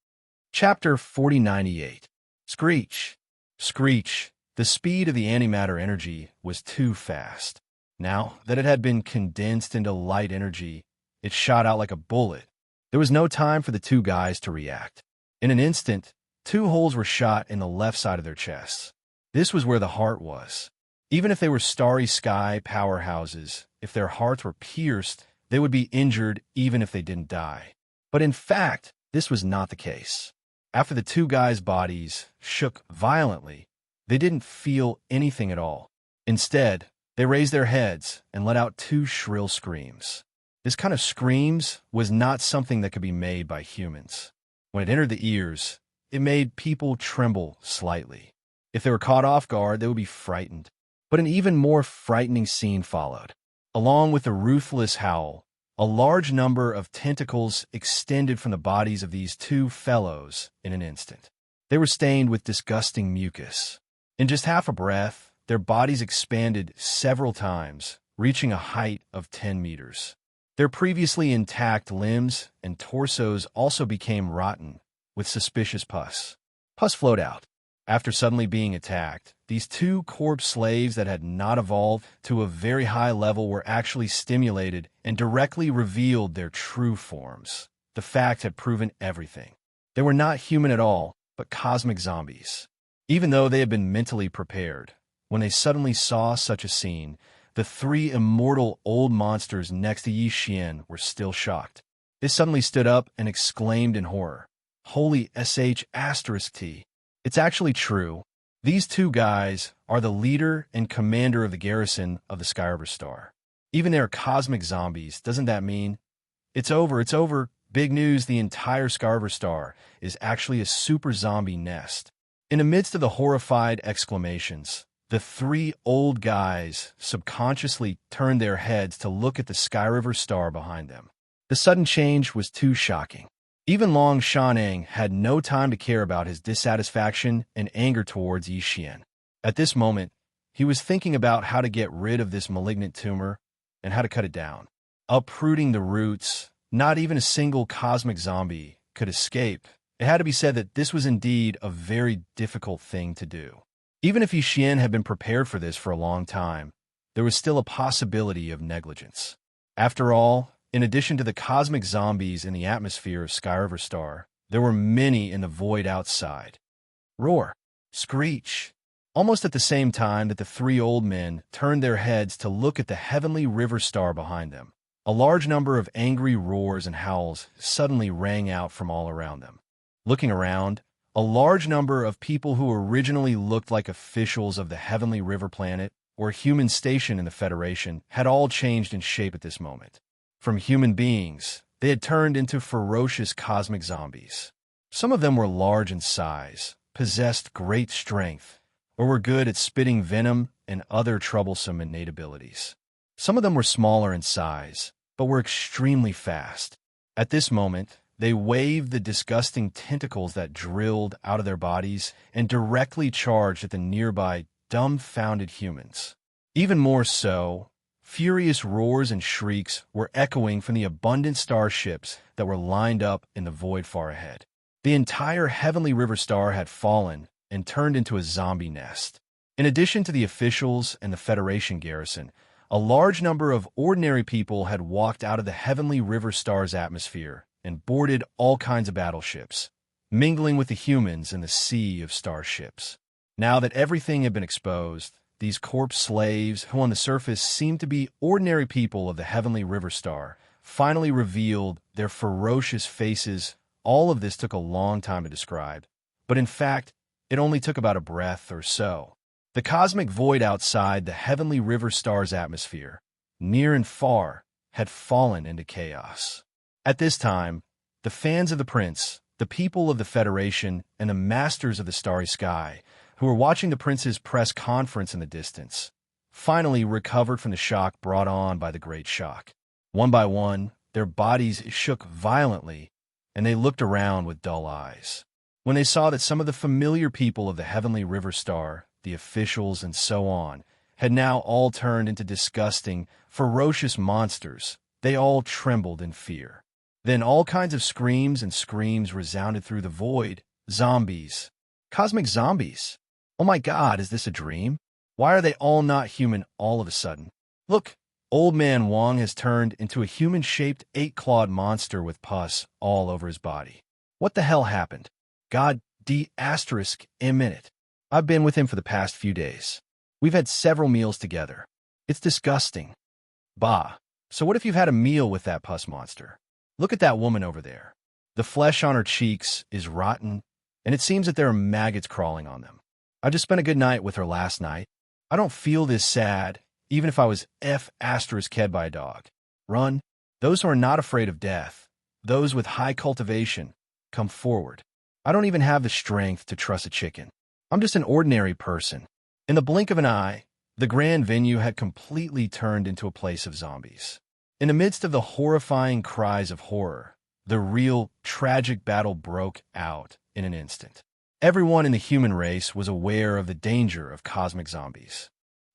Chapter 4098. Screech. Screech. The speed of the antimatter energy was too fast. Now that it had been condensed into light energy, it shot out like a bullet. There was no time for the two guys to react. In an instant, two holes were shot in the left side of their chests. This was where the heart was. Even if they were starry sky powerhouses, if their hearts were pierced, they would be injured even if they didn't die. But in fact, this was not the case. After the two guys' bodies shook violently, they didn't feel anything at all. Instead, they raised their heads and let out two shrill screams. This kind of screams was not something that could be made by humans. When it entered the ears, it made people tremble slightly. If they were caught off guard, they would be frightened. But an even more frightening scene followed. Along with the ruthless howl, a large number of tentacles extended from the bodies of these two fellows in an instant. They were stained with disgusting mucus. In just half a breath, their bodies expanded several times, reaching a height of 10 meters. Their previously intact limbs and torsos also became rotten, with suspicious pus. Pus flowed out. After suddenly being attacked, these two corpse slaves that had not evolved to a very high level were actually stimulated and directly revealed their true forms. The fact had proven everything. They were not human at all, but cosmic zombies. Even though they had been mentally prepared, when they suddenly saw such a scene, the three immortal old monsters next to Yi Xian were still shocked. They suddenly stood up and exclaimed in horror, "Holy sh**T. It's actually true. These two guys are the leader and commander of the garrison of the Skyriver Star. Even they're cosmic zombies. Doesn't that mean it's over? It's over. Big news, the entire Skyriver Star is actually a super zombie nest." In the midst of the horrified exclamations, the three old guys subconsciously turned their heads to look at the Skyriver Star behind them. The sudden change was too shocking. Even Long Shanang had no time to care about his dissatisfaction and anger towards Yi Xian. At this moment, he was thinking about how to get rid of this malignant tumor and how to cut it down. Uprooting the roots, not even a single cosmic zombie could escape. It had to be said that this was indeed a very difficult thing to do. Even if Xian had been prepared for this for a long time, there was still a possibility of negligence. After all, in addition to the cosmic zombies in the atmosphere of Skyriver Star, there were many in the void outside. Roar, screech. Almost at the same time that the three old men turned their heads to look at the heavenly river star behind them, a large number of angry roars and howls suddenly rang out from all around them. Looking around, a large number of people who originally looked like officials of the heavenly river planet or human station in the Federation had all changed in shape at this moment. From human beings, they had turned into ferocious cosmic zombies. Some of them were large in size, possessed great strength, or were good at spitting venom and other troublesome innate abilities. Some of them were smaller in size, but were extremely fast. At this moment, they waved the disgusting tentacles that drilled out of their bodies and directly charged at the nearby dumbfounded humans. Even more so, furious roars and shrieks were echoing from the abundant starships that were lined up in the void far ahead. The entire heavenly river star had fallen and turned into a zombie nest. In addition to the officials and the Federation garrison, a large number of ordinary people had walked out of the heavenly river star's atmosphere and boarded all kinds of battleships, mingling with the humans in the sea of starships. Now that everything had been exposed, these corpse slaves, who on the surface seemed to be ordinary people of the heavenly river star, finally revealed their ferocious faces. All of this took a long time to describe, but in fact, it only took about a breath or so. The cosmic void outside the heavenly river star's atmosphere, near and far, had fallen into chaos. At this time, the fans of the prince, the people of the Federation, and the masters of the starry sky, who were watching the prince's press conference in the distance, finally recovered from the shock brought on by the Great Shock. One by one, their bodies shook violently, and they looked around with dull eyes. When they saw that some of the familiar people of the heavenly river star, the officials and so on, had now all turned into disgusting, ferocious monsters, they all trembled in fear. Then all kinds of screams and screams resounded through the void. Zombies. Cosmic zombies. Oh my God, is this a dream? Why are they all not human all of a sudden? Look, Old Man Wang has turned into a human-shaped 8-clawed monster with pus all over his body. What the hell happened? God a minute. I've been with him for the past few days. We've had several meals together. It's disgusting. Bah. So what if you've had a meal with that pus monster? Look at that woman over there. The flesh on her cheeks is rotten, and it seems that there are maggots crawling on them. I just spent a good night with her last night. I don't feel this sad, even if I was ked by a dog. Run. Those who are not afraid of death, those with high cultivation, come forward. I don't even have the strength to trust a chicken. I'm just an ordinary person. In the blink of an eye, the grand venue had completely turned into a place of zombies. In the midst of the horrifying cries of horror, the real, tragic battle broke out in an instant. Everyone in the human race was aware of the danger of cosmic zombies.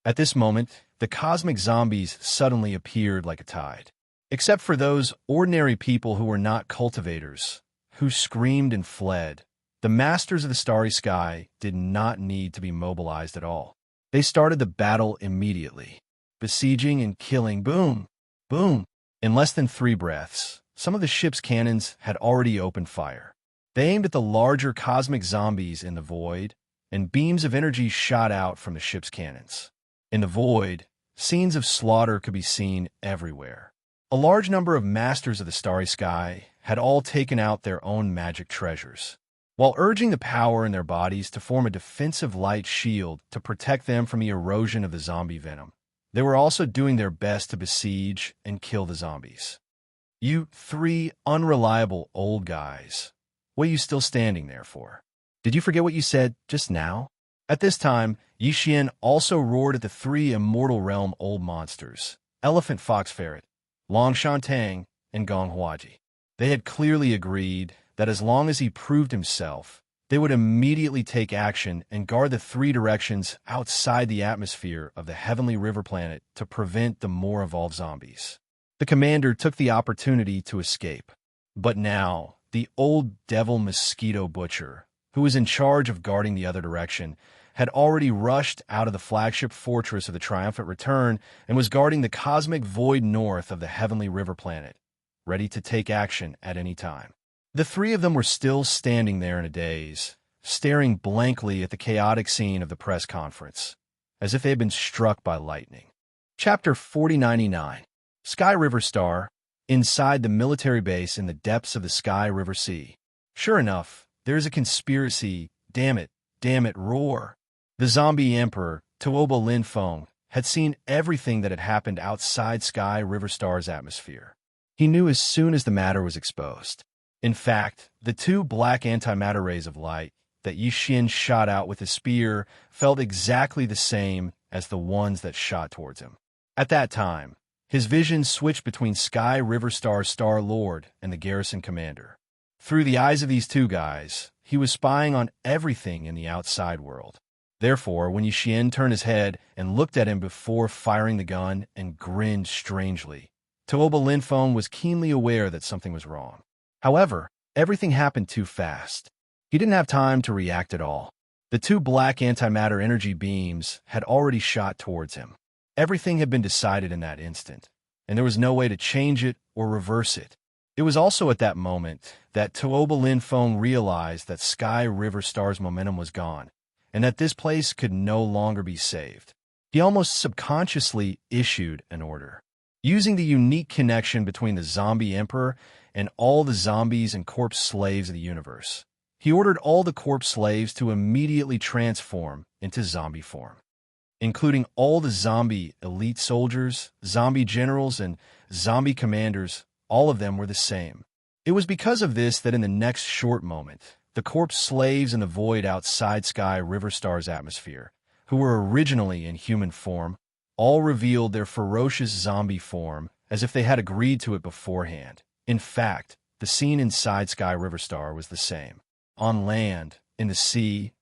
At this moment, the cosmic zombies suddenly appeared like a tide. Except for those ordinary people who were not cultivators, who screamed and fled, the masters of the starry sky did not need to be mobilized at all. They started the battle immediately, besieging and killing. Boom! Boom! In less than 3 breaths, some of the ship's cannons had already opened fire. They aimed at the larger cosmic zombies in the void, and beams of energy shot out from the ship's cannons. In the void, scenes of slaughter could be seen everywhere. A large number of masters of the starry sky had all taken out their own magic treasures. While urging the power in their bodies to form a defensive light shield to protect them from the erosion of the zombie venom, they were also doing their best to besiege and kill the zombies. You 3 unreliable old guys. What are you still standing there for? Did you forget what you said just now? At this time, Yixian also roared at the 3 immortal realm old monsters, Elephant Fox Ferret, Long Shantang, and Gong Huaji. They had clearly agreed that as long as he proved himself, they would immediately take action and guard the 3 directions outside the atmosphere of the heavenly river planet to prevent the more evolved zombies. The commander took the opportunity to escape. But now, the old devil mosquito butcher, who was in charge of guarding the other direction, had already rushed out of the flagship fortress of the Triumphant Return and was guarding the cosmic void north of the Heavenly River planet, ready to take action at any time. The three of them were still standing there in a daze, staring blankly at the chaotic scene of the press conference, as if they had been struck by lightning. Chapter 4099. Sky River Star, inside the military base in the depths of the Sky River Sea. Sure enough, there is a conspiracy. Damn it, roar. The zombie emperor, Tuoba Linfeng, had seen everything that had happened outside Sky River Star's atmosphere. He knew as soon as the matter was exposed. In fact, the two black antimatter rays of light that Yixin shot out with his spear felt exactly the same as the ones that shot towards him. At that time, his vision switched between Sky River Star's Star Lord and the garrison commander. Through the eyes of these two guys, he was spying on everything in the outside world. Therefore, when Yixin turned his head and looked at him before firing the gun and grinned strangely, Tuoba Linfeng was keenly aware that something was wrong. However, everything happened too fast. He didn't have time to react at all. The two black antimatter energy beams had already shot towards him. Everything had been decided in that instant, and there was no way to change it or reverse it. It was also at that moment that Tuoba Linfeng realized that Sky River Star's momentum was gone, and that this place could no longer be saved. He almost subconsciously issued an order. Using the unique connection between the zombie emperor and all the zombies and corpse slaves of the universe, he ordered all the corpse slaves to immediately transform into zombie form, including all the zombie elite soldiers, zombie generals, and zombie commanders. All of them were the same. It was because of this that in the next short moment, the corpse slaves in the void outside Sky River Star's atmosphere, who were originally in human form, all revealed their ferocious zombie form as if they had agreed to it beforehand. In fact, the scene inside Sky River Star was the same. On land, in the sea,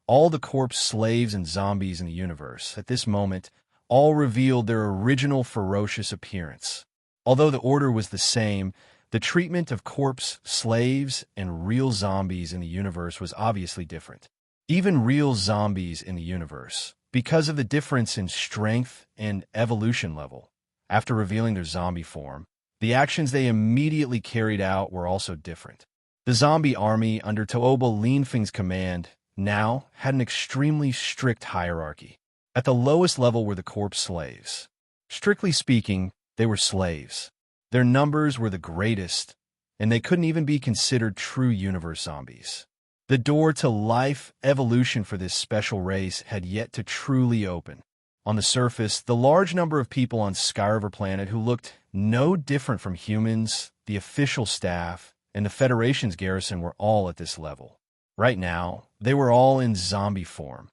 all the corpse slaves and zombies in the universe, at this moment, all revealed their original ferocious appearance. Although the order was the same, the treatment of corpse slaves and real zombies in the universe was obviously different. Even real zombies in the universe, because of the difference in strength and evolution level, after revealing their zombie form, the actions they immediately carried out were also different. The zombie army under Tuoba Linfeng's command now had an extremely strict hierarchy. At the lowest level were the corpse slaves. Strictly speaking, they were slaves. Their numbers were the greatest, and they couldn't even be considered true universe zombies. The door to life evolution for this special race had yet to truly open. On the surface, the large number of people on Sky River Planet who looked no different from humans, the official staff, and the Federation's garrison were all at this level. Right now, they were all in zombie form,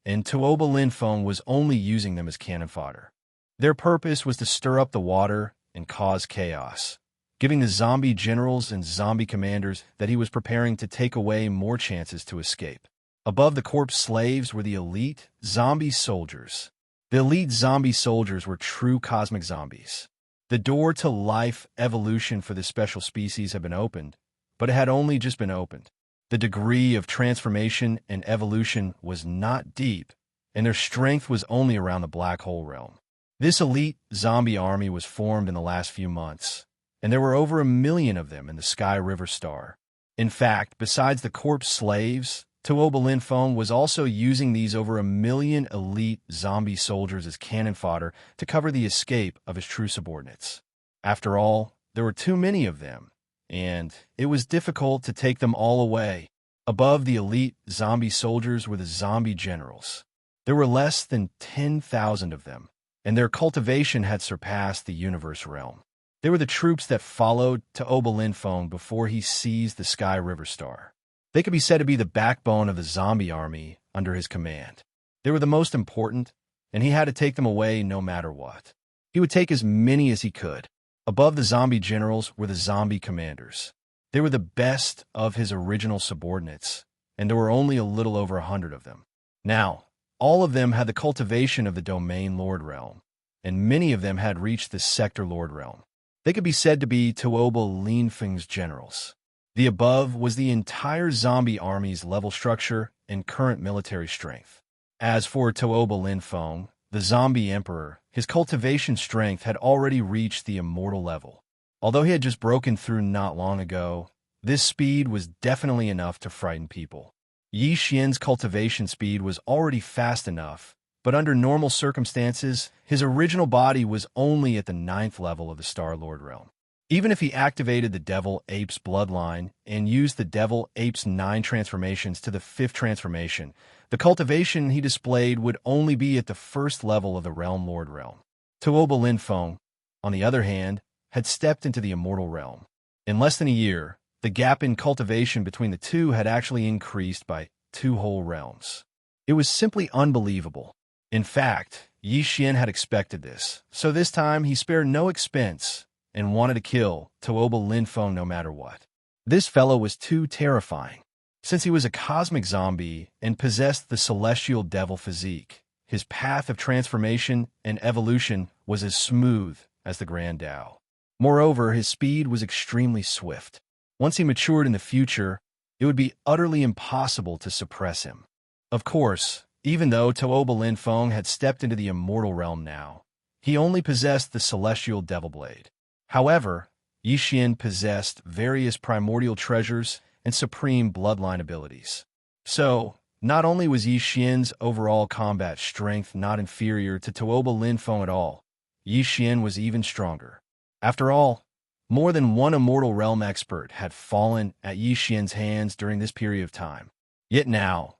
and Tuoba Linfeng was only using them as cannon fodder. Their purpose was to stir up the water and cause chaos, giving the zombie generals and zombie commanders that he was preparing to take away more chances to escape. Above the corpse slaves were the elite zombie soldiers. The elite zombie soldiers were true cosmic zombies. The door to life evolution for this special species had been opened, but it had only just been opened. The degree of transformation and evolution was not deep, and their strength was only around the black hole realm. This elite zombie army was formed in the last few months, and there were over 1 million of them in the Sky River Star. In fact, besides the corpse slaves, Tuoba Linfeng was also using these over 1 million elite zombie soldiers as cannon fodder to cover the escape of his true subordinates. After all, there were too many of them, and it was difficult to take them all away. Above the elite zombie soldiers were the zombie generals. There were less than 10,000 of them, and their cultivation had surpassed the universe realm. They were the troops that followed Tuoba Linfeng before he seized the Sky River Star. They could be said to be the backbone of the zombie army under his command. They were the most important, and he had to take them away no matter what. He would take as many as he could. Above the zombie generals were the zombie commanders. They were the best of his original subordinates, and there were only a little over 100 of them. Now, all of them had the cultivation of the Domain Lord realm, and many of them had reached the Sector Lord realm. They could be said to be Tuoba Linfeng's generals. The above was the entire zombie army's level structure and current military strength. As for Tuoba Linfeng, the zombie emperor, his cultivation strength had already reached the immortal level. Although he had just broken through not long ago, this speed was definitely enough to frighten people. Yi Xian's cultivation speed was already fast enough, but under normal circumstances, his original body was only at the 9th level of the Star Lord realm. Even if he activated the Devil Ape's bloodline and used the Devil Ape's 9 transformations to the 5th transformation, the cultivation he displayed would only be at the 1st level of the Realm Lord realm. Tuoba Linfeng, on the other hand, had stepped into the immortal realm. In less than a year, the gap in cultivation between the two had actually increased by 2 whole realms. It was simply unbelievable. In fact, Yi Xian had expected this, so this time he spared no expense and wanted to kill Tuoba Linfeng no matter what. This fellow was too terrifying. Since he was a cosmic zombie and possessed the celestial devil physique, his path of transformation and evolution was as smooth as the Grand Tao. Moreover, his speed was extremely swift. Once he matured in the future, it would be utterly impossible to suppress him. Of course, even though Tuoba Linfeng had stepped into the immortal realm now, he only possessed the celestial devil blade. However, Yi Xian possessed various primordial treasures and supreme bloodline abilities. So, not only was Yi Xian's overall combat strength not inferior to Tuoba Linfeng at all, Yi Xian was even stronger. After all, more than one immortal realm expert had fallen at Yi Xian's hands during this period of time. Yet now,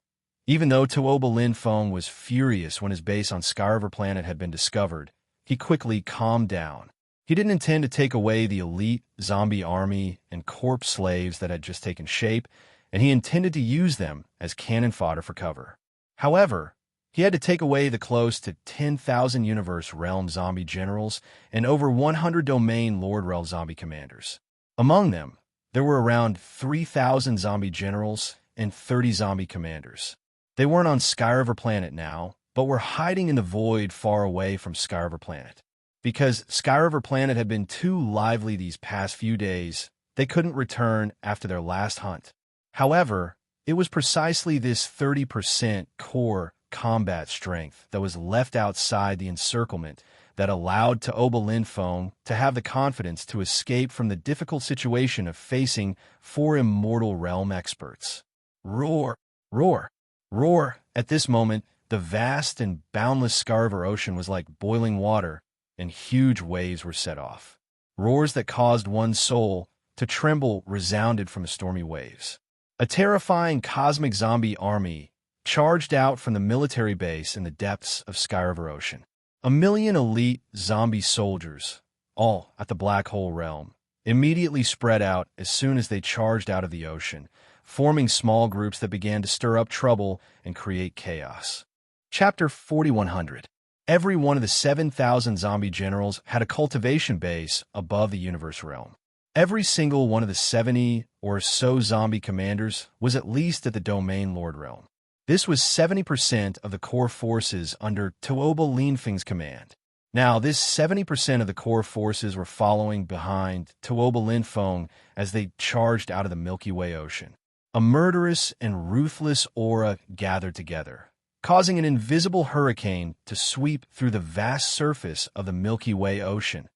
even though Tuoba Linfeng was furious when his base on Skyriver Planet had been discovered, he quickly calmed down. He didn't intend to take away the elite zombie army and corpse slaves that had just taken shape, and he intended to use them as cannon fodder for cover. However, he had to take away the close to 10,000 Universe Realm zombie generals and over 100 Domain Lord Realm zombie commanders. Among them, there were around 3,000 zombie generals and 30 zombie commanders. They weren't on Skyriver Planet now, but were hiding in the void far away from Skyriver Planet. Because Skyriver Planet had been too lively these past few days, they couldn't return after their last hunt. However, it was precisely this 30% core combat strength that was left outside the encirclement that allowed Tuoba Linfeng to have the confidence to escape from the difficult situation of facing 4 immortal realm experts. Roar! Roar! Roar! At this moment, the vast and boundless Skyriver Ocean was like boiling water, and huge waves were set off. Roars that caused one's soul to tremble resounded from the stormy waves. A terrifying cosmic zombie army charged out from the military base in the depths of Skyriver Ocean. 1 million elite zombie soldiers, all at the Black Hole Realm, immediately spread out as soon as they charged out of the ocean, forming small groups that began to stir up trouble and create chaos. Chapter 4100. Every one of the 7,000 zombie generals had a cultivation base above the Universe Realm. Every single one of the 70 or so zombie commanders was at least at the Domain Lord Realm. This was 70% of the core forces under Tuoba Linfeng's command. Now, this 70% of the core forces were following behind Tuoba Linfeng as they charged out of the Milky Way Ocean. A murderous and ruthless aura gathered together, causing an invisible hurricane to sweep through the vast surface of the Milky Way Ocean.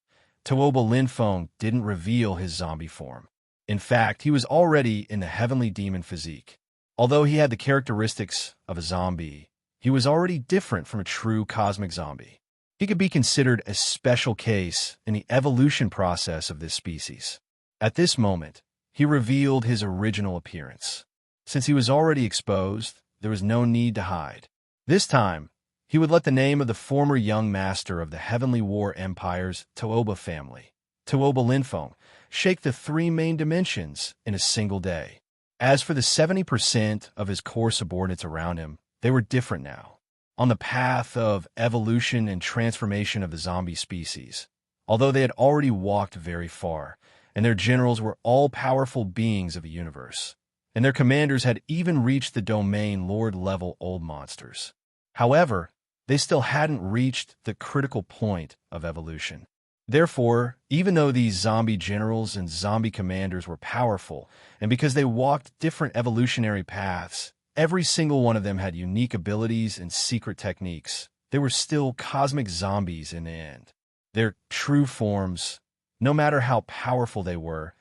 Tuoba Linfeng didn't reveal his zombie form. In fact, he was already in the heavenly demon physique. Although he had the characteristics of a zombie, he was already different from a true cosmic zombie. He could be considered a special case in the evolution process of this species. At this moment, he revealed his original appearance. Since he was already exposed, there was no need to hide. This time, he would let the name of the former young master of the Heavenly War Empire's Tuoba family, Tuoba Linfeng, shake the 3 main dimensions in a single day. As for the 70% of his core subordinates around him, they were different now. On the path of evolution and transformation of the zombie species, although they had already walked very far, and their generals were all-powerful beings of the universe, and their commanders had even reached the Domain Lord-level old monsters. However, they still hadn't reached the critical point of evolution. Therefore, even though these zombie generals and zombie commanders were powerful, and because they walked different evolutionary paths, every single one of them had unique abilities and secret techniques, they were still cosmic zombies in the end. Their true forms, no matter how powerful they were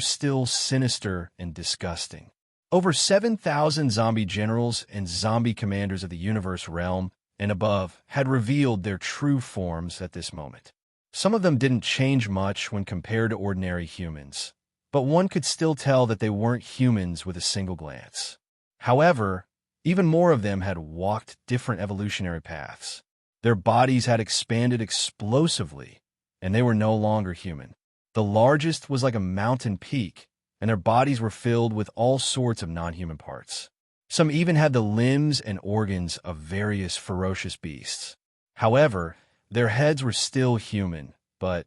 still sinister and disgusting. Over 7,000 zombie generals and zombie commanders of the universe realm and above had revealed their true forms at this moment. Some of them didn't change much when compared to ordinary humans, but one could still tell that they weren't humans with a single glance. However, even more of them had walked different evolutionary paths. Their bodies had expanded explosively, and they were no longer human. The largest was like a mountain peak, and their bodies were filled with all sorts of non-human parts. Some even had the limbs and organs of various ferocious beasts. However, their heads were still human, but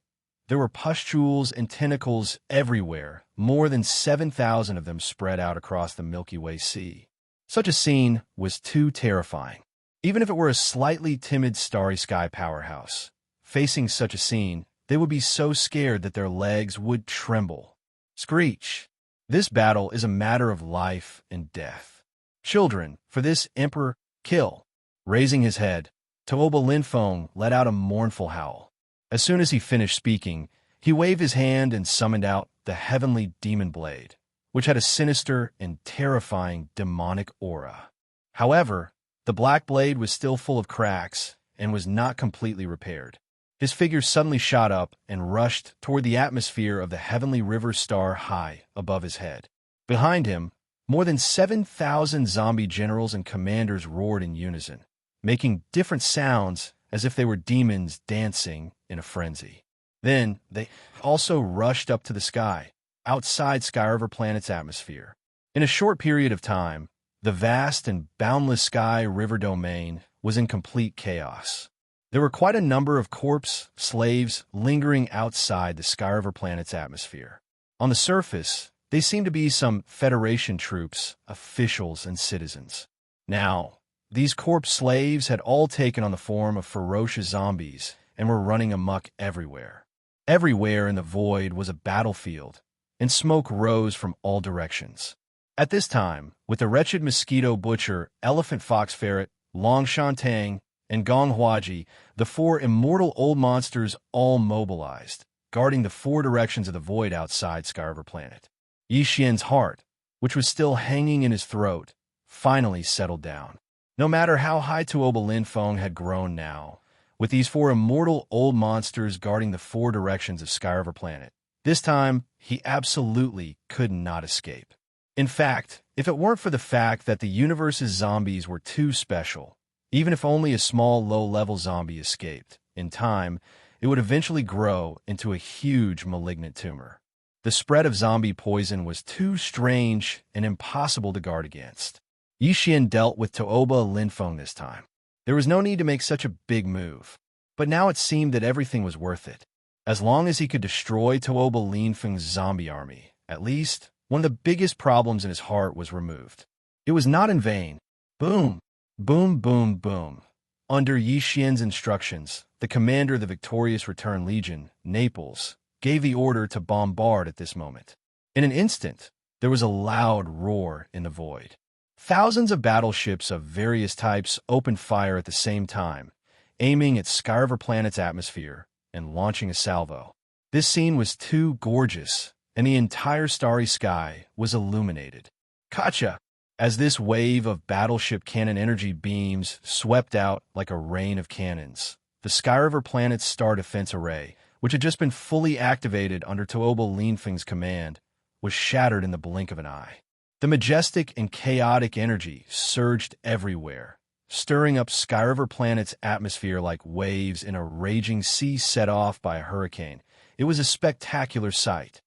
there were pustules and tentacles everywhere, more than 7,000 of them spread out across the Milky Way Sea. Such a scene was too terrifying. Even if it were a slightly timid starry sky powerhouse, facing such a scene, they would be so scared that their legs would tremble. Screech. This battle is a matter of life and death. Children, for this emperor, kill. Raising his head, Tuoba Linfeng let out a mournful howl. As soon as he finished speaking, he waved his hand and summoned out the heavenly demon blade, which had a sinister and terrifying demonic aura. However, the black blade was still full of cracks and was not completely repaired. His figure suddenly shot up and rushed toward the atmosphere of the heavenly river star high above his head. Behind him, more than 7,000 zombie generals and commanders roared in unison, making different sounds as if they were demons dancing in a frenzy. Then they also rushed up to the sky, outside Skyriver Planet's atmosphere. In a short period of time, the vast and boundless sky river domain was in complete chaos. There were quite a number of corpse slaves lingering outside the Skyriver Planet's atmosphere. On the surface, they seemed to be some Federation troops, officials, and citizens. Now, these corpse slaves had all taken on the form of ferocious zombies and were running amok everywhere. Everywhere in the void was a battlefield, and smoke rose from all directions. At this time, with the wretched mosquito butcher, elephant fox ferret, Long Shantang, and Gong Huaji, the four immortal old monsters all mobilized, guarding the four directions of the void outside Skyriver Planet. Yi Xian's heart, which was still hanging in his throat, finally settled down. No matter how high Tuoba Linfeng had grown now, with these four immortal old monsters guarding the four directions of Skyriver Planet, this time he absolutely could not escape. In fact, if it weren't for the fact that the universe's zombies were too special, even if only a small low-level zombie escaped, in time, it would eventually grow into a huge malignant tumor. The spread of zombie poison was too strange and impossible to guard against. Yi Xian dealt with Tuoba Linfeng this time. There was no need to make such a big move, but now it seemed that everything was worth it. As long as he could destroy Tuoba Linfeng's zombie army, at least, one of the biggest problems in his heart was removed. It was not in vain. Boom! Boom, boom, boom. Under Yi Xian's instructions, the commander of the victorious Return Legion, Naples, gave the order to bombard at this moment. In an instant, there was a loud roar in the void. Thousands of battleships of various types opened fire at the same time, aiming at Skyriver Planet's atmosphere and launching a salvo. This scene was too gorgeous, and the entire starry sky was illuminated. Gotcha! As this wave of battleship cannon energy beams swept out like a rain of cannons, the Skyriver Planet's star defense array, which had just been fully activated under Tuoba Linfeng's command, was shattered in the blink of an eye. The majestic and chaotic energy surged everywhere, stirring up Skyriver Planet's atmosphere like waves in a raging sea set off by a hurricane. It was a spectacular sight.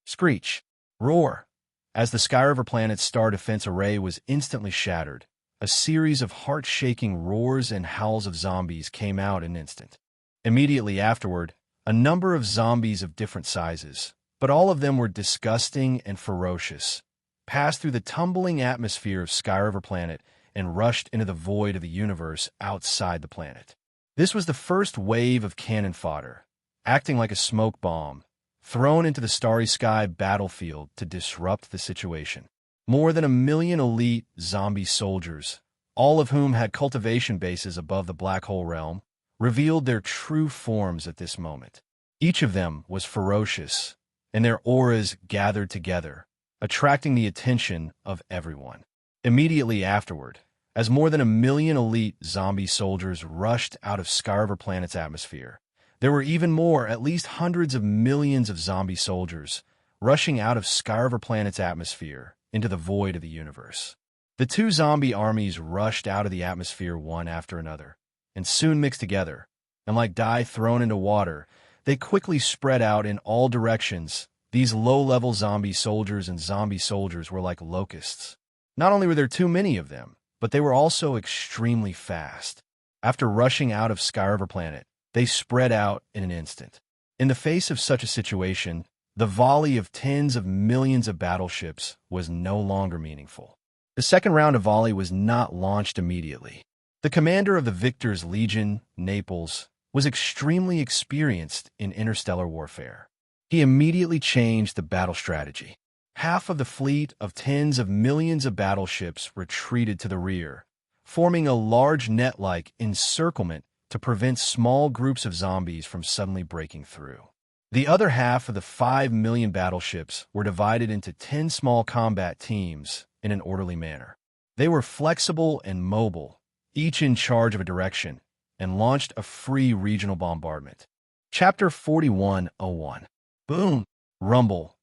Screech! Roar! As the Skyriver Planet's star defense array was instantly shattered, a series of heart-shaking roars and howls of zombies came out in an instant. Immediately afterward, a number of zombies of different sizes, but all of them were disgusting and ferocious, passed through the tumbling atmosphere of Skyriver Planet and rushed into the void of the universe outside the planet. This was the first wave of cannon fodder, acting like a smoke bomb, thrown into the starry sky battlefield to disrupt the situation. More than 1 million elite zombie soldiers, all of whom had cultivation bases above the black hole realm, revealed their true forms at this moment. Each of them was ferocious, and their auras gathered together, attracting the attention of everyone. Immediately afterward, as more than 1 million elite zombie soldiers rushed out of Skyriver Planet's atmosphere, there were even more, at least hundreds of millions of zombie soldiers, rushing out of Skyriver Planet's atmosphere into the void of the universe. The two zombie armies rushed out of the atmosphere one after another, and soon mixed together, and like dye thrown into water, they quickly spread out in all directions. These low-level zombie soldiers and zombie soldiers were like locusts. Not only were there too many of them, but they were also extremely fast. After rushing out of Skyriver Planet, they spread out in an instant. In the face of such a situation, the volley of tens of millions of battleships was no longer meaningful. The second round of volley was not launched immediately. The commander of the Victor's Legion, Naples, was extremely experienced in interstellar warfare. He immediately changed the battle strategy. Half of the fleet of tens of millions of battleships retreated to the rear, forming a large net-like encirclement to prevent small groups of zombies from suddenly breaking through. The other half of the 5 million battleships were divided into 10 small combat teams in an orderly manner. They were flexible and mobile, each in charge of a direction, and launched a free regional bombardment. Chapter 41:01. Boom! Rumble.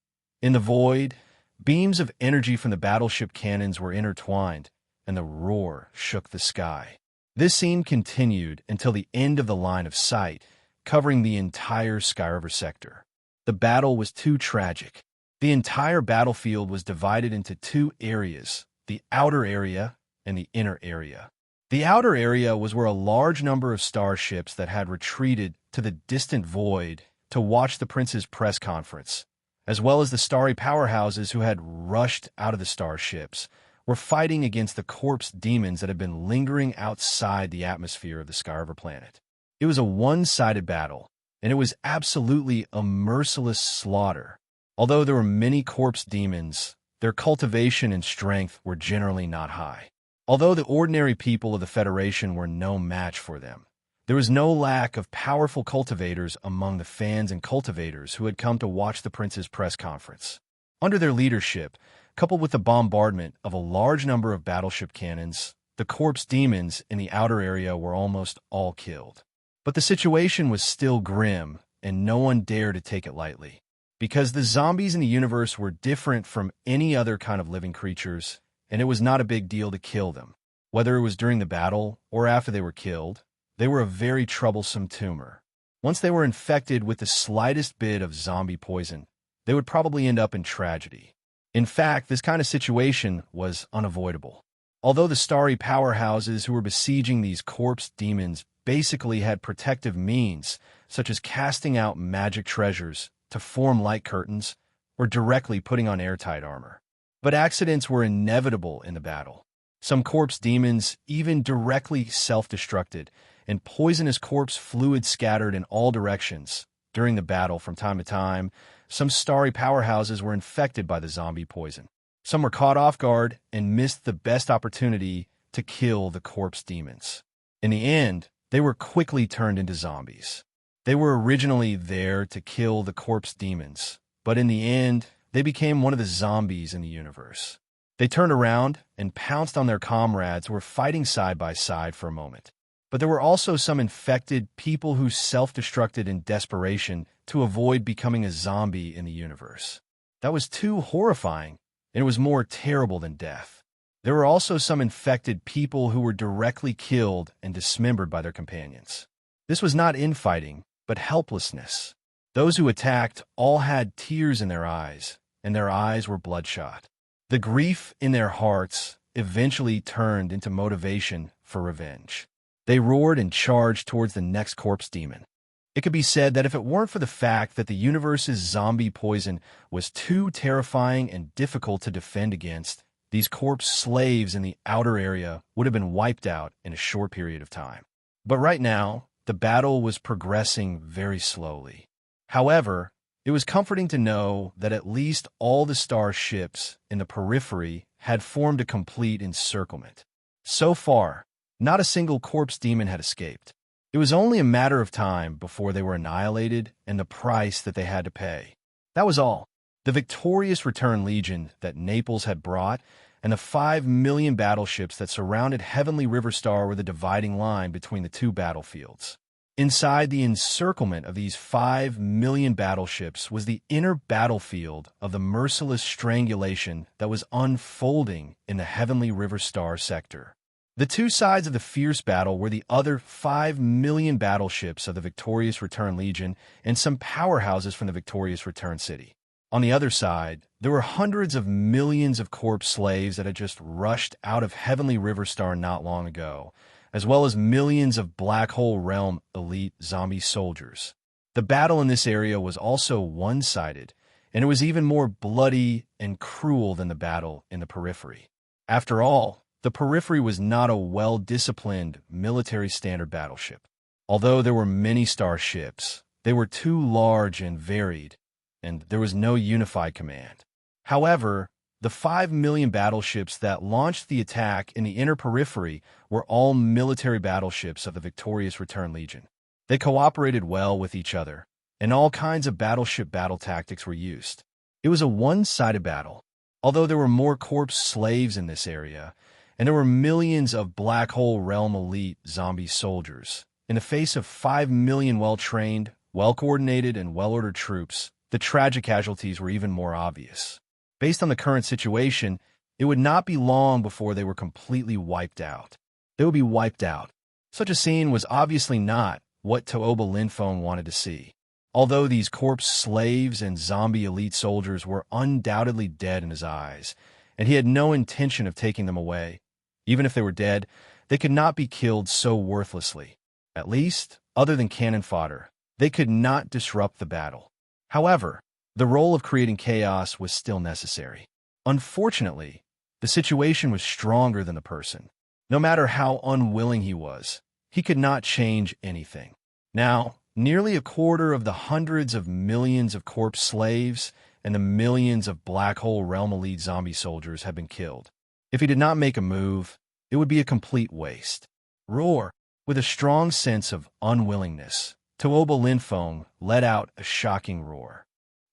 In the void, beams of energy from the battleship cannons were intertwined, and the roar shook the sky. This scene continued until the end of the line of sight, covering the entire Skyriver sector. The battle was too tragic. The entire battlefield was divided into two areas, the outer area and the inner area. The outer area was where a large number of starships that had retreated to the distant void to watch the prince's press conference, as well as the starry powerhouses who had rushed out of the starships, were fighting against the corpse demons that had been lingering outside the atmosphere of the Skyriver planet. It was a one-sided battle, and it was absolutely a merciless slaughter. Although there were many corpse demons, their cultivation and strength were generally not high. Although the ordinary people of the Federation were no match for them, there was no lack of powerful cultivators among the fans and cultivators who had come to watch the prince's press conference. Under their leadership, coupled with the bombardment of a large number of battleship cannons, the corpse demons in the outer area were almost all killed. But the situation was still grim, and no one dared to take it lightly. Because the zombies in the universe were different from any other kind of living creatures, and it was not a big deal to kill them. Whether it was during the battle or after they were killed, they were a very troublesome tumor. Once they were infected with the slightest bit of zombie poison, they would probably end up in tragedy. In fact, this kind of situation was unavoidable. Although the starry powerhouses who were besieging these corpse demons basically had protective means, such as casting out magic treasures to form light curtains or directly putting on airtight armor. But accidents were inevitable in the battle. Some corpse demons even directly self-destructed, and poisonous corpse fluid scattered in all directions. During the battle, from time to time, some starry powerhouses were infected by the zombie poison. Some were caught off guard and missed the best opportunity to kill the corpse demons. In the end, they were quickly turned into zombies. They were originally there to kill the corpse demons, but in the end, they became one of the zombies in the universe. They turned around and pounced on their comrades who were fighting side by side for a moment. But there were also some infected people who self-destructed in desperation to avoid becoming a zombie in the universe. That was too horrifying, and it was more terrible than death. There were also some infected people who were directly killed and dismembered by their companions. This was not infighting, but helplessness. Those who attacked all had tears in their eyes, and their eyes were bloodshot. The grief in their hearts eventually turned into motivation for revenge. They roared and charged towards the next corpse demon. It could be said that if it weren't for the fact that the universe's zombie poison was too terrifying and difficult to defend against, these corpse slaves in the outer area would have been wiped out in a short period of time. But right now, the battle was progressing very slowly. However, it was comforting to know that at least all the star ships in the periphery had formed a complete encirclement. So far, not a single corpse demon had escaped. It was only a matter of time before they were annihilated and the price that they had to pay. That was all. The victorious Return Legion that Naples had brought and the 5 million battleships that surrounded Heavenly River Star were the dividing line between the two battlefields. Inside the encirclement of these 5 million battleships was the inner battlefield of the merciless strangulation that was unfolding in the Heavenly River Star sector. The two sides of the fierce battle were the other 5 million battleships of the victorious Return Legion and some powerhouses from the victorious Return City. On the other side, there were hundreds of millions of corpse slaves that had just rushed out of Heavenly River Star not long ago, as well as millions of Black Hole Realm elite zombie soldiers. The battle in this area was also one-sided, and it was even more bloody and cruel than the battle in the periphery. After all, the periphery was not a well-disciplined military standard battleship. Although there were many starships, they were too large and varied, and there was no unified command. However, the 5 million battleships that launched the attack in the inner periphery were all military battleships of the victorious Return Legion. They cooperated well with each other, and all kinds of battleship battle tactics were used. It was a one-sided battle. Although there were more corpse slaves in this area, and there were millions of Black Hole Realm elite zombie soldiers, in the face of 5 million well-trained, well-coordinated, and well-ordered troops, the tragic casualties were even more obvious. Based on the current situation, it would not be long before they were completely wiped out. They would be wiped out. Such a scene was obviously not what Tooba Linfeng wanted to see. Although these corpse slaves and zombie elite soldiers were undoubtedly dead in his eyes, and he had no intention of taking them away, even if they were dead, they could not be killed so worthlessly. At least, other than cannon fodder, they could not disrupt the battle. However, the role of creating chaos was still necessary. Unfortunately, the situation was stronger than the person. No matter how unwilling he was, he could not change anything. Now, nearly a quarter of the hundreds of millions of corpse slaves and the millions of Black Hole Realm elite zombie soldiers had been killed. If he did not make a move, it would be a complete waste. Roar! With a strong sense of unwillingness, Tooba Linfeng let out a shocking roar.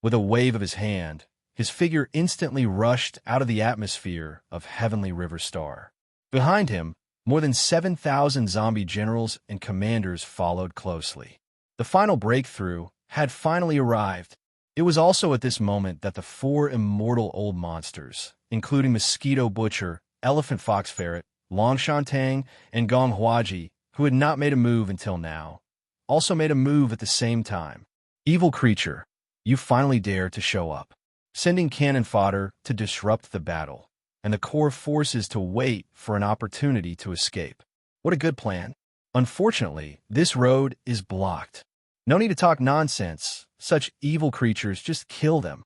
With a wave of his hand, his figure instantly rushed out of the atmosphere of Heavenly River Star. Behind him, more than 7,000 zombie generals and commanders followed closely. The final breakthrough had finally arrived. It was also at this moment that the 4 immortal old monsters, including Mosquito Butcher, Elephant Fox Ferret, Long Shantang, and Gong Huaji, who had not made a move until now, also made a move at the same time. Evil creature, you finally dare to show up, sending cannon fodder to disrupt the battle, and the core forces to wait for an opportunity to escape. What a good plan. Unfortunately, this road is blocked. No need to talk nonsense. Such evil creatures, just kill them.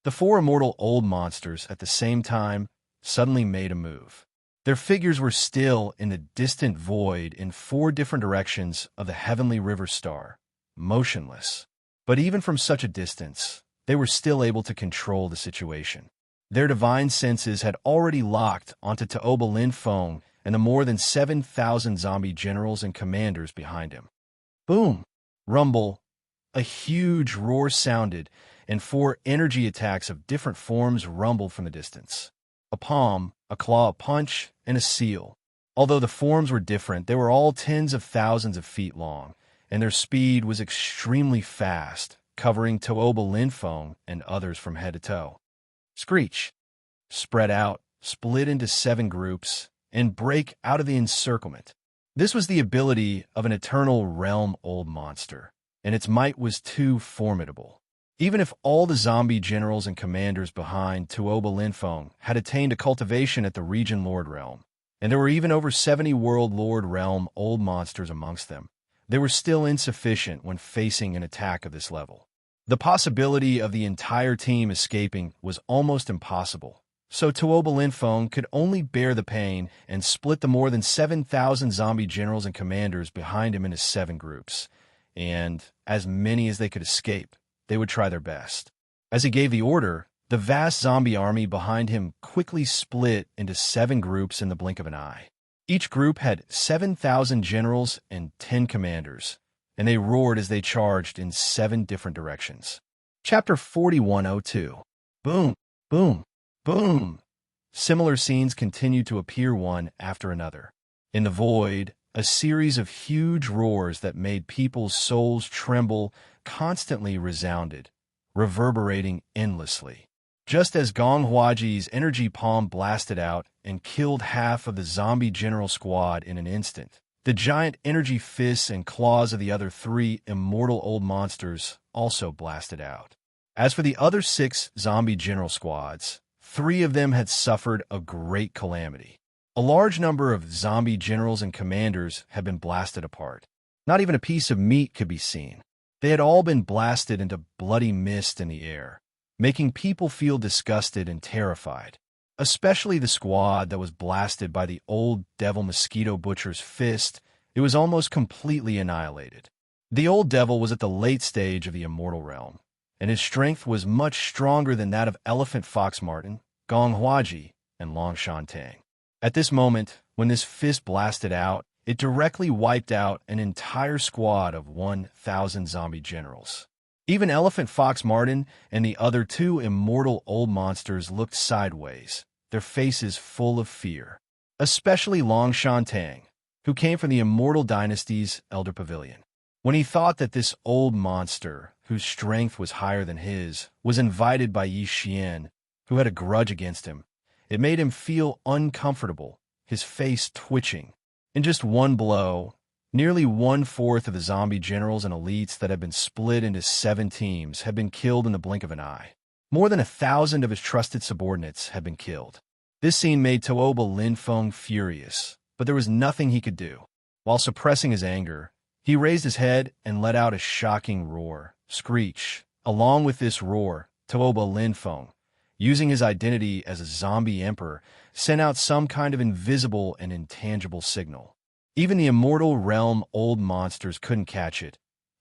The 4 immortal old monsters at the same time suddenly made a move. Their figures were still in the distant void in 4 different directions of the Heavenly River Star, motionless. But even from such a distance, they were still able to control the situation. Their divine senses had already locked onto Tooba Linfeng and the more than 7,000 zombie generals and commanders behind him. Boom! Rumble! A huge roar sounded, and 4 energy attacks of different forms rumbled from the distance. A palm, a claw, a punch, and a seal. Although the forms were different, they were all tens of thousands of feet long, and their speed was extremely fast, covering Tooba Linfeng and others from head to toe. Screech! Spread out, split into 7 groups, and break out of the encirclement. This was the ability of an eternal realm old monster, and its might was too formidable. Even if all the zombie generals and commanders behind Tooba Linfeng had attained a cultivation at the Region Lord Realm, and there were even over 70 World Lord Realm old monsters amongst them, they were still insufficient when facing an attack of this level. The possibility of the entire team escaping was almost impossible, so Tooba Linfeng could only bear the pain and split the more than 7,000 zombie generals and commanders behind him into 7 groups, and as many as they could escape. They would try their best. As he gave the order, The vast zombie army behind him quickly split into 7 groups in the blink of an eye. Each group had 7,000 generals and 10 commanders, and they roared as they charged in 7 different directions. Chapter 4102. Boom, boom, boom. Similar scenes continued to appear one after another. In the void, a series of huge roars that made people's souls tremble constantly resounded, reverberating endlessly. Just as Gong Huaji's energy palm blasted out and killed half of the zombie general squad in an instant, the giant energy fists and claws of the other 3 immortal old monsters also blasted out. As for the other 6 zombie general squads, 3 of them had suffered a great calamity. A large number of zombie generals and commanders had been blasted apart. Not even a piece of meat could be seen. They had all been blasted into bloody mist in the air, making people feel disgusted and terrified, especially the squad that was blasted by the old devil mosquito butcher's fist. It was almost completely annihilated. The old devil was at the late stage of the immortal realm, and his strength was much stronger than that of Elephant Fox Martin, Gong Huaji, and Long Shantang. At this moment, when this fist blasted out, it directly wiped out an entire squad of 1,000 zombie generals. Even Elephant Fox Martin and the other 2 immortal old monsters looked sideways, their faces full of fear. Especially Long Shantang, who came from the Immortal Dynasty's Elder Pavilion. When he thought that this old monster, whose strength was higher than his, was invited by Yi Xian, who had a grudge against him, it made him feel uncomfortable, his face twitching. In just one blow, nearly 1/4 of the zombie generals and elites that had been split into 7 teams had been killed in the blink of an eye. More than 1,000 of his trusted subordinates had been killed. This scene made Tuoba Linfeng furious, but there was nothing he could do. While suppressing his anger, he raised his head and let out a shocking roar, screech. Along with this roar, Tuoba Linfeng, using his identity as a zombie emperor, sent out some kind of invisible and intangible signal. Even the immortal realm old monsters couldn't catch it.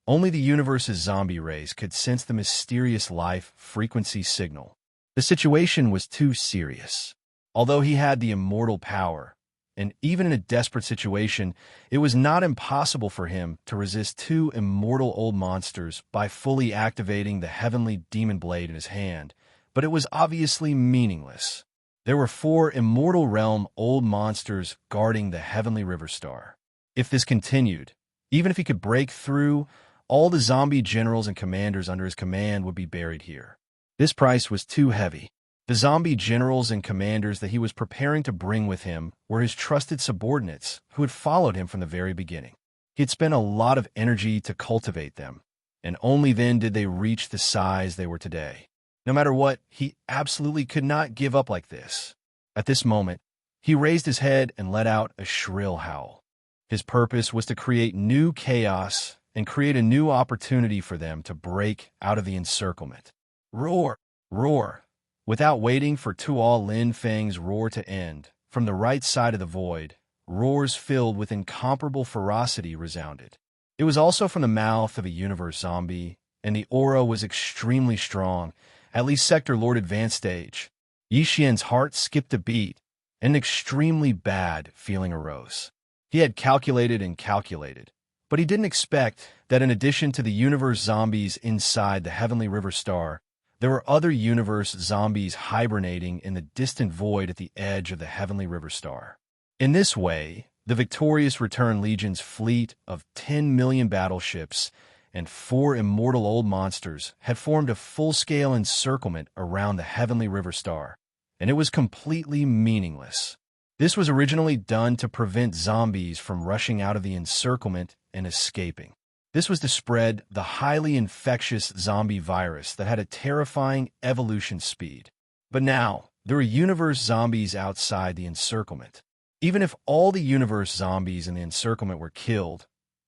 Only the universe's zombie race could sense the mysterious life frequency signal. The situation was too serious. Although he had the immortal power, and even in a desperate situation, it was not impossible for him to resist 2 immortal old monsters by fully activating the heavenly demon blade in his hand, but it was obviously meaningless. There were 4 immortal realm old monsters guarding the heavenly river star. If this continued, even if he could break through, all the zombie generals and commanders under his command would be buried here. This price was too heavy. The zombie generals and commanders that he was preparing to bring with him were his trusted subordinates who had followed him from the very beginning. He had spent a lot of energy to cultivate them, and only then did they reach the size they were today. No matter what, he absolutely could not give up like this. At this moment, he raised his head and let out a shrill howl. His purpose was to create new chaos and create a new opportunity for them to break out of the encirclement. Roar! Roar! Without waiting for Tuo Linfeng's roar to end, from the right side of the void, roars filled with incomparable ferocity resounded. It was also from the mouth of a universe zombie, and the aura was extremely strong, at least Sector Lord Advanced Stage. Yi Xian's heart skipped a beat, and an extremely bad feeling arose. He had calculated and calculated, but he didn't expect that in addition to the universe zombies inside the Heavenly River Star, there were other universe zombies hibernating in the distant void at the edge of the Heavenly River Star. In this way, the victorious Return Legion's fleet of 10 million battleships and 4 immortal old monsters had formed a full-scale encirclement around the Heavenly River Star, and it was completely meaningless. This was originally done to prevent zombies from rushing out of the encirclement and escaping. This was to spread the highly infectious zombie virus that had a terrifying evolution speed. But now, there were universe zombies outside the encirclement. Even if all the universe zombies in the encirclement were killed,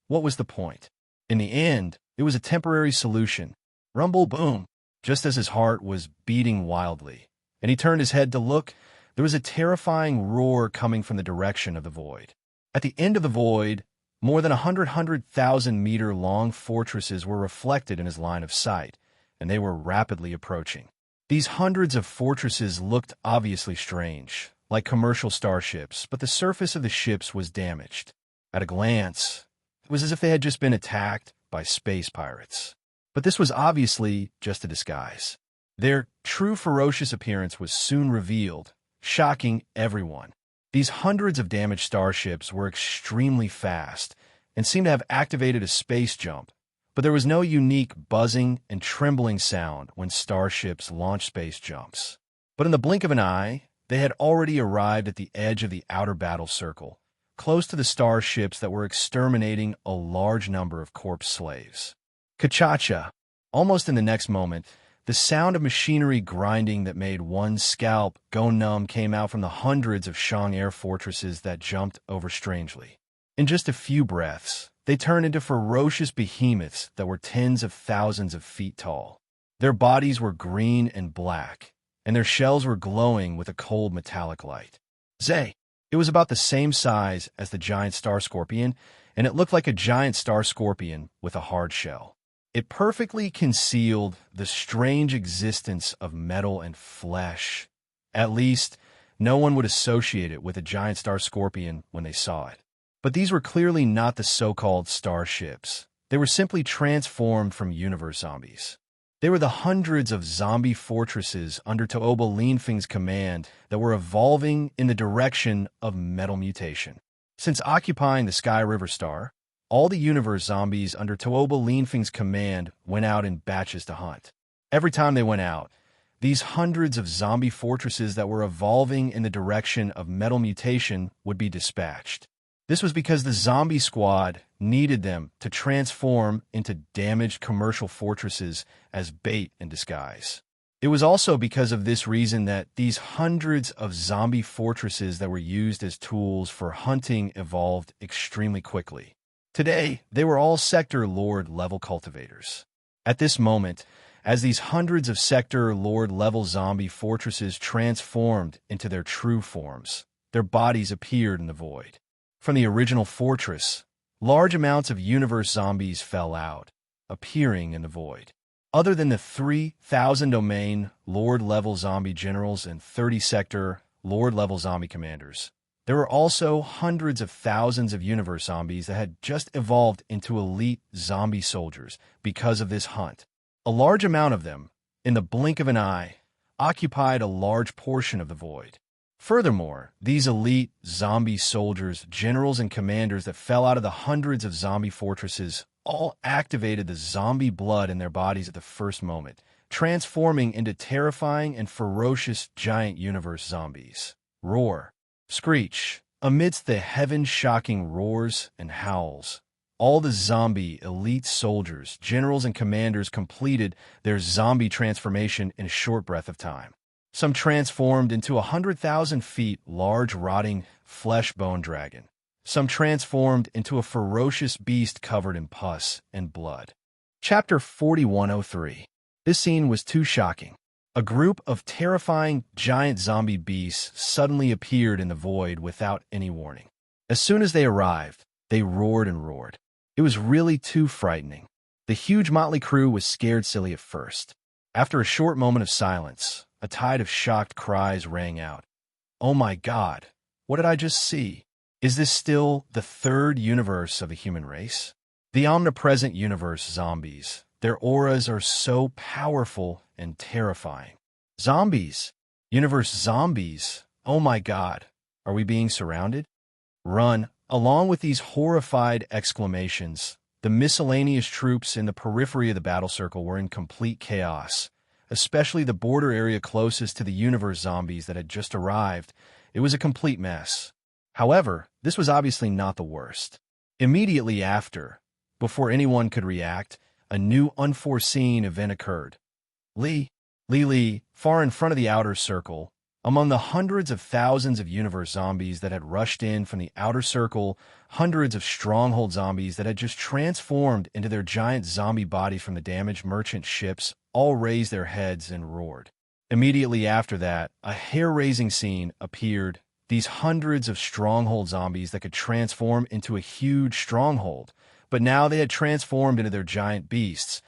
what was the point? In the end, it was a temporary solution. Rumble boom! Just as his heart was beating wildly, and he turned his head to look, there was a terrifying roar coming from the direction of the void. At the end of the void, more than 100,000-meter-long fortresses were reflected in his line of sight, and they were rapidly approaching. These hundreds of fortresses looked obviously strange, like commercial starships, but the surface of the ships was damaged. At a glance, it was as if they had just been attacked by space pirates. But this was obviously just a disguise. Their true ferocious appearance was soon revealed, shocking everyone. These hundreds of damaged starships were extremely fast and seemed to have activated a space jump, but there was no unique buzzing and trembling sound when starships launch space jumps. But in the blink of an eye, they had already arrived at the edge of the outer battle circle, close to the starships that were exterminating a large number of corpse slaves. Ka-cha-cha! Almost in the next moment, the sound of machinery grinding that made one's scalp go numb came out from the hundreds of Xianxia fortresses that jumped over strangely. In just a few breaths, they turned into ferocious behemoths that were tens of thousands of feet tall. Their bodies were green and black, and their shells were glowing with a cold metallic light. Zay! It was about the same size as the giant star scorpion, and it looked like a giant star scorpion with a hard shell. It perfectly concealed the strange existence of metal and flesh. At least, no one would associate it with a giant star scorpion when they saw it. But these were clearly not the so-called starships. They were simply transformed from universe zombies. They were the hundreds of zombie fortresses under Tuoba Linfeng's command that were evolving in the direction of metal mutation. Since occupying the Sky River Star, all the universe zombies under Tuoba Linfeng's command went out in batches to hunt. Every time they went out, these hundreds of zombie fortresses that were evolving in the direction of metal mutation would be dispatched. This was because the zombie squad needed them to transform into damaged commercial fortresses as bait in disguise. It was also because of this reason that these hundreds of zombie fortresses that were used as tools for hunting evolved extremely quickly. Today, they were all Sector Lord level cultivators. At this moment, as these hundreds of Sector Lord level zombie fortresses transformed into their true forms, their bodies appeared in the void. From the original fortress, large amounts of universe zombies fell out, appearing in the void. Other than the 3,000 domain Lord-level zombie generals and 30 sector Lord-level zombie commanders, there were also hundreds of thousands of universe zombies that had just evolved into elite zombie soldiers because of this hunt. A large amount of them, in the blink of an eye, occupied a large portion of the void. Furthermore, these elite zombie soldiers, generals, and commanders that fell out of the hundreds of zombie fortresses all activated the zombie blood in their bodies at the first moment, transforming into terrifying and ferocious giant universe zombies. Roar. Screech. Amidst the heaven-shocking roars and howls, all the zombie elite soldiers, generals, and commanders completed their zombie transformation in a short breath of time. Some transformed into 100,000 feet large rotting flesh-bone dragon. Some transformed into a ferocious beast covered in pus and blood. Chapter 4103. This scene was too shocking. A group of terrifying giant zombie beasts suddenly appeared in the void without any warning. As soon as they arrived, they roared and roared. It was really too frightening. The huge motley crew was scared silly at first. After a short moment of silence, a tide of shocked cries rang out. "Oh my God, what did I just see? Is this still the third universe of the human race? The omnipresent universe zombies. Their auras are so powerful and terrifying. Zombies! Universe zombies! Oh my God, are we being surrounded? Run!" Along with these horrified exclamations, the miscellaneous troops in the periphery of the battle circle were in complete chaos, especially the border area closest to the universe zombies that had just arrived. It was a complete mess. However, this was obviously not the worst. Immediately after, before anyone could react, a new unforeseen event occurred. Li, far in front of the outer circle, among the hundreds of thousands of universe zombies that had rushed in from the outer circle, hundreds of stronghold zombies that had just transformed into their giant zombie bodies from the damaged merchant ships all raised their heads and roared. Immediately after that, a hair-raising scene appeared. These hundreds of stronghold zombies that could transform into a huge stronghold, but now they had transformed into their giant beasts.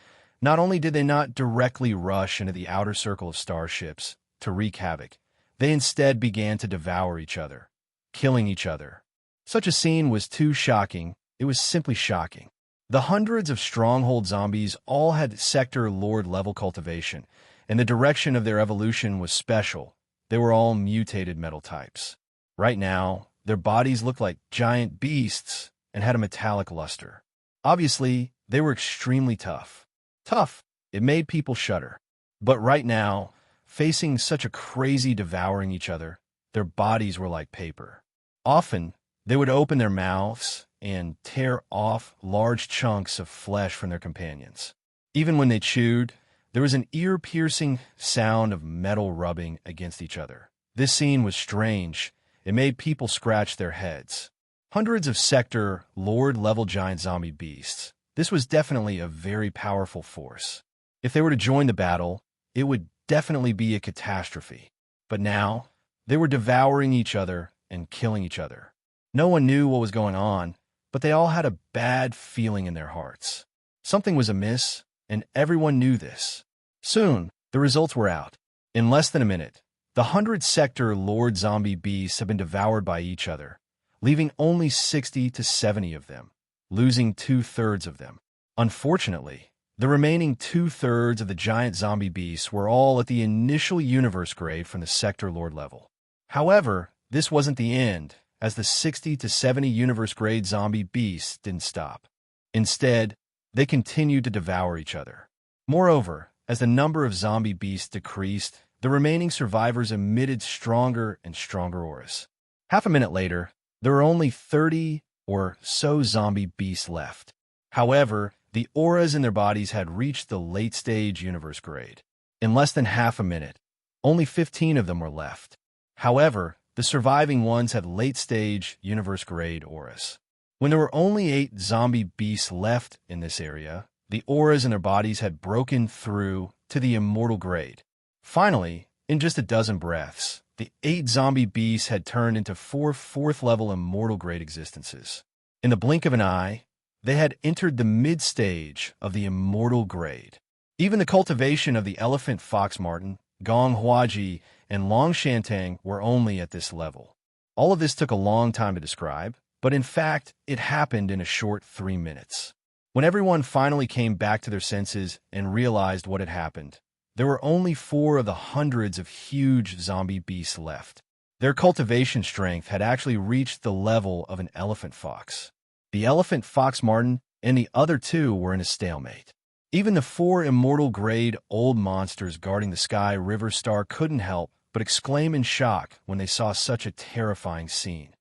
Not only did they not directly rush into the outer circle of starships to wreak havoc, they instead began to devour each other, killing each other. Such a scene was too shocking. It was simply shocking. The hundreds of stronghold zombies all had Sector Lord level cultivation, and the direction of their evolution was special. They were all mutated metal types. Right now, their bodies looked like giant beasts and had a metallic luster. Obviously, they were extremely tough. Tough, it made people shudder. But right now, facing such a crazy devouring each other, their bodies were like paper. Often, they would open their mouths and tear off large chunks of flesh from their companions. Even when they chewed, there was an ear-piercing sound of metal rubbing against each other. This scene was strange. It made people scratch their heads. Hundreds of Sector Lord-level giant zombie beasts. This was definitely a very powerful force. If they were to join the battle, it would definitely be a catastrophe. But now, they were devouring each other and killing each other. No one knew what was going on, but they all had a bad feeling in their hearts. Something was amiss, and everyone knew this. Soon, the results were out. In less than a minute, the 100 Sector Lord zombie beasts have been devoured by each other, leaving only 60 to 70 of them, losing 2/3 of them. Unfortunately, the remaining 2/3 of the giant zombie beasts were all at the initial universe grade from the Sector Lord level. However, this wasn't the end, as the 60 to 70 universe grade zombie beasts didn't stop. Instead, they continued to devour each other. Moreover, as the number of zombie beasts decreased, the remaining survivors emitted stronger and stronger auras. Half a minute later, there were only 30 or so zombie beasts left. However, the auras in their bodies had reached the late-stage universe grade. In less than half a minute, only 15 of them were left. However, the surviving ones had late-stage universe grade auras. When there were only 8 zombie beasts left in this area, the auras in their bodies had broken through to the immortal grade. Finally, in just a dozen breaths, the 8 zombie beasts had turned into 4 fourth-level immortal grade existences. In the blink of an eye, they had entered the mid-stage of the immortal grade. Even the cultivation of the elephant fox marten, Gong Huaji, and Long Shantang were only at this level. All of this took a long time to describe, but in fact, it happened in a short 3 minutes. When everyone finally came back to their senses and realized what had happened, there were only 4 of the hundreds of huge zombie beasts left. Their cultivation strength had actually reached the level of an elephant fox. The elephant fox marten and the other 2 were in a stalemate. Even the 4 immortal-grade old monsters guarding the Sky River Star couldn't help but exclaim in shock when they saw such a terrifying scene.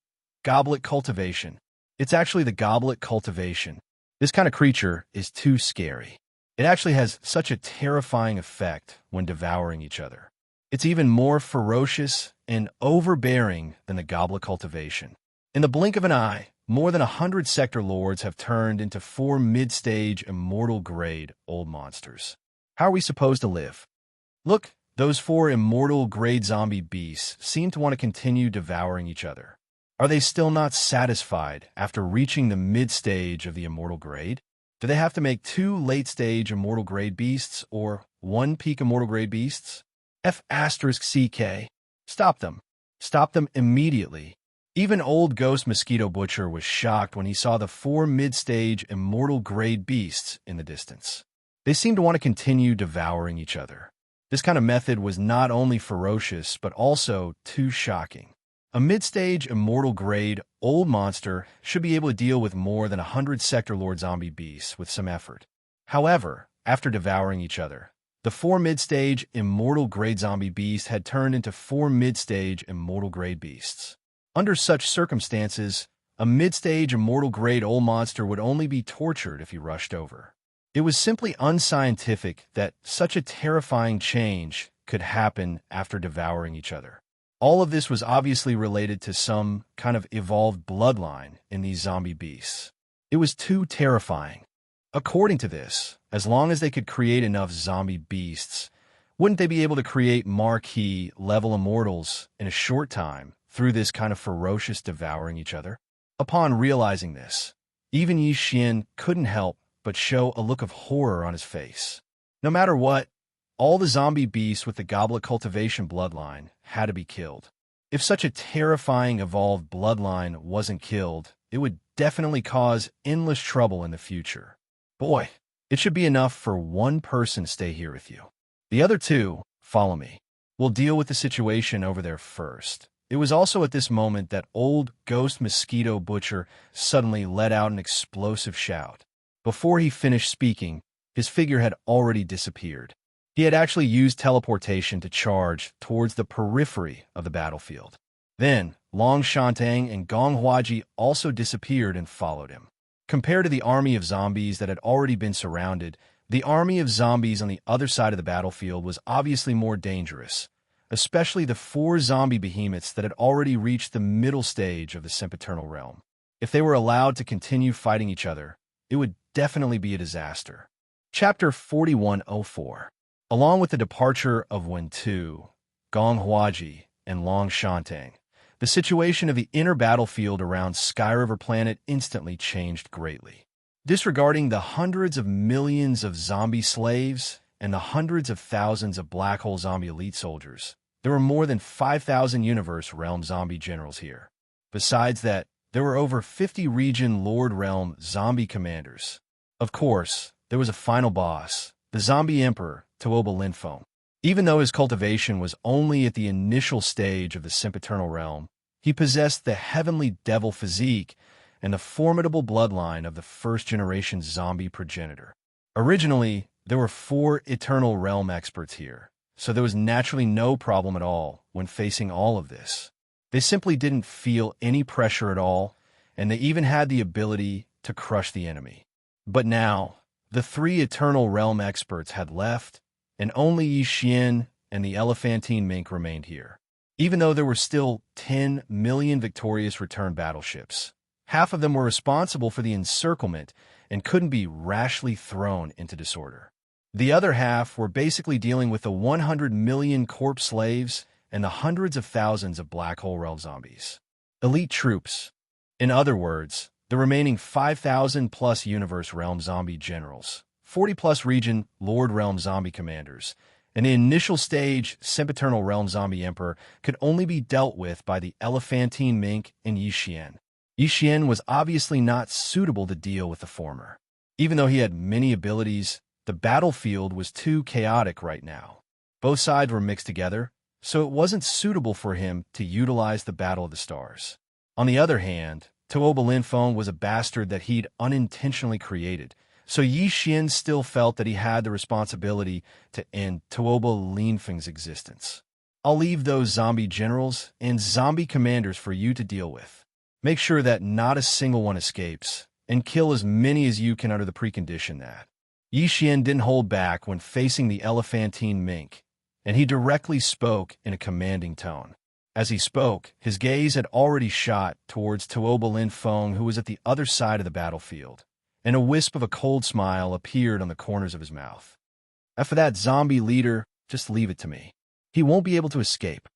Goblet cultivation. It's actually the goblet cultivation. This kind of creature is too scary. It actually has such a terrifying effect when devouring each other. It's even more ferocious and overbearing than the goblet cultivation. In the blink of an eye, more than 100 Sector Lords have turned into 4 mid-stage immortal-grade old monsters. How are we supposed to live? Look, those 4 immortal-grade zombie beasts seem to want to continue devouring each other. Are they still not satisfied after reaching the mid-stage of the immortal grade? Do they have to make 2 late-stage immortal grade beasts or 1 peak immortal grade beasts? F***CK. Stop them. Stop them immediately. Even old Ghost Mosquito Butcher was shocked when he saw the 4 mid-stage immortal grade beasts in the distance. They seemed to want to continue devouring each other. This kind of method was not only ferocious, but also too shocking. A mid-stage immortal grade old monster should be able to deal with more than 100 Sector Lord zombie beasts with some effort. However, after devouring each other, the 4 mid-stage immortal grade zombie beasts had turned into 4 mid-stage immortal grade beasts. Under such circumstances, a mid-stage immortal grade old monster would only be tortured if he rushed over. It was simply unscientific that such a terrifying change could happen after devouring each other. All of this was obviously related to some kind of evolved bloodline in these zombie beasts. It was too terrifying. According to this, as long as they could create enough zombie beasts, wouldn't they be able to create marquee level immortals in a short time through this kind of ferocious devouring each other? Upon realizing this, even Yi Xian couldn't help but show a look of horror on his face. No matter what, all the zombie beasts with the goblet cultivation bloodline had to be killed. If such a terrifying evolved bloodline wasn't killed, it would definitely cause endless trouble in the future. Boy, it should be enough for one person to stay here with you. The other two, follow me. We'll deal with the situation over there first. It was also at this moment that old ghost mosquito butcher suddenly let out an explosive shout. Before he finished speaking, his figure had already disappeared. He had actually used teleportation to charge towards the periphery of the battlefield. Then, Long Shantang and Gong Huaji also disappeared and followed him. Compared to the army of zombies that had already been surrounded, the army of zombies on the other side of the battlefield was obviously more dangerous, especially the 4 zombie behemoths that had already reached the middle stage of the sempiternal realm. If they were allowed to continue fighting each other, it would definitely be a disaster. Chapter 4104. Along with the departure of Wen-Tu, Gong Huaji, and Long Shantang, the situation of the inner battlefield around Sky River Planet instantly changed greatly. Disregarding the hundreds of millions of zombie slaves and the hundreds of thousands of black hole zombie elite soldiers, there were more than 5,000 universe realm zombie generals here. Besides that, there were over 50 region Lord Realm zombie commanders. Of course, there was a final boss, the zombie emperor, Tuoba Linfeng. Even though his cultivation was only at the initial stage of the sempiternal realm, he possessed the heavenly devil physique and the formidable bloodline of the first-generation zombie progenitor. Originally, there were 4 eternal realm experts here, so there was naturally no problem at all when facing all of this. They simply didn't feel any pressure at all, and they even had the ability to crush the enemy. But now, the 3 eternal realm experts had left, and only Yi Xian and the Elephantine Mink remained here. Even though there were still 10 million victorious return battleships, half of them were responsible for the encirclement and couldn't be rashly thrown into disorder. The other half were basically dealing with the 100 million corpse slaves and the hundreds of thousands of black hole realm zombies. Elite troops. In other words, the remaining 5,000 plus universe realm zombie generals, 40 plus region Lord Realm zombie commanders, and the initial stage sempiternal realm zombie emperor could only be dealt with by the Elephantine Mink and Yi Xian. Yi Xian was obviously not suitable to deal with the former. Even though he had many abilities, the battlefield was too chaotic right now. Both sides were mixed together, so it wasn't suitable for him to utilize the Battle of the Stars. On the other hand, Tuoba Linfeng was a bastard that he'd unintentionally created, so Yi Xian still felt that he had the responsibility to end Tuoba Linfeng's existence. I'll leave those zombie generals and zombie commanders for you to deal with. Make sure that not a single one escapes, and kill as many as you can under the precondition that. Yi Xian didn't hold back when facing the Elephantine Mink, and he directly spoke in a commanding tone. As he spoke, his gaze had already shot towards Tuoba Linfeng, who was at the other side of the battlefield, and a wisp of a cold smile appeared on the corners of his mouth. As for that zombie leader, just leave it to me. He won't be able to escape.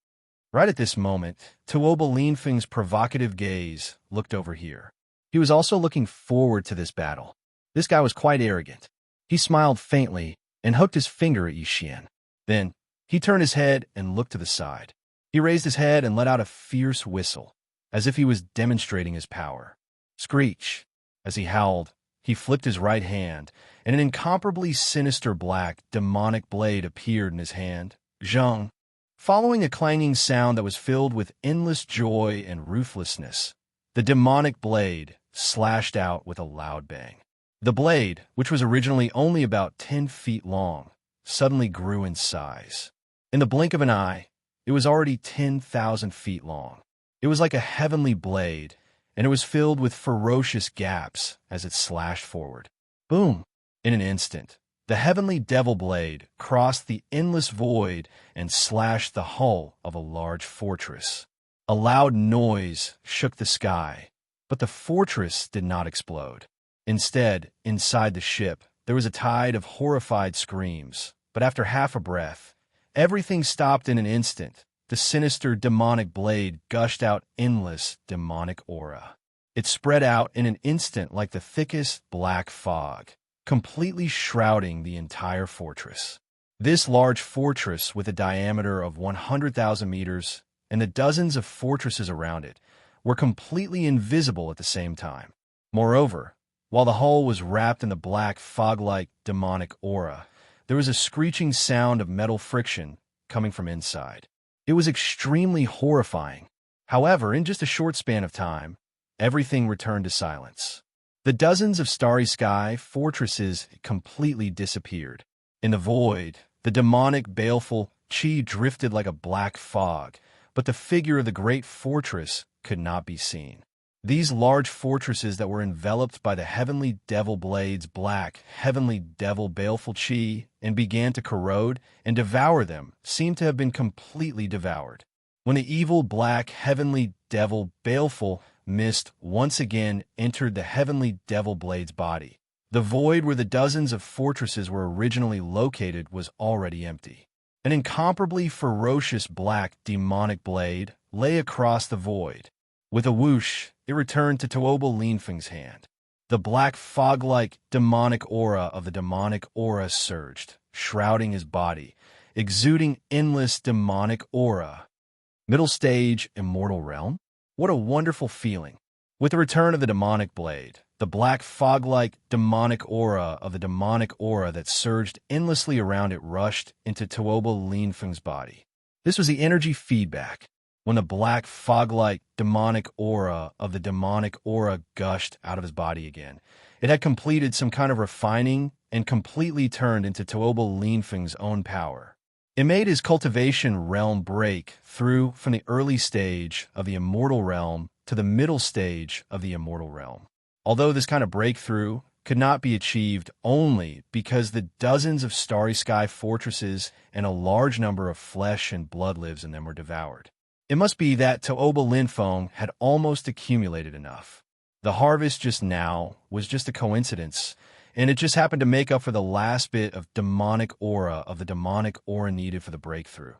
Right at this moment, Tuoba Linfeng's provocative gaze looked over here. He was also looking forward to this battle. This guy was quite arrogant. He smiled faintly and hooked his finger at Yi Xian. Then, he turned his head and looked to the side. He raised his head and let out a fierce whistle, as if he was demonstrating his power. Screech! As he howled, he flipped his right hand, and an incomparably sinister black, demonic blade appeared in his hand. Zheng! Following a clanging sound that was filled with endless joy and ruthlessness, the demonic blade slashed out with a loud bang. The blade, which was originally only about 10 feet long, suddenly grew in size. In the blink of an eye, it was already 10,000 feet long. It was like a heavenly blade, and it was filled with ferocious gaps as it slashed forward. Boom! In an instant, the heavenly devil blade crossed the endless void and slashed the hull of a large fortress. A loud noise shook the sky, but the fortress did not explode. Instead, inside the ship, there was a tide of horrified screams, but after half a breath, everything stopped in an instant. The sinister demonic blade gushed out endless demonic aura. It spread out in an instant like the thickest black fog, completely shrouding the entire fortress. This large fortress, with a diameter of 100,000 meters and the dozens of fortresses around it, were completely invisible at the same time. Moreover, while the hull was wrapped in the black fog-like demonic aura, there was a screeching sound of metal friction coming from inside. It was extremely horrifying. However, in just a short span of time, everything returned to silence. The dozens of starry sky fortresses completely disappeared. In the void, the demonic, baleful qi drifted like a black fog, but the figure of the great fortress could not be seen. These large fortresses that were enveloped by the heavenly devil blade's black, heavenly devil baleful qi and began to corrode and devour them seemed to have been completely devoured. When the evil black heavenly devil baleful mist once again entered the heavenly devil blade's body, the void where the dozens of fortresses were originally located was already empty. An incomparably ferocious black demonic blade lay across the void. With a whoosh, it returned to Tuoba Linfeng's hand. The black fog-like demonic aura of the demonic aura surged, shrouding his body, exuding endless demonic aura. Middle stage, immortal realm? What a wonderful feeling. With the return of the demonic blade, the black fog-like demonic aura of the demonic aura that surged endlessly around it rushed into Tuoba Linfeng's body. This was the energy feedback. When the black fog-like demonic aura of the demonic aura gushed out of his body again, it had completed some kind of refining and completely turned into Tuoba Linfeng's own power. It made his cultivation realm break through from the early stage of the immortal realm to the middle stage of the immortal realm. Although this kind of breakthrough could not be achieved only because the dozens of starry sky fortresses and a large number of flesh and blood lives in them were devoured. It must be that Tuoba Linfeng had almost accumulated enough. The harvest just now was just a coincidence, and it just happened to make up for the last bit of demonic aura of the demonic aura needed for the breakthrough.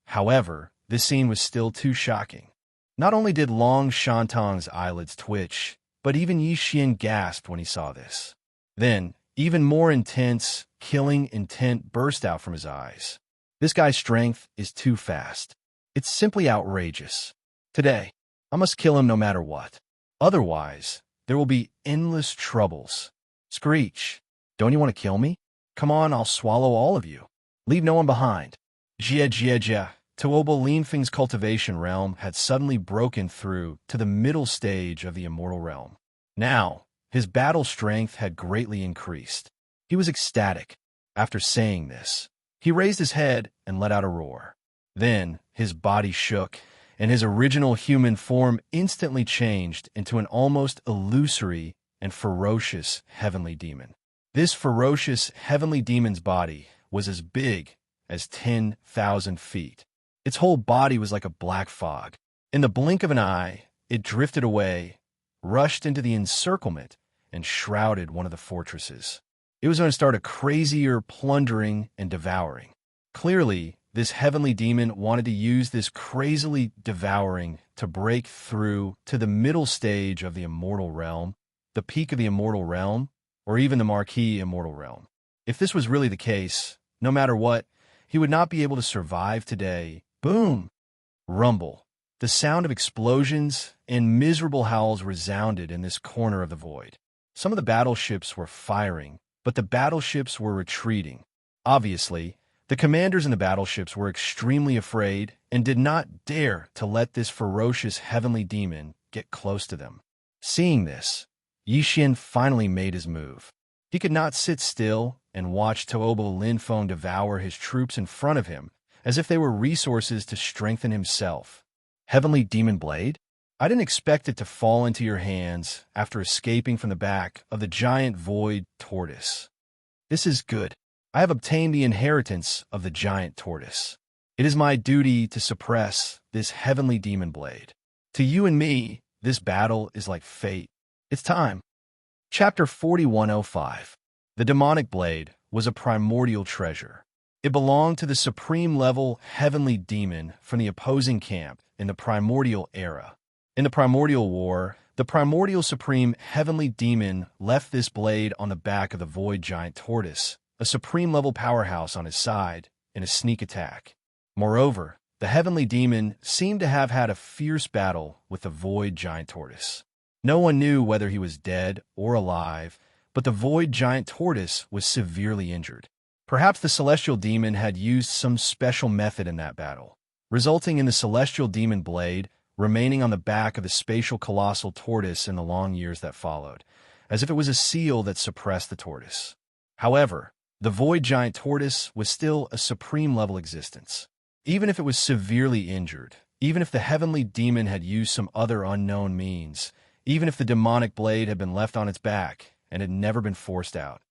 However, this scene was still too shocking. Not only did Long Shantong's eyelids twitch, but even Yi Xian gasped when he saw this. Then, even more intense, killing intent burst out from his eyes. This guy's strength is too fast. It's simply outrageous. Today, I must kill him no matter what. Otherwise, there will be endless troubles. Screech, don't you want to kill me? Come on, I'll swallow all of you. Leave no one behind. Jia Jia Jia. Tuoba Linfeng's cultivation realm had suddenly broken through to the middle stage of the immortal realm. Now, his battle strength had greatly increased. He was ecstatic. After saying this, he raised his head and let out a roar. Then, his body shook, and his original human form instantly changed into an almost illusory and ferocious heavenly demon. This ferocious heavenly demon's body was as big as 10,000 feet. Its whole body was like a black fog. In the blink of an eye, it drifted away, rushed into the encirclement, and shrouded one of the fortresses. It was going to start a crazier plundering and devouring. Clearly, this heavenly demon wanted to use this crazily devouring to break through to the middle stage of the immortal realm, the peak of the immortal realm, or even the marquee immortal realm. If this was really the case, no matter what, he would not be able to survive today. Boom! Rumble. The sound of explosions and miserable howls resounded in this corner of the void. Some of the battleships were firing, but the battleships were retreating. Obviously, the commanders in the battleships were extremely afraid and did not dare to let this ferocious heavenly demon get close to them. Seeing this, Yi Xian finally made his move. He could not sit still and watch Tuoba Linfeng devour his troops in front of him as if they were resources to strengthen himself. Heavenly Demon Blade? I didn't expect it to fall into your hands after escaping from the back of the giant void tortoise. This is good. I have obtained the inheritance of the giant tortoise. It is my duty to suppress this heavenly demon blade. To you and me, this battle is like fate. It's time. Chapter 4105. The demonic blade was a primordial treasure. It belonged to the supreme level heavenly demon from the opposing camp in the primordial era. In the primordial war, The primordial supreme heavenly demon left this blade on the back of the void giant tortoise, a supreme-level powerhouse on his side, in a sneak attack. Moreover, the heavenly demon seemed to have had a fierce battle with the void giant tortoise. No one knew whether he was dead or alive, but the void giant tortoise was severely injured. Perhaps the celestial demon had used some special method in that battle, resulting in the celestial demon blade remaining on the back of the spatial colossal tortoise in the long years that followed, as if it was a seal that suppressed the tortoise. However, the void giant tortoise was still a supreme-level existence. Even if it was severely injured, even if the heavenly demon had used some other unknown means, even if the demonic blade had been left on its back and had never been forced out.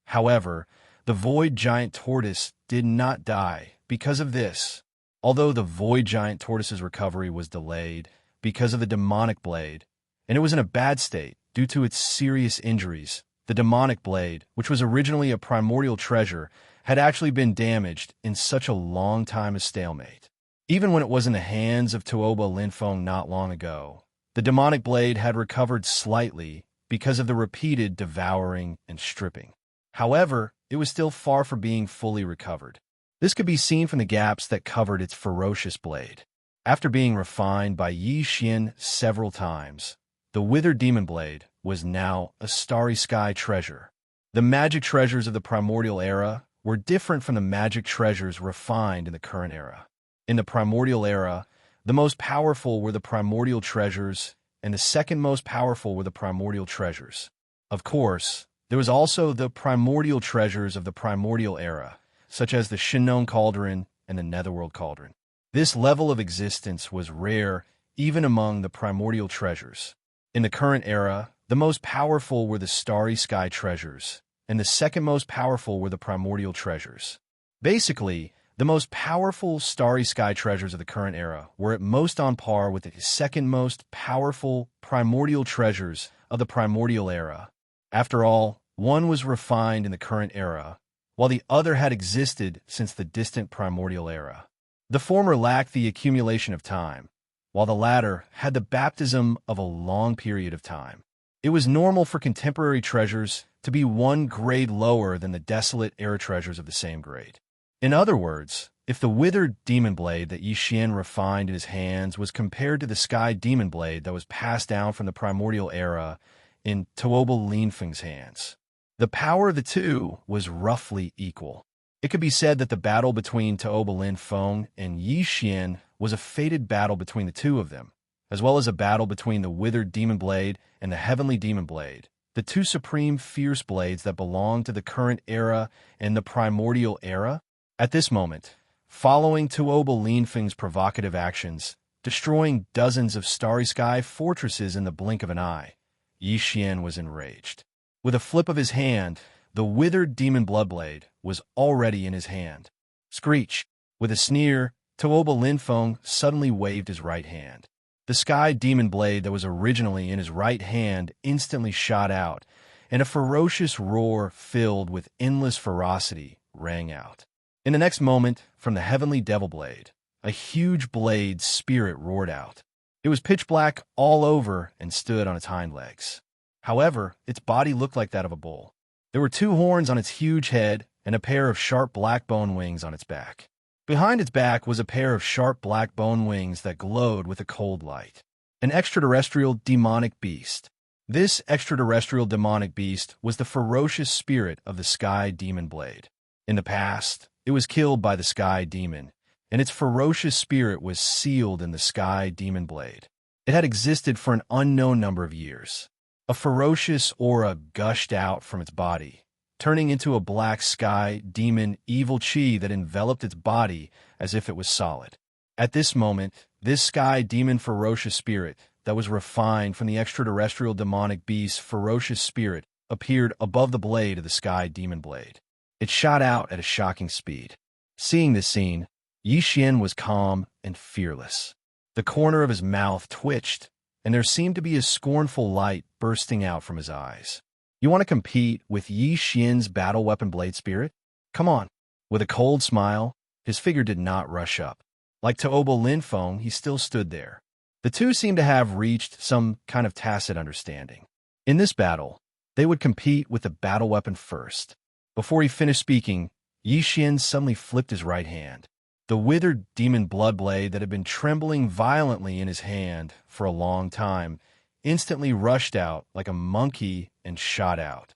However, the void giant tortoise did not die because of this. Although the void giant tortoise's recovery was delayed because of the demonic blade, and it was in a bad state due to its serious injuries, the demonic blade, which was originally a primordial treasure, had actually been damaged in such a long time of stalemate. Even when it was in the hands of Tuoba Linfeng not long ago, the demonic blade had recovered slightly because of the repeated devouring and stripping. However, it was still far from being fully recovered. This could be seen from the gaps that covered its ferocious blade. After being refined by Yi Xian several times, the withered demon blade was now a starry sky treasure. The magic treasures of the primordial era were different from the magic treasures refined in the current era. In the primordial era, the most powerful were the primordial treasures, and the second most powerful were the primordial treasures. Of course, there was also the primordial treasures of the primordial era, such as the Shinnon Cauldron and the Netherworld Cauldron. This level of existence was rare even among the primordial treasures. In the current era, the most powerful were the starry sky treasures, and the second most powerful were the primordial treasures. Basically, the most powerful starry sky treasures of the current era were at most on par with the second most powerful primordial treasures of the primordial era. After all, one was refined in the current era, while the other had existed since the distant primordial era. The former lacked the accumulation of time, while the latter had the baptism of a long period of time. It was normal for contemporary treasures to be one grade lower than the desolate era treasures of the same grade. In other words, if the withered demon blade that Yi Xian refined in his hands was compared to the sky demon blade that was passed down from the primordial era in Tuoba Linfeng's hands, the power of the two was roughly equal. It could be said that the battle between Tuoba Linfeng and Yi Xian was a fated battle between the two of them, as well as a battle between the withered demon blade and the heavenly demon blade, the two supreme fierce blades that belonged to the current era and the primordial era. At this moment, following Tuoba Linfeng's provocative actions, destroying dozens of starry sky fortresses in the blink of an eye, Yi Xian was enraged. With a flip of his hand, the withered demon bloodblade was already in his hand. Screech! With a sneer, Tuoba Linfeng suddenly waved his right hand. The sky demon blade that was originally in his right hand instantly shot out, and a ferocious roar filled with endless ferocity rang out. In the next moment, from the heavenly devil blade, a huge blade spirit roared out. It was pitch black all over and stood on its hind legs. However, its body looked like that of a bull. There were two horns on its huge head and a pair of sharp black bone wings on its back. Behind its back was a pair of sharp black bone wings that glowed with a cold light. An extraterrestrial demonic beast. This extraterrestrial demonic beast was the ferocious spirit of the sky demon blade. In the past, it was killed by the sky demon, and its ferocious spirit was sealed in the sky demon blade. It had existed for an unknown number of years. A ferocious aura gushed out from its body, turning into a black sky demon evil chi that enveloped its body as if it was solid. At this moment, this sky demon ferocious spirit that was refined from the extraterrestrial demonic beast's ferocious spirit appeared above the blade of the sky demon blade. It shot out at a shocking speed. Seeing this scene, Yi Xian was calm and fearless. The corner of his mouth twitched, and there seemed to be a scornful light bursting out from his eyes. You want to compete with Yi Xian's battle weapon blade spirit? Come on. With a cold smile, his figure did not rush up. Like Tuoba Linfeng, he still stood there. The two seemed to have reached some kind of tacit understanding. In this battle, they would compete with the battle weapon first. Before he finished speaking, Xian suddenly flipped his right hand. The withered demon blood blade that had been trembling violently in his hand for a long time instantly rushed out like a monkey and shot out.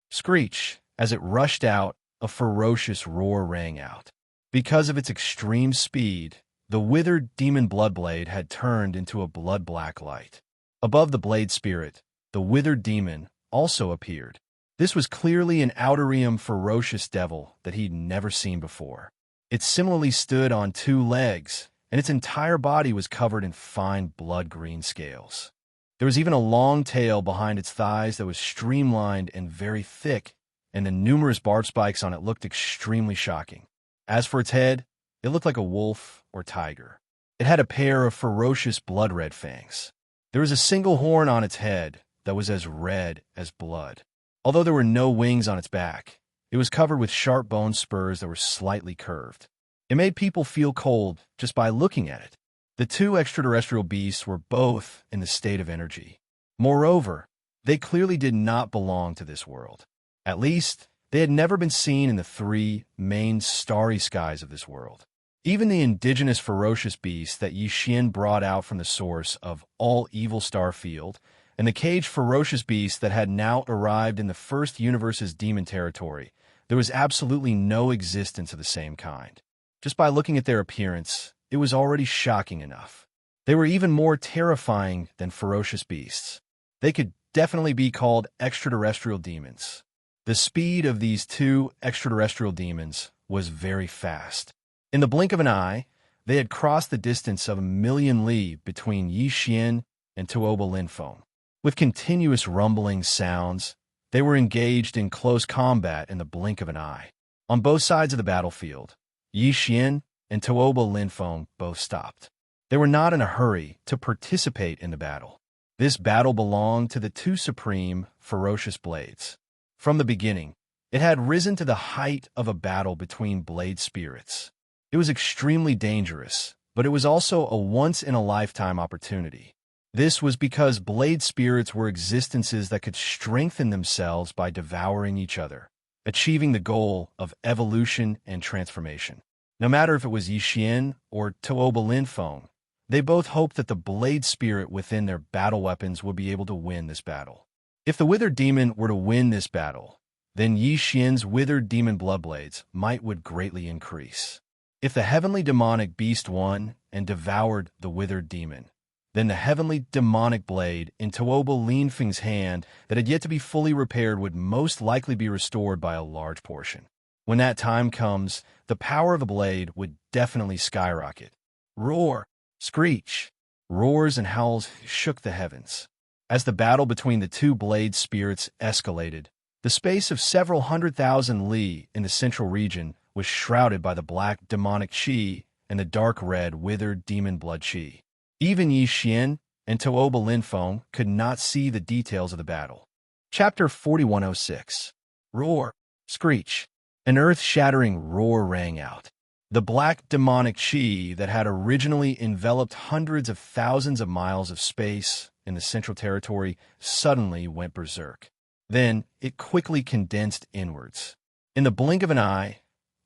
Screech! As it rushed out, a ferocious roar rang out. Because of its extreme speed, the withered demon blood blade had turned into a blood-black light. Above the blade spirit, the withered demon also appeared. This was clearly an outerium ferocious devil that he'd never seen before. It similarly stood on two legs, and its entire body was covered in fine blood-green scales. There was even a long tail behind its thighs that was streamlined and very thick, and the numerous barb spikes on it looked extremely shocking. As for its head, it looked like a wolf or tiger. It had a pair of ferocious blood-red fangs. There was a single horn on its head that was as red as blood. Although there were no wings on its back, it was covered with sharp bone spurs that were slightly curved. It made people feel cold just by looking at it. The two extraterrestrial beasts were both in the state of energy. Moreover, they clearly did not belong to this world. At least, they had never been seen in the three main starry skies of this world. Even the indigenous ferocious beast that Xian brought out from the source of all evil star field, and the caged ferocious beast that had now arrived in the first universe's demon territory, there was absolutely no existence of the same kind. Just by looking at their appearance, it was already shocking enough. They were even more terrifying than ferocious beasts. They could definitely be called extraterrestrial demons. The speed of these two extraterrestrial demons was very fast. In the blink of an eye, they had crossed the distance of 1,000,000 li between Xian and Tuoba Linfeng. With continuous rumbling sounds, they were engaged in close combat in the blink of an eye. On both sides of the battlefield, Xian and Tuoba Linfeng both stopped. They were not in a hurry to participate in the battle. This battle belonged to the two supreme, ferocious blades. From the beginning, it had risen to the height of a battle between blade spirits. It was extremely dangerous, but it was also a once-in-a-lifetime opportunity. This was because blade spirits were existences that could strengthen themselves by devouring each other, achieving the goal of evolution and transformation. No matter if it was Xian or Tuoba Linfeng, they both hoped that the blade spirit within their battle weapons would be able to win this battle. If the withered demon were to win this battle, then Xian's withered demon bloodblades might would greatly increase. If the heavenly demonic beast won and devoured the withered demon, then the heavenly demonic blade in Tuoba Linfeng's hand that had yet to be fully repaired would most likely be restored by a large portion. When that time comes, the power of the blade would definitely skyrocket. Roar! Screech! Roars and howls shook the heavens. As the battle between the two blade spirits escalated, the space of several 100,000 li in the central region was shrouded by the black demonic qi and the dark red withered demon blood qi. Even Xian and Tuoba Linfeng could not see the details of the battle. Chapter 4106. Roar! Screech! An earth-shattering roar rang out. The black demonic qi that had originally enveloped hundreds of thousands of miles of space in the Central Territory suddenly went berserk. Then it quickly condensed inwards. In the blink of an eye,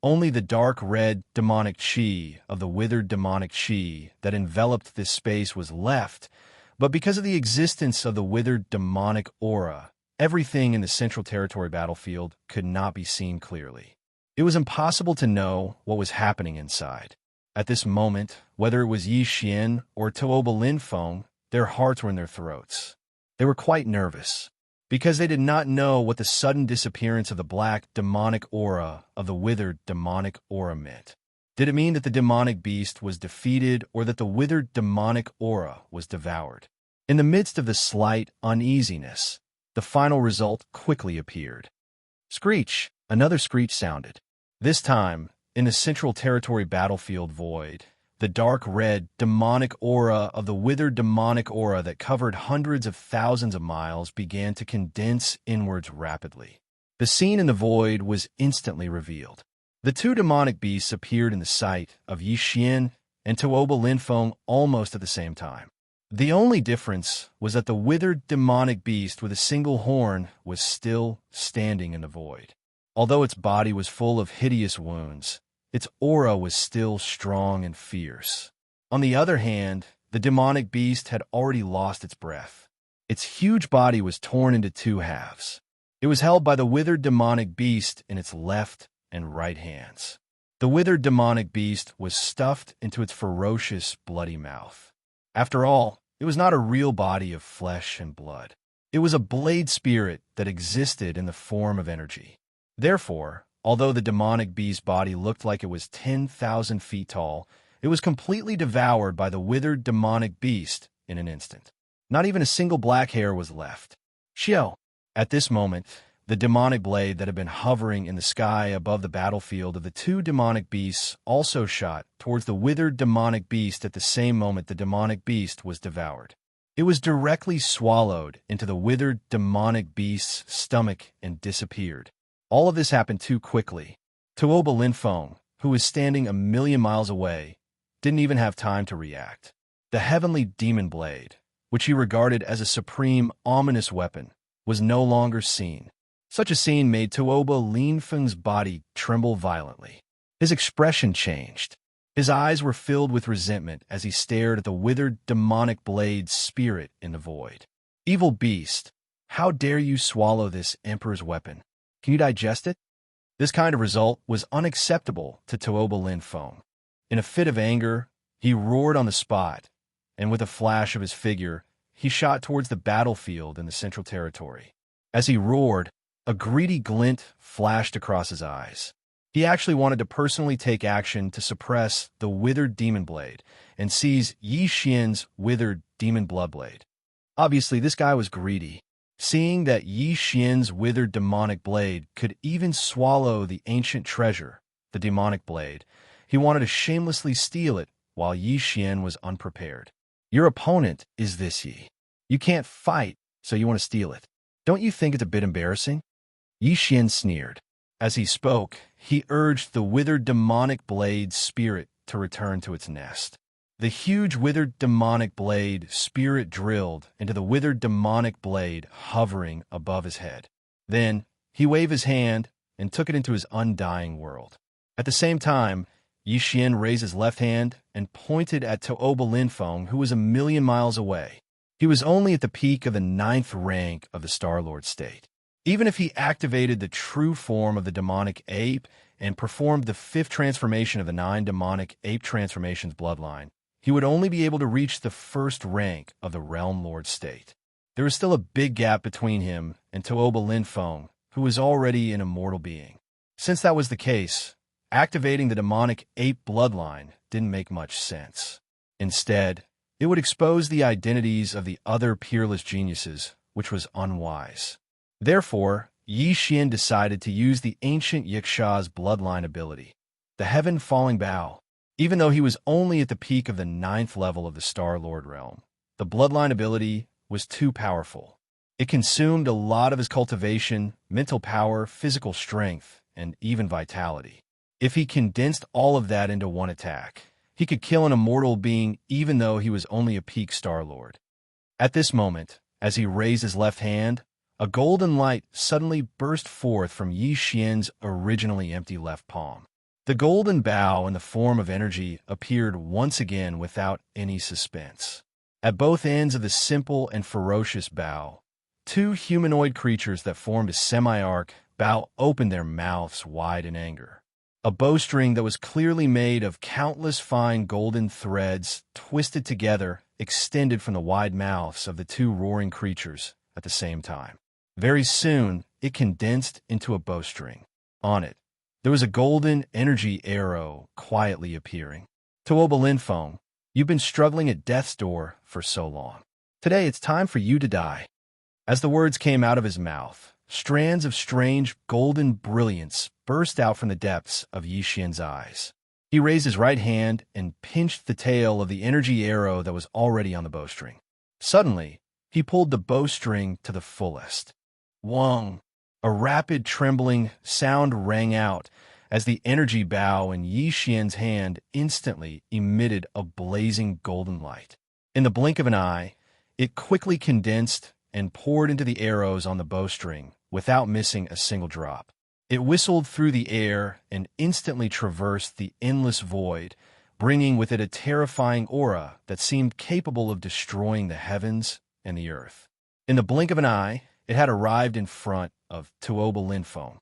only the dark red demonic qi of the withered demonic qi that enveloped this space was left, but because of the existence of the withered demonic aura, everything in the Central Territory battlefield could not be seen clearly. It was impossible to know what was happening inside. At this moment, whether it was Xian or Tuoba Linfeng, their hearts were in their throats. They were quite nervous, because they did not know what the sudden disappearance of the black demonic aura of the withered demonic aura meant. Did it mean that the demonic beast was defeated or that the withered demonic aura was devoured? In the midst of the slight uneasiness, the final result quickly appeared. Screech! Another screech sounded. This time, in the Central Territory battlefield void, the dark red demonic aura of the withered demonic aura that covered hundreds of thousands of miles began to condense inwards rapidly. The scene in the void was instantly revealed. The two demonic beasts appeared in the sight of Xian and Tuoba Linfeng almost at the same time. The only difference was that the withered demonic beast with a single horn was still standing in the void. Although its body was full of hideous wounds, its aura was still strong and fierce. On the other hand, the demonic beast had already lost its breath. Its huge body was torn into two halves. It was held by the withered demonic beast in its left and right hands. The withered demonic beast was stuffed into its ferocious, bloody mouth. After all, it was not a real body of flesh and blood. It was a blade spirit that existed in the form of energy. Therefore, although the demonic beast's body looked like it was 10,000 feet tall, it was completely devoured by the withered demonic beast in an instant. Not even a single black hair was left. Xiao! At this moment, the demonic blade that had been hovering in the sky above the battlefield of the two demonic beasts also shot towards the withered demonic beast at the same moment the demonic beast was devoured. It was directly swallowed into the withered demonic beast's stomach and disappeared. All of this happened too quickly. Tuoba Linfeng, who was standing 1,000,000 miles away, didn't even have time to react. The heavenly demon blade, which he regarded as a supreme, ominous weapon, was no longer seen. Such a scene made Tuoba Linfeng's body tremble violently. His expression changed. His eyes were filled with resentment as he stared at the withered demonic blade's spirit in the void. Evil beast, how dare you swallow this emperor's weapon? Can you digest it? This kind of result was unacceptable to Tuoba Linfeng. In a fit of anger, he roared on the spot, and with a flash of his figure, he shot towards the battlefield in the Central Territory. As he roared, a greedy glint flashed across his eyes. He actually wanted to personally take action to suppress the withered demon blade and seize Yi Xian's withered demon bloodblade. Obviously, this guy was greedy. Seeing that Yi Xian's withered demonic blade could even swallow the ancient treasure, the demonic blade, he wanted to shamelessly steal it while Yi Xian was unprepared. Your opponent is this Yi. You can't fight, so you want to steal it. Don't you think it's a bit embarrassing? Yi Xian sneered. As he spoke, he urged the withered demonic blade's spirit to return to its nest. The huge withered demonic blade spirit drilled into the withered demonic blade hovering above his head. Then, he waved his hand and took it into his undying world. At the same time, Yi Xian raised his left hand and pointed at Tuoba Linfeng, who was 1,000,000 miles away. He was only at the peak of the 9th rank of the Star-Lord state. Even if he activated the true form of the demonic ape and performed the 5th transformation of the 9 demonic ape transformations bloodline, he would only be able to reach the 1st rank of the Realm Lord state. There was still a big gap between him and Tuoba Linfeng, who was already an immortal being. Since that was the case, activating the demonic ape bloodline didn't make much sense. Instead, it would expose the identities of the other peerless geniuses, which was unwise. Therefore, Yi Xian decided to use the ancient Yixia's bloodline ability, the Heaven Falling Bow. Even though he was only at the peak of the 9th level of the Star-Lord realm, the bloodline ability was too powerful. It consumed a lot of his cultivation, mental power, physical strength, and even vitality. If he condensed all of that into one attack, he could kill an immortal being even though he was only a peak Star-Lord. At this moment, as he raised his left hand, a golden light suddenly burst forth from Yi Xian's originally empty left palm. The golden bow in the form of energy appeared once again without any suspense. At both ends of the simple and ferocious bow, 2 humanoid creatures that formed a semi-arc bow opened their mouths wide in anger. A bowstring that was clearly made of countless fine golden threads twisted together extended from the wide mouths of the 2 roaring creatures at the same time. Very soon, it condensed into a bowstring. On it, there was a golden energy arrow quietly appearing. Tuoba Linfeng, you've been struggling at death's door for so long. Today it's time for you to die. As the words came out of his mouth, strands of strange golden brilliance burst out from the depths of Yi Xian's eyes. He raised his right hand and pinched the tail of the energy arrow that was already on the bowstring. Suddenly, he pulled the bowstring to the fullest. Wong! A rapid trembling sound rang out as the energy bow in Yi Xian's hand instantly emitted a blazing golden light. In the blink of an eye, it quickly condensed and poured into the arrows on the bowstring without missing a single drop. It whistled through the air and instantly traversed the endless void, bringing with it a terrifying aura that seemed capable of destroying the heavens and the earth. In the blink of an eye, it had arrived in front of Tuoba Linfeng.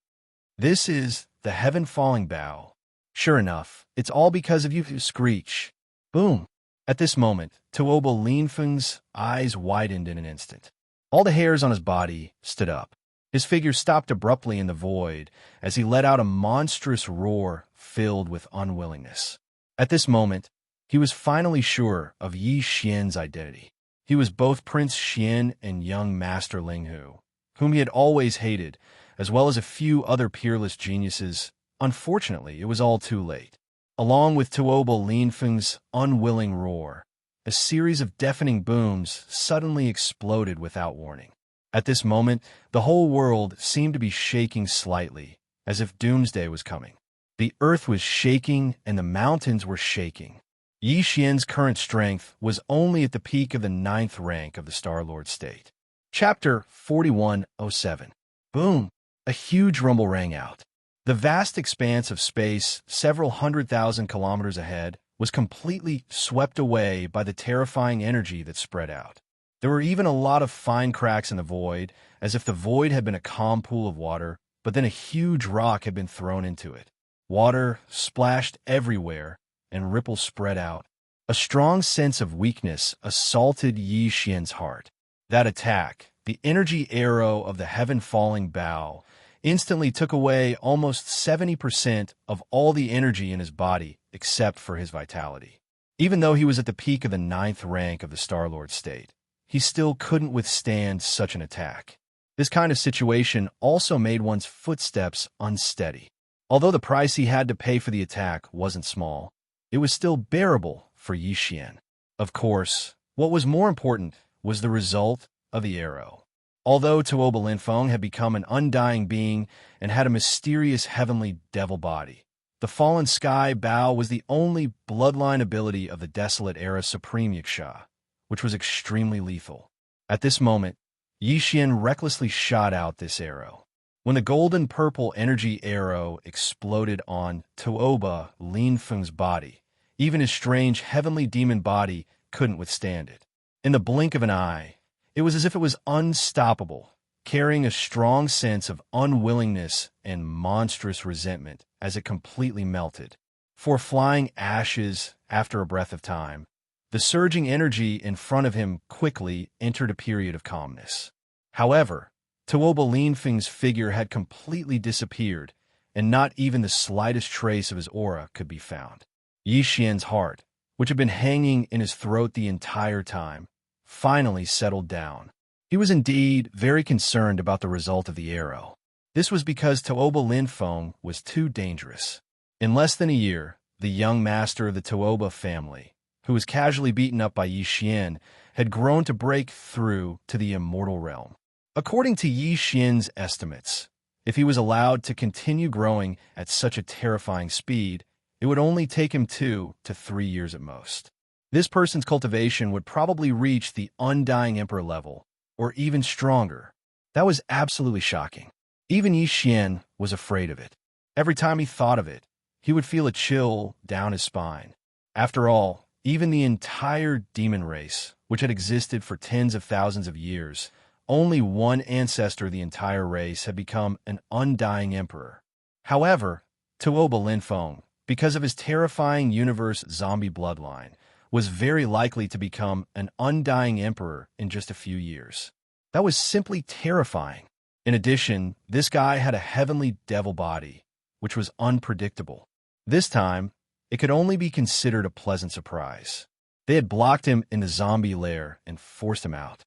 "This is the heaven-falling bow. Sure enough, it's all because of you." Screech. Boom. At this moment, Tuoba Linfeng's eyes widened in an instant. All the hairs on his body stood up. His figure stopped abruptly in the void as he let out a monstrous roar filled with unwillingness. At this moment, he was finally sure of Yi Xian's identity. He was both Prince Xian and young Master Linghu, whom he had always hated, as well as a few other peerless geniuses. Unfortunately, it was all too late. Along with Tuoba Linfeng's unwilling roar, a series of deafening booms suddenly exploded without warning. At this moment, the whole world seemed to be shaking slightly, as if doomsday was coming. The earth was shaking and the mountains were shaking. Yi Xian's current strength was only at the peak of the 9th rank of the Star-Lord state. Chapter 4107. Boom! A huge rumble rang out. The vast expanse of space, several 100,000 kilometers ahead, was completely swept away by the terrifying energy that spread out. There were even a lot of fine cracks in the void, as if the void had been a calm pool of water, but then a huge rock had been thrown into it. Water splashed everywhere, and ripples spread out. A strong sense of weakness assaulted Yi Xian's heart. That attack, the energy arrow of the heaven-falling bow, instantly took away almost 70% of all the energy in his body except for his vitality. Even though he was at the peak of the 9th rank of the Star-Lord state, he still couldn't withstand such an attack. This kind of situation also made one's footsteps unsteady. Although the price he had to pay for the attack wasn't small, it was still bearable for Yi Xian. Of course, what was more important was the result of the arrow. Although Tuoba Linfeng had become an undying being and had a mysterious heavenly devil body, the fallen sky bow was the only bloodline ability of the desolate era Supreme Wuxia, which was extremely lethal. At this moment, Yi Xian recklessly shot out this arrow. When the golden-purple energy arrow exploded on Tuoba Linfeng's body, even his strange heavenly demon body couldn't withstand it. In the blink of an eye, it was as if it was unstoppable, carrying a strong sense of unwillingness and monstrous resentment as it completely melted. For flying ashes after a breath of time, the surging energy in front of him quickly entered a period of calmness. However, Tuoba Linfeng's figure had completely disappeared, and not even the slightest trace of his aura could be found. Yi Xian's heart, which had been hanging in his throat the entire time, finally settled down. He was indeed very concerned about the result of the arrow. This was because Tuoba Linfeng was too dangerous. In less than a year, the young master of the Tuoba family, who was casually beaten up by Yi Xian, had grown to break through to the immortal realm. According to Yi Xian's estimates, if he was allowed to continue growing at such a terrifying speed, it would only take him 2 to 3 years at most. This person's cultivation would probably reach the undying emperor level, or even stronger. That was absolutely shocking. Even Yi Xian was afraid of it. Every time he thought of it, he would feel a chill down his spine. After all, even the entire demon race, which had existed for tens of thousands of years, only one ancestor of the entire race had become an undying emperor. However, Tuoba Linfeng, because of his terrifying universe zombie bloodline, was very likely to become an undying emperor in just a few years. That was simply terrifying. In addition, this guy had a heavenly devil body, which was unpredictable. This time, it could only be considered a pleasant surprise. They had blocked him in the zombie lair and forced him out.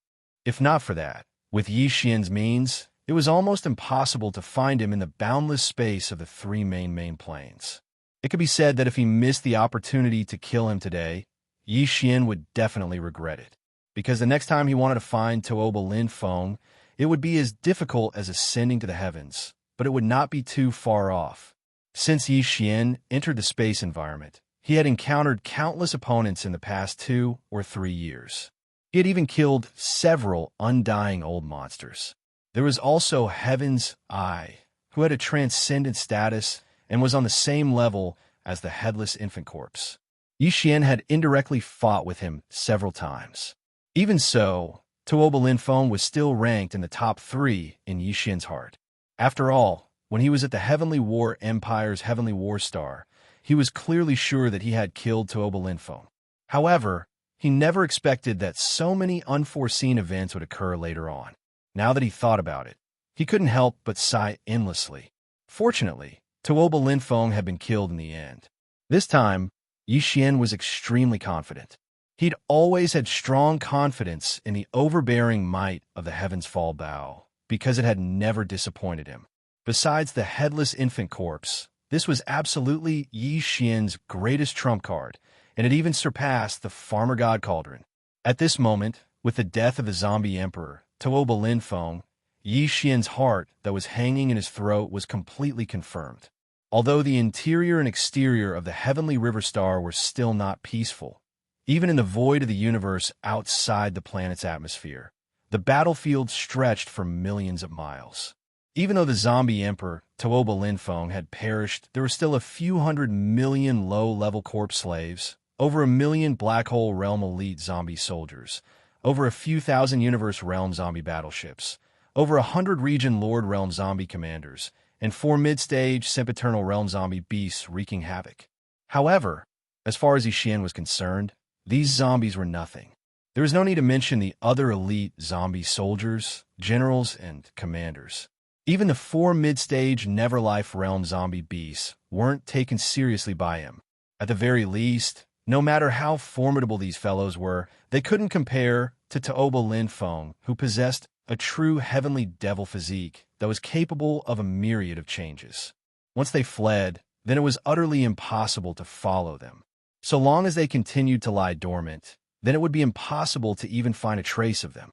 If not for that, with Yi Xian's means, it was almost impossible to find him in the boundless space of the 3 main planes. It could be said that if he missed the opportunity to kill him today, Yi Xian would definitely regret it, because the next time he wanted to find Tuoba Linfeng, it would be as difficult as ascending to the heavens, but it would not be too far off. Since Yi Xian entered the space environment, he had encountered countless opponents in the past 2 or 3 years. He had even killed several undying old monsters. There was also Heaven's Eye, who had a transcendent status and was on the same level as the headless infant corpse. Xian had indirectly fought with him several times. Even so, Tuoba Linfeng was still ranked in the top 3 in Xian's heart. After all, when he was at the Heavenly War Empire's Heavenly War Star, he was clearly sure that he had killed Tuoba Linfeng. However, he never expected that so many unforeseen events would occur later on. Now that he thought about it, he couldn't help but sigh endlessly. Fortunately, Tuoba Linfeng had been killed in the end. This time, Xian was extremely confident. He'd always had strong confidence in the overbearing might of the Heaven's Fall Bow, because it had never disappointed him. Besides the headless infant corpse, this was absolutely Xian's greatest trump card, and it even surpassed the Farmer God Cauldron. At this moment, with the death of the zombie emperor, Tuoba Linfeng, Xian's heart that was hanging in his throat was completely confirmed. Although the interior and exterior of the Heavenly River Star were still not peaceful, even in the void of the universe outside the planet's atmosphere, the battlefield stretched for millions of miles. Even though the zombie emperor, Tuoba Linfeng, had perished, there were still a few 100 million low-level corpse slaves, over 1 million Black Hole Realm elite zombie soldiers, over a few thousand Universe Realm zombie battleships, over 100 Region Lord Realm zombie commanders, and 4 mid-stage Sempiternal Realm zombie beasts wreaking havoc. However, as far as Xian was concerned, these zombies were nothing. There is no need to mention the other elite zombie soldiers, generals, and commanders. Even the 4 mid-stage Neverlife Realm zombie beasts weren't taken seriously by him. At the very least, no matter how formidable these fellows were, they couldn't compare to Tuoba Linfeng, who possessed a true heavenly devil physique that was capable of a myriad of changes. Once they fled, then it was utterly impossible to follow them. So long as they continued to lie dormant, then it would be impossible to even find a trace of them.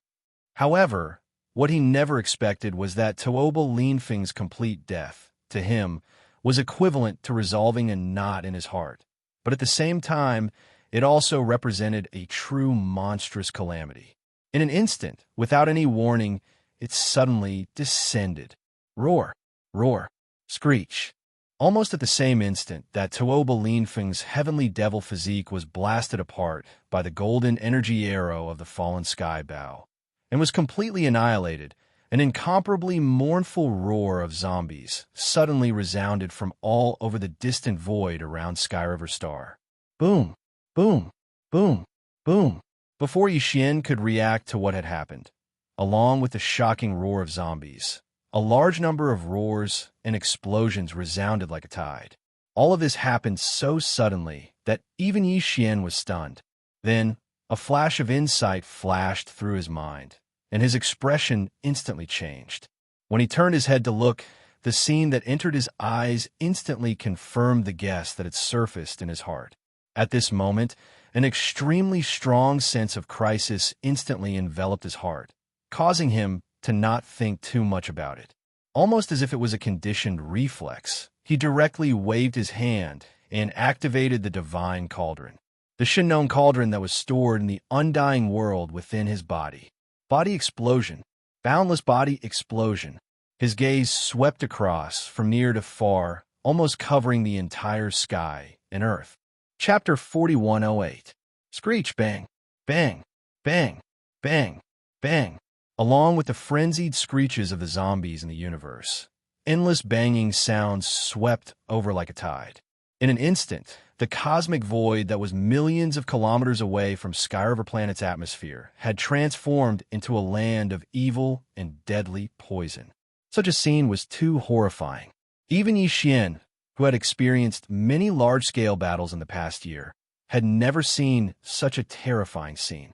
However, what he never expected was that Tuoba Linfeng's complete death, to him, was equivalent to resolving a knot in his heart. But at the same time, it also represented a true monstrous calamity. In an instant, without any warning, it suddenly descended. Roar, roar, screech. Almost at the same instant that Tuoba Linfeng's heavenly devil physique was blasted apart by the golden energy arrow of the fallen sky bow, and was completely annihilated, an incomparably mournful roar of zombies suddenly resounded from all over the distant void around Sky River Star. Boom, boom, boom, boom. Before Xian could react to what had happened, along with the shocking roar of zombies, a large number of roars and explosions resounded like a tide. All of this happened so suddenly that even Xian was stunned. Then, a flash of insight flashed through his mind, and his expression instantly changed. When he turned his head to look, the scene that entered his eyes instantly confirmed the guess that had surfaced in his heart. At this moment, an extremely strong sense of crisis instantly enveloped his heart, causing him to not think too much about it. Almost as if it was a conditioned reflex, he directly waved his hand and activated the divine cauldron, the Shinnon cauldron that was stored in the undying world within his body. Body explosion, boundless body explosion. His gaze swept across from near to far, almost covering the entire sky and earth. Chapter 4108. Screech bang, bang, bang, bang, bang. Along with the frenzied screeches of the zombies in the universe, endless banging sounds swept over like a tide. In an instant, the cosmic void that was millions of kilometers away from Sky River Planet's atmosphere had transformed into a land of evil and deadly poison. Such a scene was too horrifying. Even Xian, who had experienced many large-scale battles in the past year, had never seen such a terrifying scene.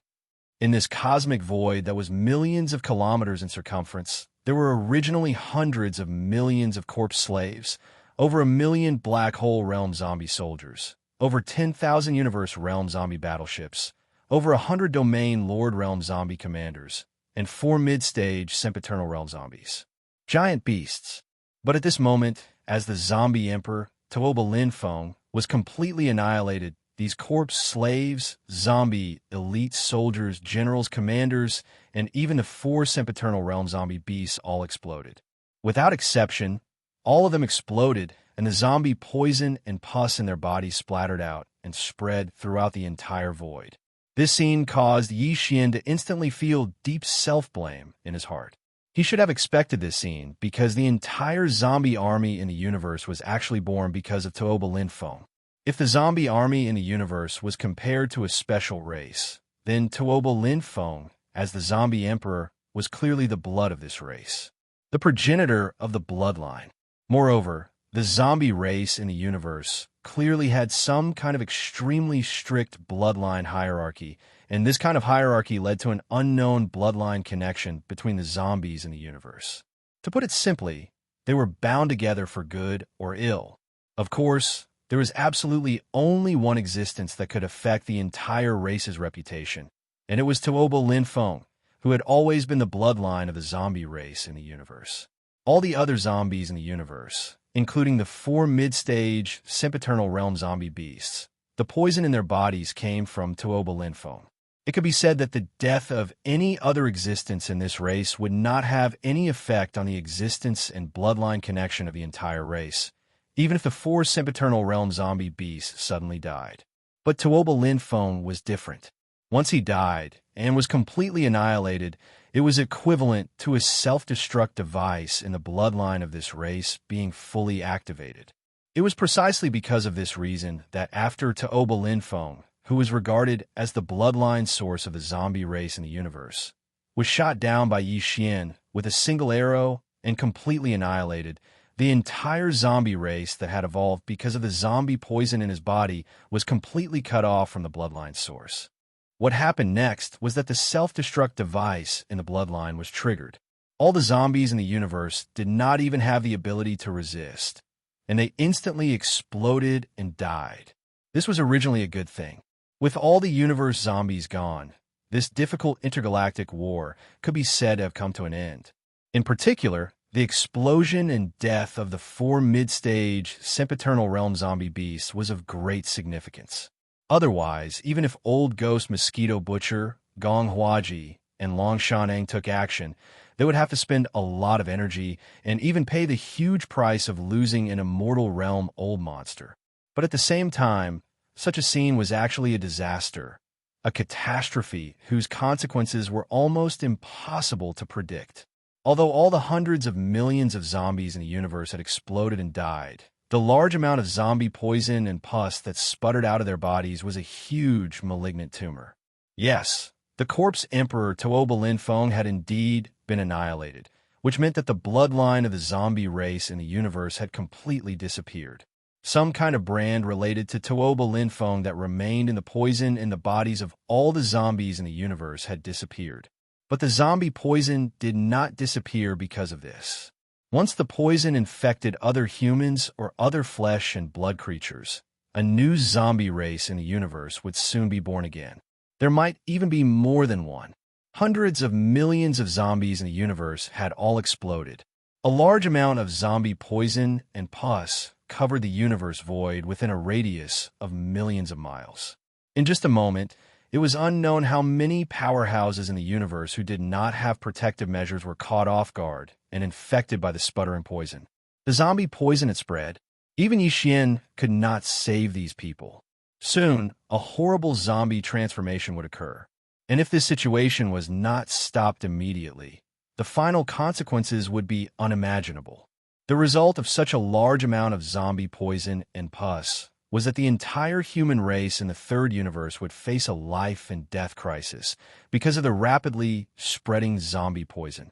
In this cosmic void that was millions of kilometers in circumference, there were originally hundreds of millions of corpse slaves, over 1 million Black Hole Realm zombie soldiers, over 10,000 Universe Realm zombie battleships, over 100 Domain Lord Realm zombie commanders, and 4 mid-stage Sempiternal Realm zombies. Giant beasts. But at this moment, as the zombie emperor, Tuoba Linfeng, was completely annihilated, these corpse slaves, zombie, elite soldiers, generals, commanders, and even the 4 sempiternal realm zombie beasts all exploded. Without exception, all of them exploded, and the zombie poison and pus in their bodies splattered out and spread throughout the entire void. This scene caused Xian to instantly feel deep self-blame in his heart. He should have expected this scene because the entire zombie army in the universe was actually born because of Tuoba Linfeng. If the zombie army in the universe was compared to a special race, then Tuoba Linfeng, as the zombie emperor, was clearly the blood of this race, the progenitor of the bloodline. Moreover, the zombie race in the universe clearly had some kind of extremely strict bloodline hierarchy, and this kind of hierarchy led to an unknown bloodline connection between the zombies in the universe. To put it simply, they were bound together for good or ill. Of course, there was absolutely only one existence that could affect the entire race's reputation, and it was Tuoba Linfeng, who had always been the bloodline of the zombie race in the universe. All the other zombies in the universe, including the 4 mid-stage sempiternal realm zombie beasts, the poison in their bodies came from Tuoba Linfeng. It could be said that the death of any other existence in this race would not have any effect on the existence and bloodline connection of the entire race, even if the 4 sempiternal realm zombie beasts suddenly died. But Tuoba Linfeng was different. Once he died and was completely annihilated, it was equivalent to a self-destruct device in the bloodline of this race being fully activated. It was precisely because of this reason that after Tuoba Linfeng, who was regarded as the bloodline source of the zombie race in the universe, was shot down by Xian with a single arrow and completely annihilated, the entire zombie race that had evolved because of the zombie poison in his body was completely cut off from the bloodline source. What happened next was that the self-destruct device in the bloodline was triggered. All the zombies in the universe did not even have the ability to resist, and they instantly exploded and died. This was originally a good thing. With all the universe zombies gone, this difficult intergalactic war could be said to have come to an end. In particular, the explosion and death of the 4 mid-stage sempiternal realm zombie beasts was of great significance. Otherwise, even if Old Ghost Mosquito Butcher, Gong Huaji, and Long Shanang took action, they would have to spend a lot of energy and even pay the huge price of losing an immortal realm old monster. But at the same time, such a scene was actually a disaster, a catastrophe whose consequences were almost impossible to predict. Although all the hundreds of millions of zombies in the universe had exploded and died, the large amount of zombie poison and pus that sputtered out of their bodies was a huge malignant tumor. Yes, the corpse emperor Tuoba Linfeng had indeed been annihilated, which meant that the bloodline of the zombie race in the universe had completely disappeared. Some kind of brand related to Tuoba Linfeng that remained in the poison in the bodies of all the zombies in the universe had disappeared. But the zombie poison did not disappear because of this. Once the poison infected other humans or other flesh and blood creatures, a new zombie race in the universe would soon be born again. There might even be more than one. Hundreds of millions of zombies in the universe had all exploded. A large amount of zombie poison and pus covered the universe void within a radius of millions of miles. In just a moment, it was unknown how many powerhouses in the universe who did not have protective measures were caught off guard and infected by the sputtering poison. The zombie poison had spread. Even Xian could not save these people. Soon, a horrible zombie transformation would occur. And if this situation was not stopped immediately, the final consequences would be unimaginable. The result of such a large amount of zombie poison and pus was that the entire human race in the third universe would face a life and death crisis because of the rapidly spreading zombie poison.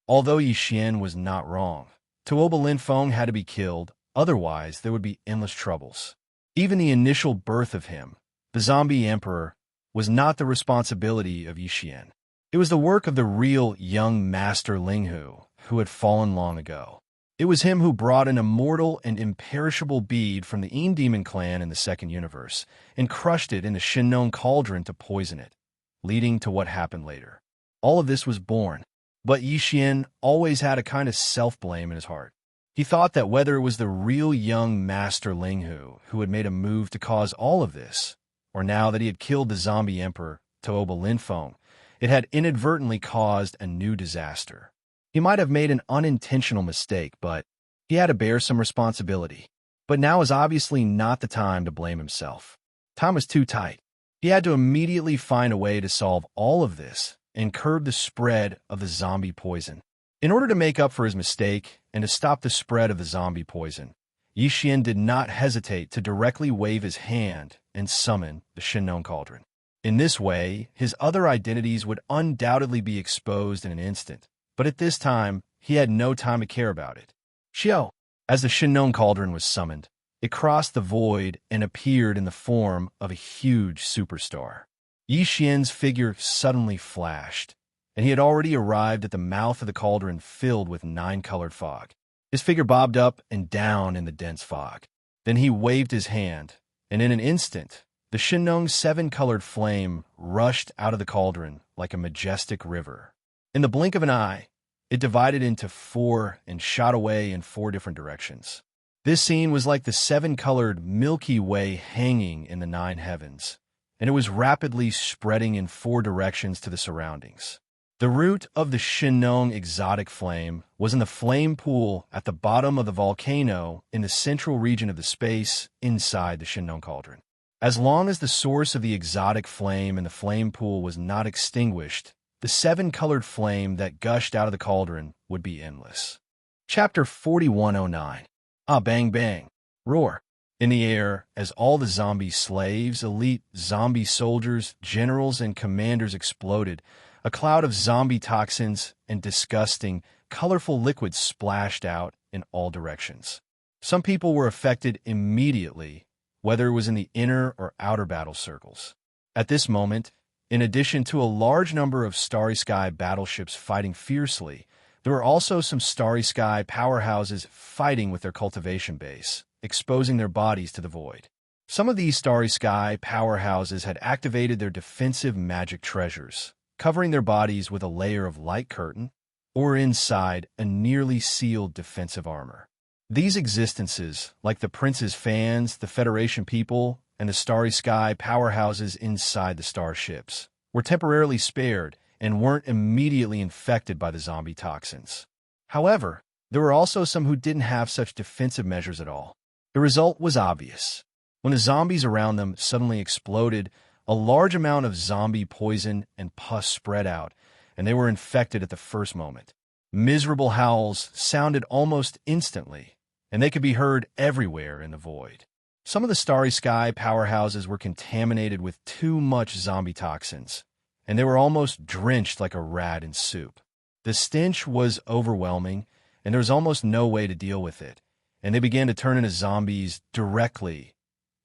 Although Xian was not wrong, Tuoba Linfeng had to be killed, otherwise there would be endless troubles. Even the initial birth of him, the zombie emperor, was not the responsibility of Xian. It was the work of the real young master Linghu, who had fallen long ago. It was him who brought an immortal and imperishable bead from the Een Demon clan in the second universe and crushed it in the Shinnon cauldron to poison it, leading to what happened later. All of this was born, but Xian always had a kind of self-blame in his heart. He thought that whether it was the real young Master Linghu who had made a move to cause all of this, or now that he had killed the zombie emperor, Tooba Linfeng, it had inadvertently caused a new disaster. He might have made an unintentional mistake, but he had to bear some responsibility. But now was obviously not the time to blame himself. Time was too tight. He had to immediately find a way to solve all of this and curb the spread of the zombie poison. In order to make up for his mistake and to stop the spread of the zombie poison, Yixian did not hesitate to directly wave his hand and summon the Shinnong Cauldron. In this way, his other identities would undoubtedly be exposed in an instant, but at this time, he had no time to care about it. Xiao, as the Shinnong Cauldron was summoned, it crossed the void and appeared in the form of a huge superstar. Yixian's figure suddenly flashed, and he had already arrived at the mouth of the cauldron filled with 9-colored fog. His figure bobbed up and down in the dense fog. Then he waved his hand, and in an instant, the Shinnong's 7-colored flame rushed out of the cauldron like a majestic river. In the blink of an eye, it divided into 4 and shot away in 4 different directions. This scene was like the 7-colored Milky Way hanging in the 9 heavens, and it was rapidly spreading in 4 directions to the surroundings. The root of the Shinnong exotic flame was in the flame pool at the bottom of the volcano in the central region of the space inside the Shinnong Cauldron. As long as the source of the exotic flame in the flame pool was not extinguished, the 7-colored flame that gushed out of the cauldron would be endless. Chapter 4109. Ah, bang bang. Roar. In the air, as all the zombie slaves, elite zombie soldiers, generals, and commanders exploded, a cloud of zombie toxins and disgusting, colorful liquids splashed out in all directions. Some people were affected immediately, whether it was in the inner or outer battle circles. At this moment, in addition to a large number of Starry Sky battleships fighting fiercely, there were also some Starry Sky powerhouses fighting with their cultivation base, exposing their bodies to the void. Some of these Starry Sky powerhouses had activated their defensive magic treasures, covering their bodies with a layer of light curtain, or inside a nearly sealed defensive armor. These existences, like the Prince's fans, the Federation people, and the Starry Sky powerhouses inside the starships, were temporarily spared and weren't immediately infected by the zombie toxins. However, there were also some who didn't have such defensive measures at all. The result was obvious. When the zombies around them suddenly exploded, a large amount of zombie poison and pus spread out, and they were infected at the first moment. Miserable howls sounded almost instantly, and they could be heard everywhere in the void. Some of the Starry Sky powerhouses were contaminated with too much zombie toxins, and they were almost drenched like a rat in soup. The stench was overwhelming, and there was almost no way to deal with it, and they began to turn into zombies directly.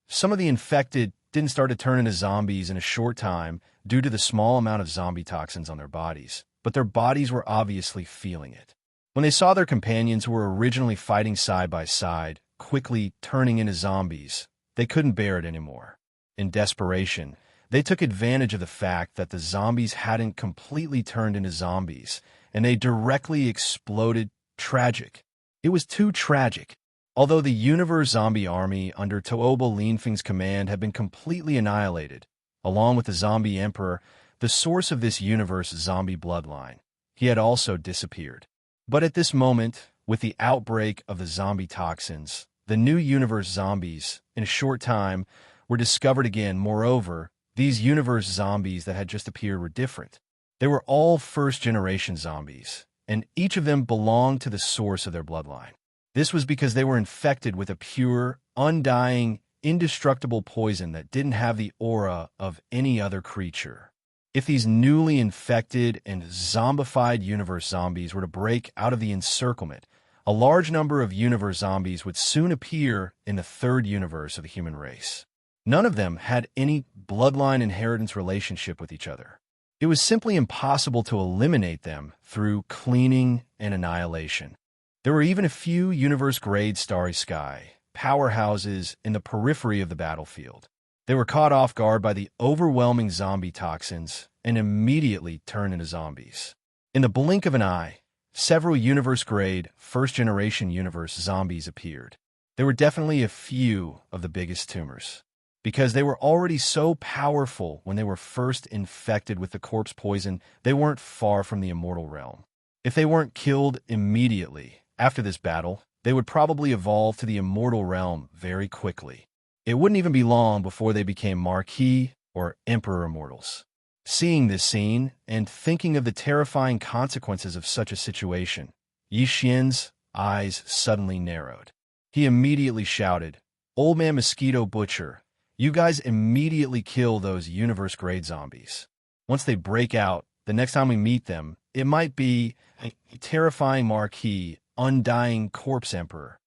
Some of the infected didn't start to turn into zombies in a short time due to the small amount of zombie toxins on their bodies, but their bodies were obviously feeling it. When they saw their companions who were originally fighting side by side quickly turning into zombies, they couldn't bear it anymore. In desperation, they took advantage of the fact that the zombies hadn't completely turned into zombies, and they directly exploded. Tragic. It was too tragic. Although the Universe Zombie Army under Tooba Linfeng's command had been completely annihilated, along with the Zombie Emperor, the source of this universe zombie bloodline, he had also disappeared. But at this moment, with the outbreak of the zombie toxins, the new universe zombies, in a short time, were discovered again. Moreover, these universe zombies that had just appeared were different. They were all first-generation zombies, and each of them belonged to the source of their bloodline. This was because they were infected with a pure, undying, indestructible poison that didn't have the aura of any other creature. If these newly infected and zombified universe zombies were to break out of the encirclement, a large number of universe zombies would soon appear in the third universe of the human race. None of them had any bloodline inheritance relationship with each other. It was simply impossible to eliminate them through cleaning and annihilation. There were even a few universe-grade Starry Sky powerhouses in the periphery of the battlefield. They were caught off guard by the overwhelming zombie toxins and immediately turned into zombies. In the blink of an eye, several universe-grade, first-generation universe zombies appeared. There were definitely a few of the biggest tumors, because they were already so powerful when they were first infected with the corpse poison. They weren't far from the immortal realm. If they weren't killed immediately after this battle, they would probably evolve to the immortal realm very quickly. It wouldn't even be long before they became Marquis or Emperor Immortals. Seeing this scene and thinking of the terrifying consequences of such a situation, Yi Xian's eyes suddenly narrowed. He immediately shouted, "Old Man Mosquito Butcher, you guys immediately kill those universe-grade zombies. Once they break out, the next time we meet them, it might be a terrifying Marquis, undying corpse emperor."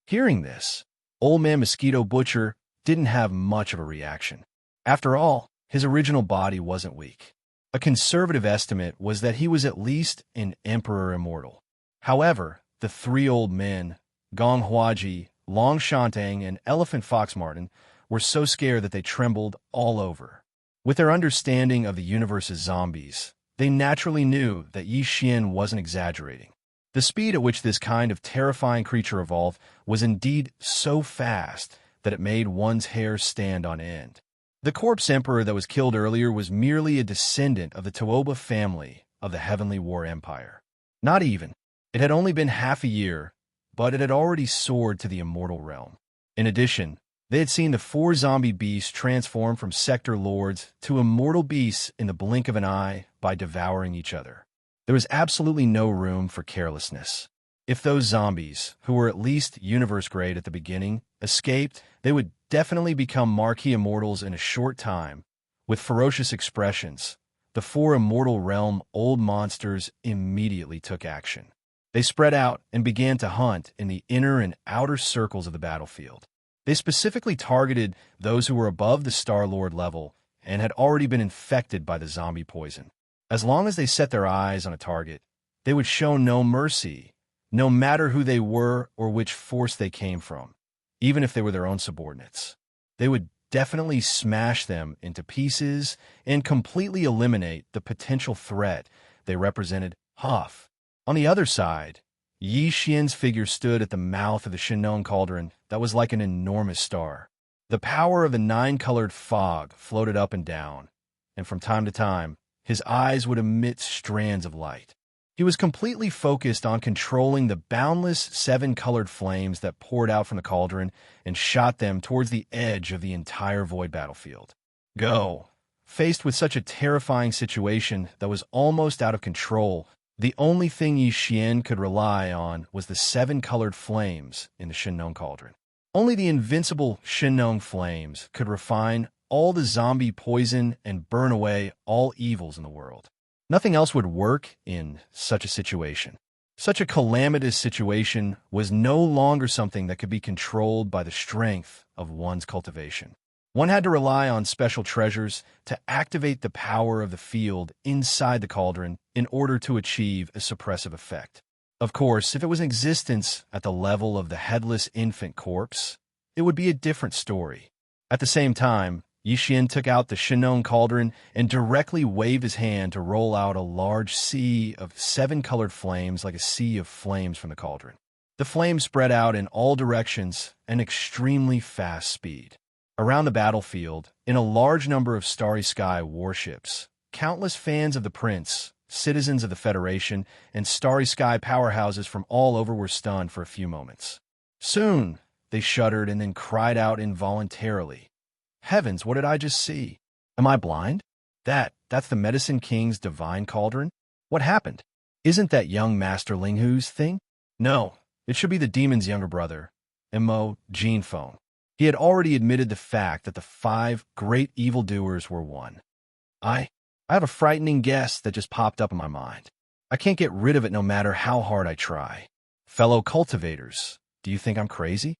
Hearing this, Old Man Mosquito Butcher didn't have much of a reaction. After all, his original body wasn't weak. A conservative estimate was that he was at least an Emperor Immortal. However, the three old men, Gong Huaji, Long Shantang, and Elephant Fox Martin, were so scared that they trembled all over. With their understanding of the universe's zombies, they naturally knew that Yi Xian wasn't exaggerating. The speed at which this kind of terrifying creature evolved was indeed so fast that it made one's hair stand on end. The corpse emperor that was killed earlier was merely a descendant of the Tuoba family of the Heavenly War Empire. Not even. It had only been half a year, but it had already soared to the immortal realm. In addition, they had seen the four zombie beasts transform from sector lords to immortal beasts in the blink of an eye by devouring each other. There was absolutely no room for carelessness. If those zombies, who were at least universe-grade at the beginning, escaped, they would definitely become Marquis Immortals in a short time. With ferocious expressions, the four immortal realm old monsters immediately took action. They spread out and began to hunt in the inner and outer circles of the battlefield. They specifically targeted those who were above the Star-Lord level and had already been infected by the zombie poison. As long as they set their eyes on a target, they would show no mercy, no matter who they were or which force they came from, even if they were their own subordinates. They would definitely smash them into pieces and completely eliminate the potential threat they represented. Huff. On the other side, Yi Xian's figure stood at the mouth of the Shinnong cauldron that was like an enormous star. The power of the nine-colored fog floated up and down, and from time to time, his eyes would emit strands of light. He was completely focused on controlling the boundless seven-colored flames that poured out from the cauldron and shot them towards the edge of the entire void battlefield. Go! Faced with such a terrifying situation that was almost out of control, the only thing Yi Xian could rely on was the seven-colored flames in the Shinnong cauldron. Only the invincible Shinnong flames could refine all the zombie poison and burn away all evils in the world. Nothing else would work in such a situation. Such a calamitous situation was no longer something that could be controlled by the strength of one's cultivation. One had to rely on special treasures to activate the power of the field inside the cauldron in order to achieve a suppressive effect. Of course, if it was in existence at the level of the headless infant corpse, it would be a different story. At the same time, Yi Xian took out the Shinnong cauldron and directly waved his hand to roll out a large sea of seven-colored flames like a sea of flames from the cauldron. The flames spread out in all directions at an extremely fast speed. Around the battlefield, in a large number of Starry Sky warships, countless fans of the Prince, citizens of the Federation, and Starry Sky powerhouses from all over were stunned for a few moments. Soon, they shuddered and then cried out involuntarily. Heavens, what did I just see? Am I blind? That's the Medicine King's divine cauldron? What happened? Isn't that young Master Linghu's thing? No, it should be the demon's younger brother, Imo Jinfeng. He had already admitted the fact that the 5 great evildoers were one. I have a frightening guess that just popped up in my mind. I can't get rid of it no matter how hard I try. Fellow cultivators, do you think I'm crazy?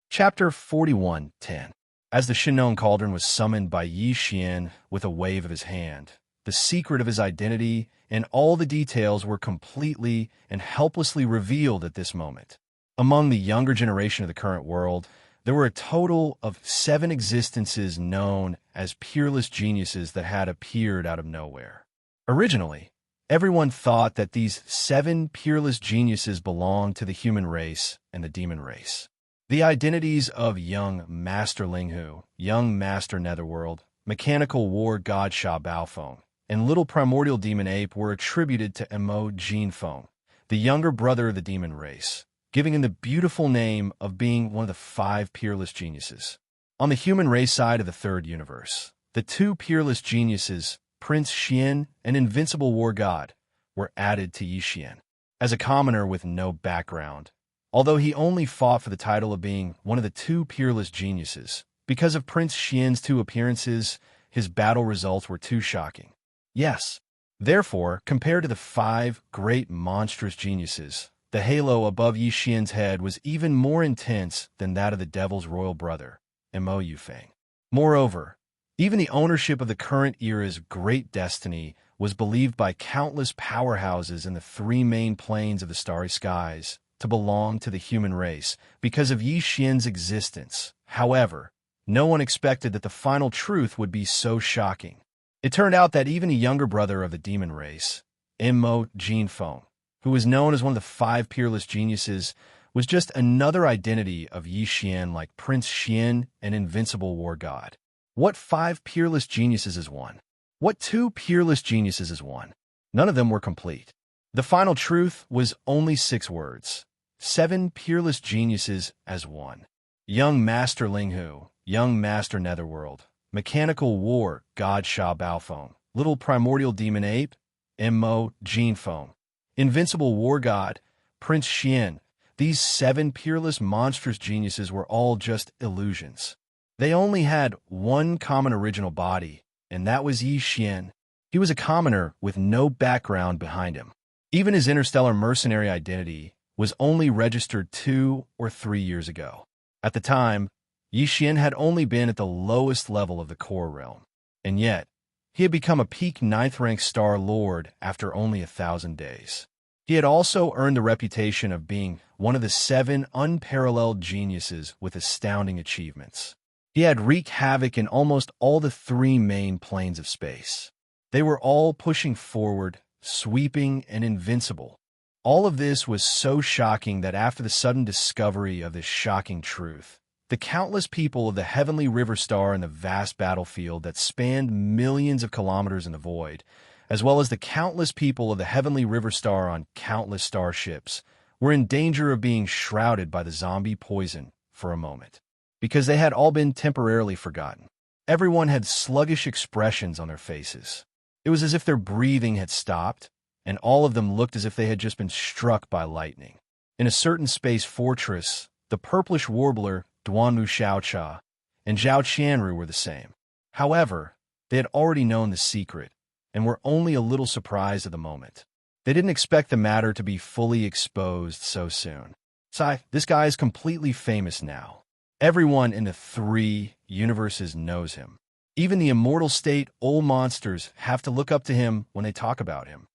Chapter 41:10. As the Shinnong cauldron was summoned by Yi Xian with a wave of his hand, the secret of his identity and all the details were completely and helplessly revealed at this moment. Among the younger generation of the current world, there were a total of 7 existences known as peerless geniuses that had appeared out of nowhere. Originally, Everyone thought that these 7 peerless geniuses belonged to the human race and the demon race. The identities of young Master Linghu, young Master Netherworld, mechanical war god Sha Baofeng, and little primordial demon ape were attributed to Emo Jinfeng, the younger brother of the demon race, giving him the beautiful name of being one of the 5 peerless geniuses. On the human race side of the third universe, the 2 peerless geniuses, Prince Xian and Invincible War God, were added to Yixian. As a commoner with no background, although he only fought for the title of being one of the 2 peerless geniuses, because of Prince Xian's 2 appearances, his battle results were too shocking. Yes. Therefore, compared to the 5 great monstrous geniuses, the halo above Yixian's head was even more intense than that of the devil's royal brother, Emo Yufeng. Moreover, even the ownership of the current era's great destiny was believed by countless powerhouses in the 3 main planes of the starry skies to belong to the human race because of Yixian's existence. However, no one expected that the final truth would be so shocking. It turned out that even a younger brother of the demon race, Emo Jinfeng, who was known as one of the 5 peerless geniuses, was just another identity of Yixian like Prince Xian and Invincible War God. What 5 peerless geniuses is one? What 2 peerless geniuses is one? None of them were complete. The final truth was only 6 words. 7 peerless geniuses as one. Young Master Linghu, young Master Netherworld, mechanical war god Sha Baofeng, little primordial demon ape, Emo Jinfeng, Invincible War God, Prince Xian. These 7 peerless monstrous geniuses were all just illusions. They only had one common original body, and that was Yixian. He was a commoner with no background behind him. Even his interstellar mercenary identity was only registered 2 or 3 years ago. At the time, Yixian had only been at the lowest level of the core realm, and yet, he had become a peak 9th-rank Star Lord after only 1,000 days. He had also earned the reputation of being one of the 7 unparalleled geniuses with astounding achievements. He had wreaked havoc in almost all the 3 main planes of space. They were all pushing forward, sweeping, and invincible. All of this was so shocking that after the sudden discovery of this shocking truth, the countless people of the heavenly river star in the vast battlefield that spanned millions of kilometers in the void, as well as the countless people of the heavenly river star on countless starships, were in danger of being shrouded by the zombie poison for a moment, because they had all been temporarily forgotten. Everyone had sluggish expressions on their faces. It was as if their breathing had stopped, and all of them looked as if they had just been struck by lightning. In a certain space fortress, the purplish warbler Duanmu Xiaocha and Zhao Qianru were the same. However, they had already known the secret, and were only a little surprised at the moment. They didn't expect the matter to be fully exposed so soon. Sai, this guy is completely famous now. Everyone in the 3 universes knows him. Even the immortal state old monsters have to look up to him when they talk about him.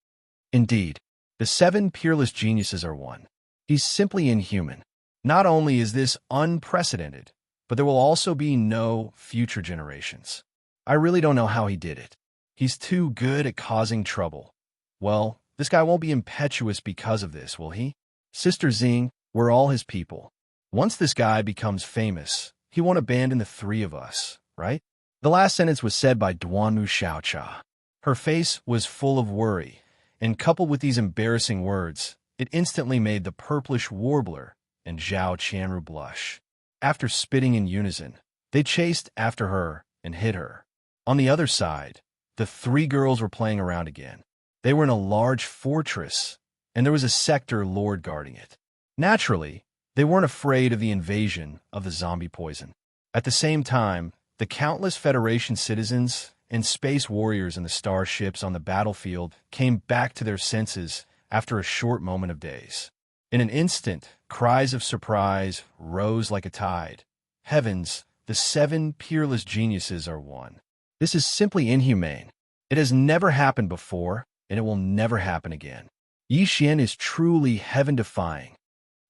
Indeed, the 7 peerless geniuses are one. He's simply inhuman. Not only is this unprecedented, but there will also be no future generations. I really don't know how he did it. He's too good at causing trouble. Well, this guy won't be impetuous because of this, will he? Sister Xing, we're all his people. Once this guy becomes famous, he won't abandon the 3 of us, right? The last sentence was said by Duanmu Xiaocha. Her face was full of worry, and coupled with these embarrassing words, it instantly made the purplish warbler and Zhao Qianru blush. After spitting in unison, they chased after her and hit her. On the other side, the 3 girls were playing around again. They were in a large fortress, and there was a sector lord guarding it. Naturally, they weren't afraid of the invasion of the zombie poison. At the same time, the countless Federation citizens and space warriors in the starships on the battlefield came back to their senses after a short moment of daze. In an instant, cries of surprise rose like a tide. Heavens, the 7 peerless geniuses are one. This is simply inhumane. It has never happened before, and it will never happen again. Yixian is truly heaven-defying.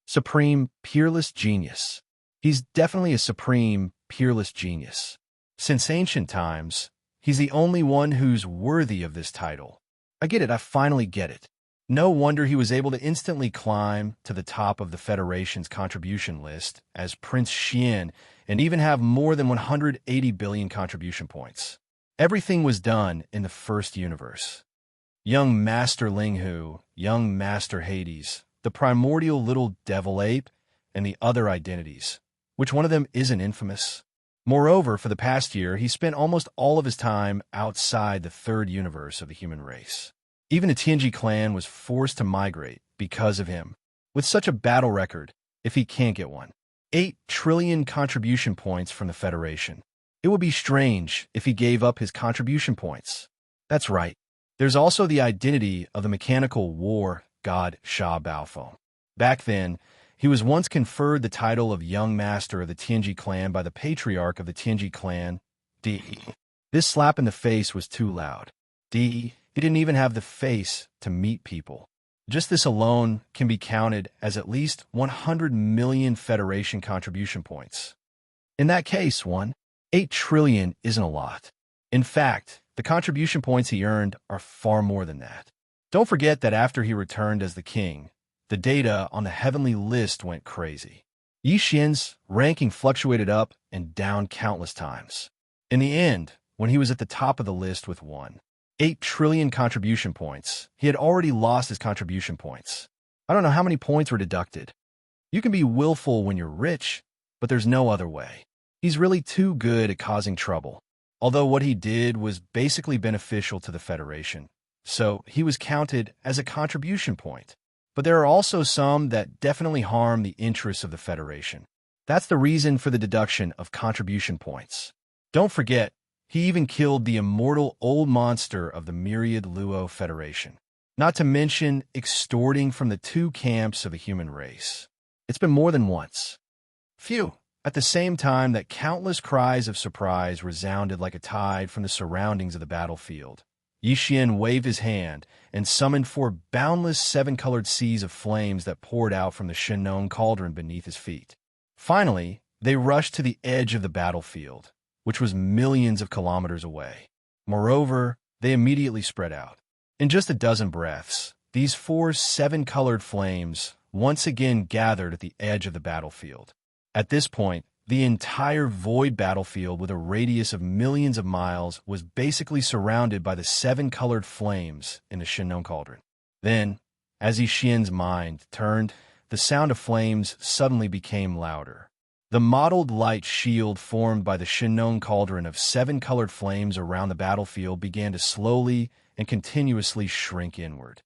Supreme, peerless genius. He's definitely a supreme, peerless genius. Since ancient times, he's the only one who's worthy of this title. I get it, I finally get it. No wonder he was able to instantly climb to the top of the Federation's contribution list as Prince Xian and even have more than 180 billion contribution points. Everything was done in the first universe. Young Master Linghu, young Master Hades, the primordial little devil ape, and the other identities. Which one of them isn't infamous? Moreover, for the past year, he spent almost all of his time outside the third universe of the human race. Even the Tianji clan was forced to migrate because of him. With such a battle record, if he can't get one. 8 trillion contribution points from the Federation. It would be strange if he gave up his contribution points. That's right. There's also the identity of the mechanical war god Sha Baofeng. Back then, he was once conferred the title of Young Master of the Tianji clan by the patriarch of the Tianji clan, Di. This slap in the face was too loud. He didn't even have the face to meet people. Just this alone can be counted as at least 100 million Federation contribution points. In that case, 8 trillion isn't a lot. In fact, the contribution points he earned are far more than that. Don't forget that after he returned as the king, the data on the heavenly list went crazy. Yi Xian's ranking fluctuated up and down countless times. In the end, when he was at the top of the list with 8 trillion contribution points, he had already lost his contribution points. I don't know how many points were deducted. You can be willful when you're rich, but there's no other way. He's really too good at causing trouble. Although what he did was basically beneficial to the Federation, so he was counted as a contribution point. But there are also some that definitely harm the interests of the Federation. That's the reason for the deduction of contribution points. Don't forget, he even killed the immortal old monster of the myriad Luo Federation. Not to mention extorting from the 2 camps of the human race. It's been more than once. Phew! At the same time that countless cries of surprise resounded like a tide from the surroundings of the battlefield, Yi Xian waved his hand and summoned 4 boundless 7-colored seas of flames that poured out from the Shinong cauldron beneath his feet. Finally, they rushed to the edge of the battlefield, which was millions of kilometers away. Moreover, they immediately spread out. In just a dozen breaths, these 4 7-colored flames once again gathered at the edge of the battlefield. At this point, the entire void battlefield with a radius of millions of miles was basically surrounded by the 7-colored flames in the Shinong cauldron. Then, as Yi Xian's mind turned, the sound of flames suddenly became louder. The mottled light shield formed by the Shinong cauldron of 7-colored flames around the battlefield began to slowly and continuously shrink inward.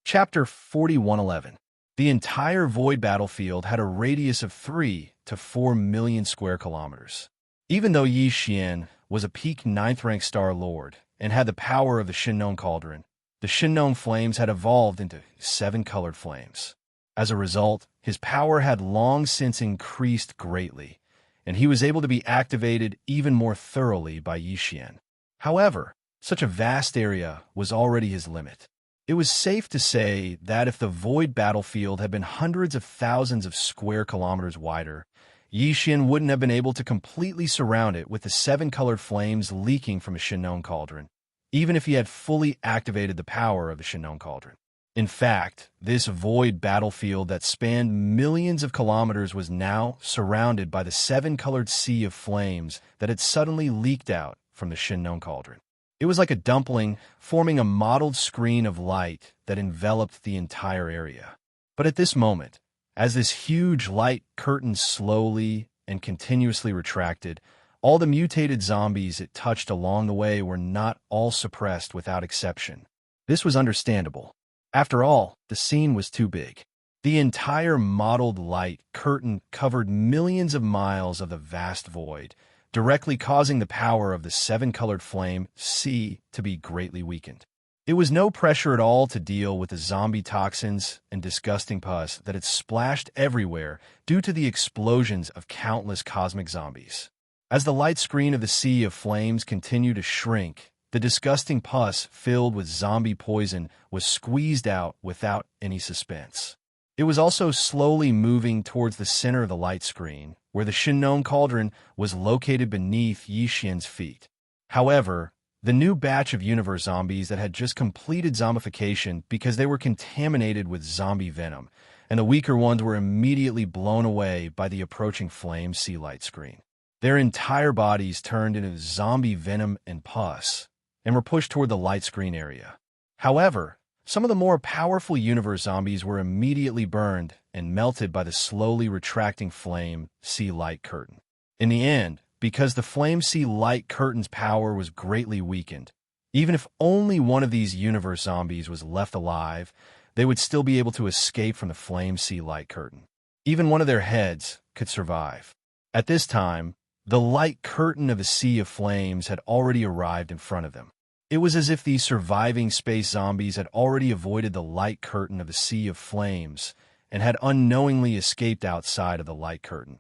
Chapter 4111. The entire void battlefield had a radius of 3 to 4 million square kilometers. Even though Yi Xian was a peak 9th-rank Star Lord and had the power of the Shinong cauldron, the Shinong flames had evolved into 7-colored flames. As a result, his power had long since increased greatly, and he was able to be activated even more thoroughly by Yi Xian. However, such a vast area was already his limit. It was safe to say that if the void battlefield had been hundreds of thousands of square kilometers wider, Yi Xian wouldn't have been able to completely surround it with the 7-colored flames leaking from a Shinong cauldron, even if he had fully activated the power of the Shinong cauldron. In fact, this void battlefield that spanned millions of kilometers was now surrounded by the 7-colored sea of flames that had suddenly leaked out from the Shinong cauldron. It was like a dumpling forming a mottled screen of light that enveloped the entire area. But at this moment, as this huge light curtain slowly and continuously retracted, all the mutated zombies it touched along the way were not all suppressed without exception. This was understandable. After all, the scene was too big. The entire mottled light curtain covered millions of miles of the vast void, directly causing the power of the 7-colored flame C to be greatly weakened. It was no pressure at all to deal with the zombie toxins and disgusting pus that had splashed everywhere due to the explosions of countless cosmic zombies. As the light screen of the sea of flames continued to shrink, the disgusting pus filled with zombie poison was squeezed out without any suspense. It was also slowly moving towards the center of the light screen, where the Shinong cauldron was located beneath Yi Xian's feet. However, The new batch of universe zombies that had just completed zombification because they were contaminated with zombie venom, and the weaker ones were immediately blown away by the approaching flame sea light screen. Their entire bodies turned into zombie venom and pus, and were pushed toward the light screen area. However, some of the more powerful universe zombies were immediately burned and melted by the slowly retracting flame sea light curtain. In the end, because the flame sea light curtain's power was greatly weakened, even if only one of these universe zombies was left alive, they would still be able to escape from the flame sea light curtain. Even one of their heads could survive. At this time, the light curtain of a sea of flames had already arrived in front of them. It was as if these surviving space zombies had already avoided the light curtain of a sea of flames and had unknowingly escaped outside of the light curtain.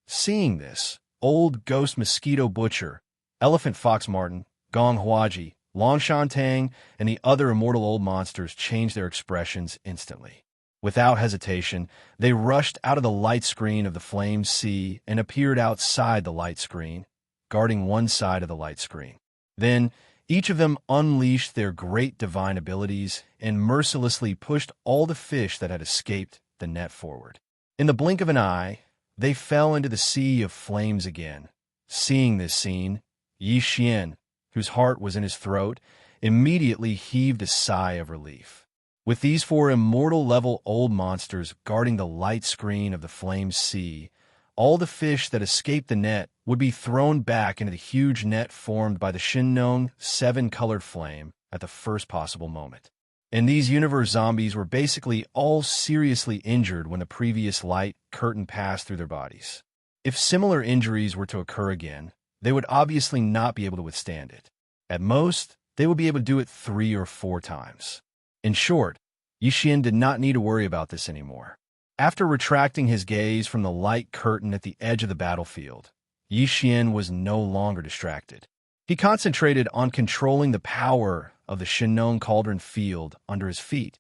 Seeing this, Old Ghost Mosquito Butcher, Elephant Fox Martin, Gong Huaji, Long Shantang, and the other immortal old monsters changed their expressions instantly. Without hesitation, they rushed out of the light screen of the flame sea and appeared outside the light screen, guarding one side of the light screen. Then, each of them unleashed their great divine abilities and mercilessly pushed all the fish that had escaped the net forward. In the blink of an eye, they fell into the sea of flames again. Seeing this scene, Xianxia, whose heart was in his throat, immediately heaved a sigh of relief. With these 4 immortal-level old monsters guarding the light screen of the flame sea, all the fish that escaped the net would be thrown back into the huge net formed by the Shinnon 7-colored flame at the first possible moment. And these universe zombies were basically all seriously injured when the previous light curtain passed through their bodies. If similar injuries were to occur again, they would obviously not be able to withstand it. At most, they would be able to do it 3 or 4 times. In short, Xianxia did not need to worry about this anymore. After retracting his gaze from the light curtain at the edge of the battlefield, Xianxia was no longer distracted. He concentrated on controlling the power of the Shinnon Cauldron field under his feet.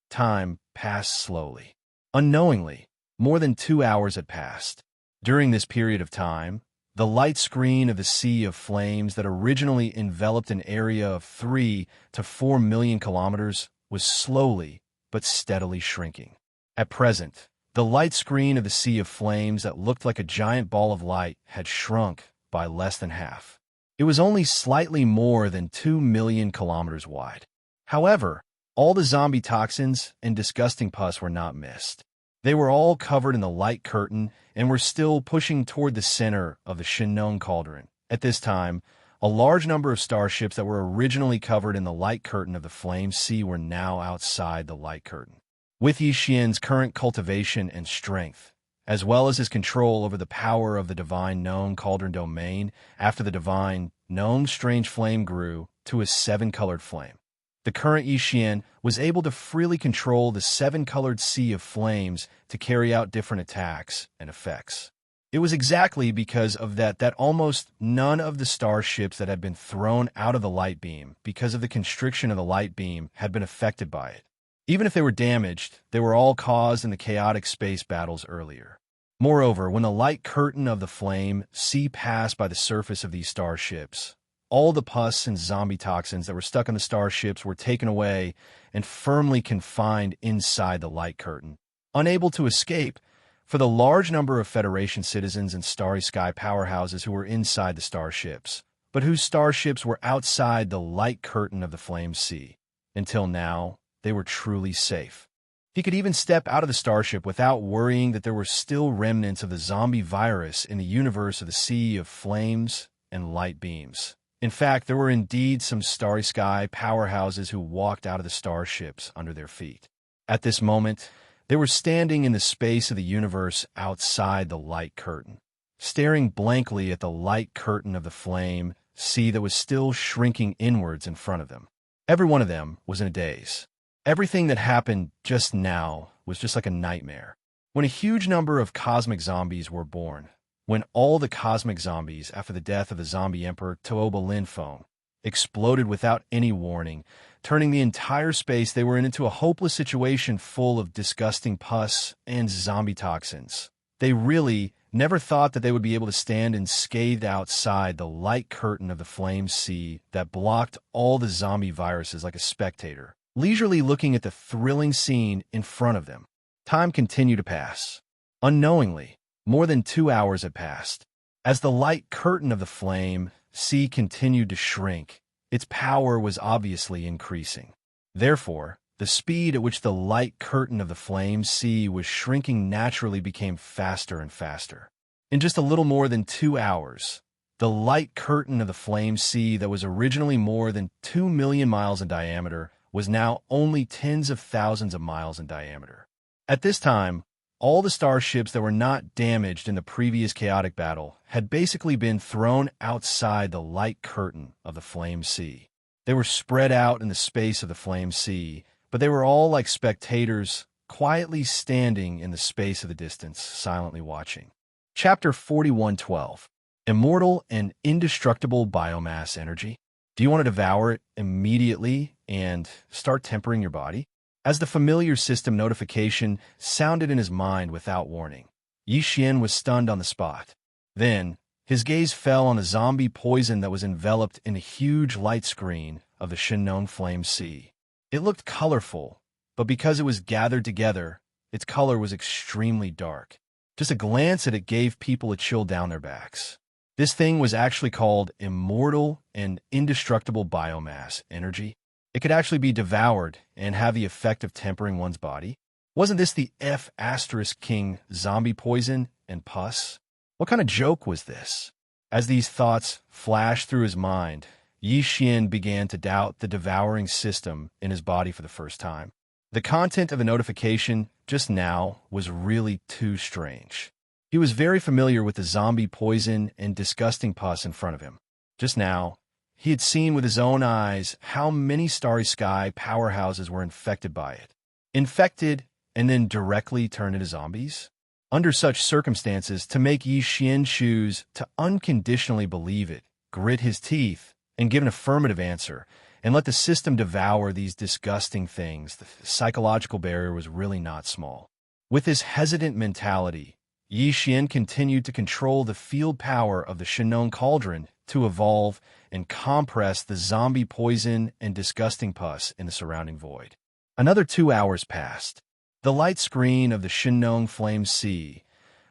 Time passed slowly. Unknowingly, more than 2 hours had passed. During this period of time, the light screen of the sea of flames that originally enveloped an area of 3 to 4 million kilometers was slowly but steadily shrinking. At present, the light screen of the sea of flames that looked like a giant ball of light had shrunk by less than half. It was only slightly more than 2 million kilometers wide. However, all the zombie toxins and disgusting pus were not missed. They were all covered in the light curtain and were still pushing toward the center of the Shinnon Cauldron. At this time, a large number of starships that were originally covered in the light curtain of the flame sea were now outside the light curtain. With Xianxia's current cultivation and strength, as well as his control over the power of the divine known cauldron domain after the divine known strange flame grew to a 7-colored flame, the current Xianxia was able to freely control the 7-colored sea of flames to carry out different attacks and effects. It was exactly because of that almost none of the starships that had been thrown out of the light beam because of the constriction of the light beam had been affected by it. Even if they were damaged, they were all caused in the chaotic space battles earlier. Moreover, when the light curtain of the flame sea passed by the surface of these starships, all the pus and zombie toxins that were stuck on the starships were taken away and firmly confined inside the light curtain, unable to escape. For the large number of Federation citizens and Starry Sky powerhouses who were inside the starships, but whose starships were outside the light curtain of the flame sea. Until now, they were truly safe. He could even step out of the starship without worrying that there were still remnants of the zombie virus in the universe of the sea of flames and light beams. In fact, there were indeed some Starry Sky powerhouses who walked out of the starships under their feet. At this moment, they were standing in the space of the universe outside the light curtain, staring blankly at the light curtain of the flame sea that was still shrinking inwards in front of them. Every one of them was in a daze. Everything that happened just now was just like a nightmare. When a huge number of cosmic zombies were born, when all the cosmic zombies after the death of the zombie emperor Tooba Linfeng exploded without any warning, turning the entire space they were in into a hopeless situation full of disgusting pus and zombie toxins. They really never thought that they would be able to stand unscathed outside the light curtain of the flame sea that blocked all the zombie viruses like a spectator, leisurely looking at the thrilling scene in front of them. Time continued to pass. Unknowingly, more than 2 hours had passed. As the light curtain of the flame sea continued to shrink, its power was obviously increasing. Therefore, the speed at which the light curtain of the flame sea was shrinking naturally became faster and faster. In just a little more than 2 hours, the light curtain of the flame sea that was originally more than 2 million miles in diameter was now only tens of thousands of miles in diameter. At this time, all the starships that were not damaged in the previous chaotic battle had basically been thrown outside the light curtain of the flame sea. They were spread out in the space of the flame sea, but they were all like spectators, quietly standing in the space of the distance, silently watching. Chapter 41:12. Immortal and Indestructible Biomass Energy. Do you want to devour it immediately and start tempering your body? As the familiar system notification sounded in his mind without warning, Xianxia was stunned on the spot. Then, his gaze fell on the zombie poison that was enveloped in a huge light screen of the Xianxia flame sea. It looked colorful, but because it was gathered together, its color was extremely dark. Just a glance at it gave people a chill down their backs. This thing was actually called Immortal and Indestructible Biomass Energy. It could actually be devoured and have the effect of tempering one's body. Wasn't this the F***king zombie poison and pus? What kind of joke was this? As these thoughts flashed through his mind, Xianxia began to doubt the devouring system in his body for the first time. The content of the notification just now was really too strange. He was very familiar with the zombie poison and disgusting pus in front of him. Just now, he had seen with his own eyes how many Starry Sky powerhouses were infected by it. Infected and then directly turned into zombies? Under such circumstances, to make Xianxia choose to unconditionally believe it, grit his teeth, and give an affirmative answer, and let the system devour these disgusting things, the psychological barrier was really not small. With his hesitant mentality, Xianxia continued to control the field power of the Xianxia cauldron to evolve and compress the zombie poison and disgusting pus in the surrounding void. Another 2 hours passed. The light screen of the Xianxia flame sea,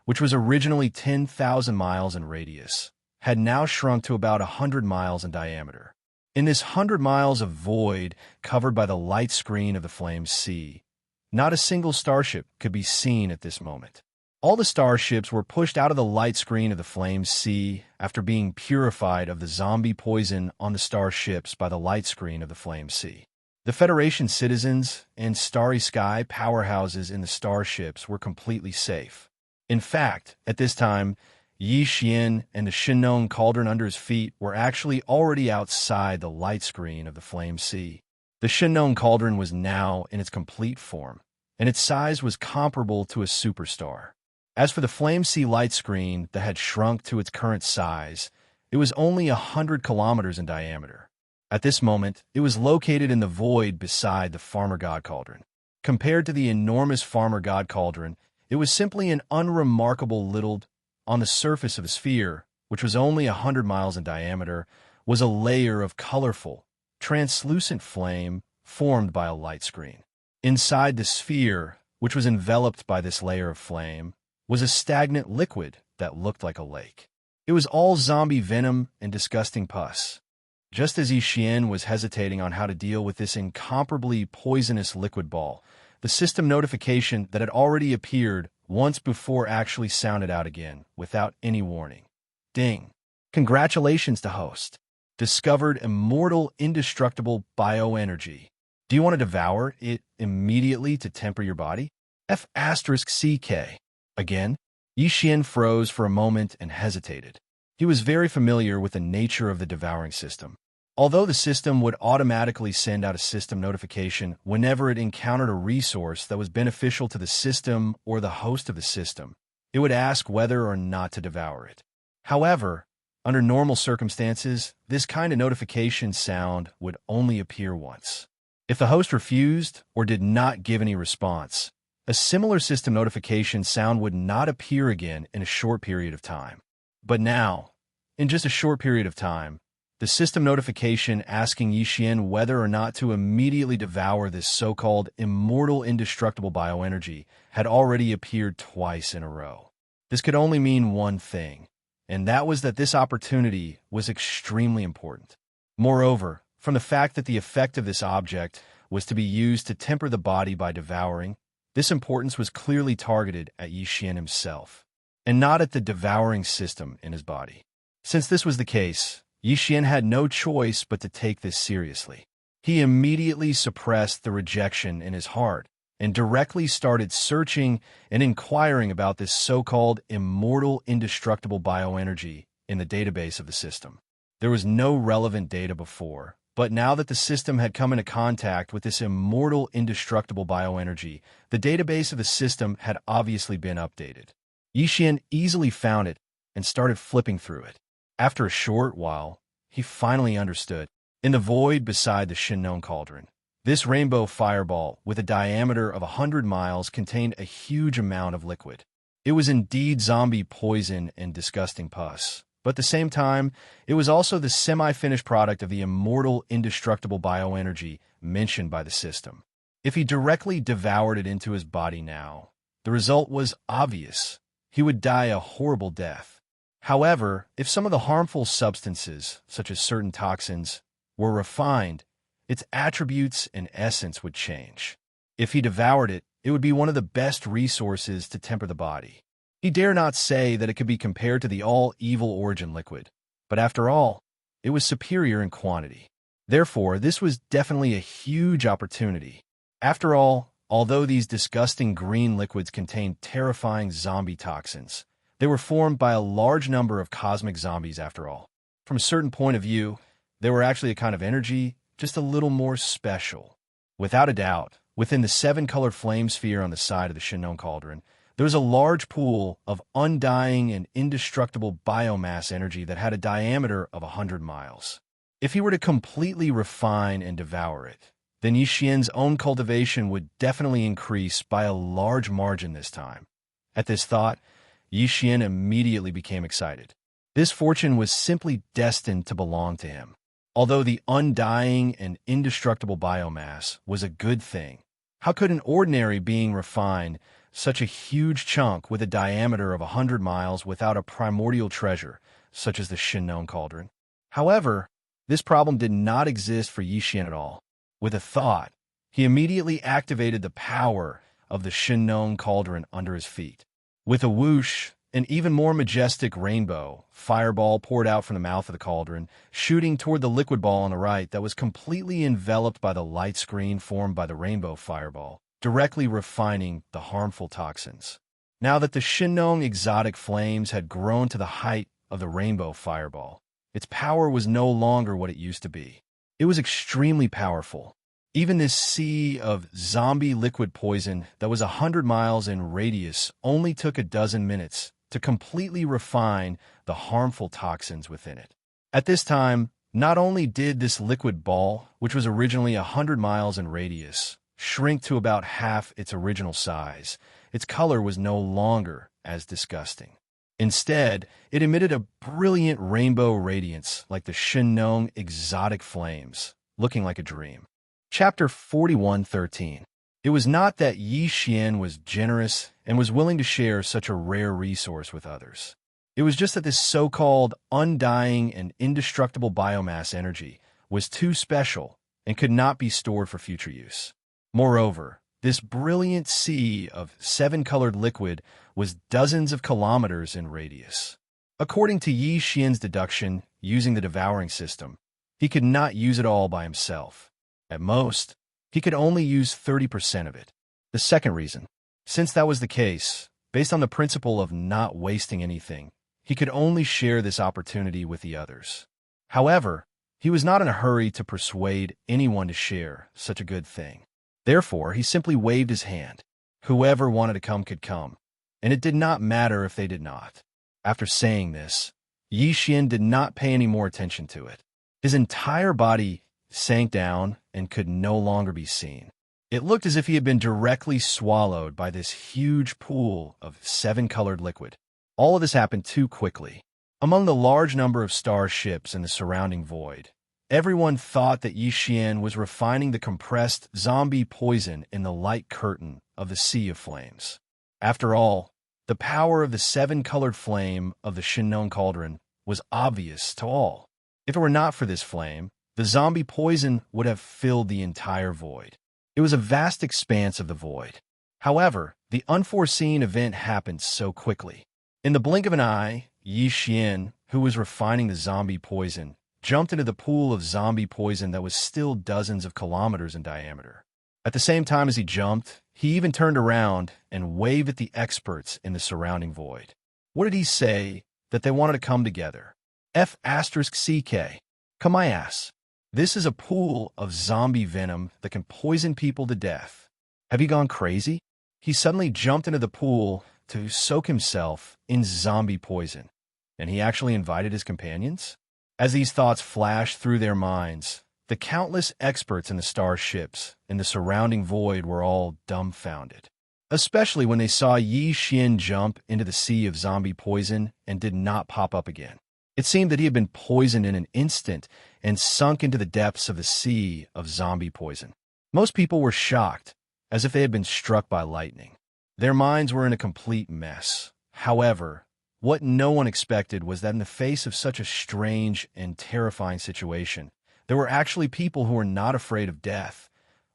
which was originally 10,000 miles in radius, had now shrunk to about 100 miles in diameter. In this 100 miles of void covered by the light screen of the flame sea, not a single starship could be seen at this moment. All the starships were pushed out of the light screen of the flame sea after being purified of the zombie poison on the starships by the light screen of the flame sea. The Federation citizens and Starry Sky powerhouses in the starships were completely safe. In fact, at this time, Xianxia and the Xianxia cauldron under his feet were actually already outside the light screen of the flame sea. The Xianxia cauldron was now in its complete form, and its size was comparable to a superstar. As for the flame sea light screen that had shrunk to its current size, it was only 100 kilometers in diameter. At this moment, it was located in the void beside the Farmer God Cauldron. Compared to the enormous Farmer God Cauldron, it was simply an unremarkable little. On the surface of the sphere, which was only 100 miles in diameter, was a layer of colorful, translucent flame formed by a light screen. Inside the sphere, which was enveloped by this layer of flame, was a stagnant liquid that looked like a lake. It was all zombie venom and disgusting pus. Just as Xianxia was hesitating on how to deal with this incomparably poisonous liquid ball, the system notification that had already appeared once before actually sounded out again, without any warning. Ding! Congratulations to host. Discovered immortal, indestructible bioenergy. Do you want to devour it immediately to temper your body? F***CK. Again, Xianxia froze for a moment and hesitated. He was very familiar with the nature of the devouring system. Although the system would automatically send out a system notification whenever it encountered a resource that was beneficial to the system or the host of the system, it would ask whether or not to devour it. However, under normal circumstances, this kind of notification sound would only appear once. If the host refused or did not give any response, A similar system notification sound would not appear again in a short period of time. But now, in just a short period of time, the system notification asking Yixian whether or not to immediately devour this so-called immortal indestructible bioenergy had already appeared twice in a row. This could only mean one thing, and that was that this opportunity was extremely important. Moreover, from the fact that the effect of this object was to be used to temper the body by devouring, this importance was clearly targeted at Yixian himself, and not at the devouring system in his body. Since this was the case, Yixian had no choice but to take this seriously. He immediately suppressed the rejection in his heart and directly started searching and inquiring about this so-called immortal indestructible bioenergy in the database of the system. There was no relevant data before, but now that the system had come into contact with this immortal indestructible bioenergy, the database of the system had obviously been updated. Yixian easily found it and started flipping through it. After a short while, he finally understood. In the void beside the Shinnon cauldron, this rainbow fireball with a diameter of 100 miles contained a huge amount of liquid. It was indeed zombie poison and disgusting pus, but at the same time, it was also the semi-finished product of the immortal indestructible bioenergy mentioned by the system. If he directly devoured it into his body now, the result was obvious. He would die a horrible death. However, if some of the harmful substances, such as certain toxins, were refined, its attributes and essence would change. If he devoured it, it would be one of the best resources to temper the body. He dare not say that it could be compared to the all-evil origin liquid, but after all, it was superior in quantity. Therefore, this was definitely a huge opportunity. After all, although these disgusting green liquids contained terrifying zombie toxins, they were formed by a large number of cosmic zombies after all. From a certain point of view, they were actually a kind of energy, just a little more special. Without a doubt, within the 7-color flame sphere on the side of the Shinnon cauldron, there was a large pool of undying and indestructible biomass energy that had a diameter of 100 miles. If he were to completely refine and devour it, then Yixian's own cultivation would definitely increase by a large margin this time. At this thought, Yixian immediately became excited. This fortune was simply destined to belong to him. Although the undying and indestructible biomass was a good thing, how could an ordinary being refine such a huge chunk with a diameter of 100 miles without a primordial treasure, such as the Shinnon cauldron? However, this problem did not exist for Yixian at all. With a thought, he immediately activated the power of the Shinnon cauldron under his feet. With a whoosh, an even more majestic rainbow fireball poured out from the mouth of the cauldron, shooting toward the liquid ball on the right that was completely enveloped by the light screen formed by the rainbow fireball, directly refining the harmful toxins. Now that the Shinnon exotic flames had grown to the height of the rainbow fireball, its power was no longer what it used to be. It was extremely powerful. Even this sea of zombie liquid poison that was 100 miles in radius only took a dozen minutes to completely refine the harmful toxins within it. At this time, not only did this liquid ball, which was originally 100 miles in radius, shrink to about half its original size, its color was no longer as disgusting. Instead, it emitted a brilliant rainbow radiance like the Shinnon exotic flames, looking like a dream. Chapter 41:13. It was not that Yixian was generous and was willing to share such a rare resource with others. It was just that this so-called undying and indestructible biomass energy was too special and could not be stored for future use. Moreover, this brilliant sea of 7-colored liquid was dozens of kilometers in radius. According to Yixian's deduction, using the devouring system, he could not use it all by himself. At most, he could only use 30% of it. The second reason, since that was the case, based on the principle of not wasting anything, he could only share this opportunity with the others. However, he was not in a hurry to persuade anyone to share such a good thing. Therefore, he simply waved his hand. Whoever wanted to come could come, and it did not matter if they did not. After saying this, Yixian did not pay any more attention to it. His entire body sank down and could no longer be seen. It looked as if he had been directly swallowed by this huge pool of seven-colored liquid. All of this happened too quickly. Among the large number of starships in the surrounding void, everyone thought that Xian was refining the compressed zombie poison in the light curtain of the Sea of Flames. After all, the power of the seven-colored flame of the Shinnon Cauldron was obvious to all. If it were not for this flame, the zombie poison would have filled the entire void. It was a vast expanse of the void. However, the unforeseen event happened so quickly. In the blink of an eye, Xian, who was refining the zombie poison, jumped into the pool of zombie poison that was still dozens of kilometers in diameter. At the same time as he jumped, he even turned around and waved at the experts in the surrounding void. What did he say? That they wanted to come together. F***CK. Come my ass. This is a pool of zombie venom that can poison people to death. Have you gone crazy? He suddenly jumped into the pool to soak himself in zombie poison. And he actually invited his companions? As these thoughts flashed through their minds, the countless experts in the starships in the surrounding void were all dumbfounded. Especially when they saw Xian jump into the sea of zombie poison and did not pop up again. It seemed that he had been poisoned in an instant and sunk into the depths of the sea of zombie poison. Most people were shocked, as if they had been struck by lightning. Their minds were in a complete mess. However, what no one expected was that in the face of such a strange and terrifying situation, there were actually people who were not afraid of death,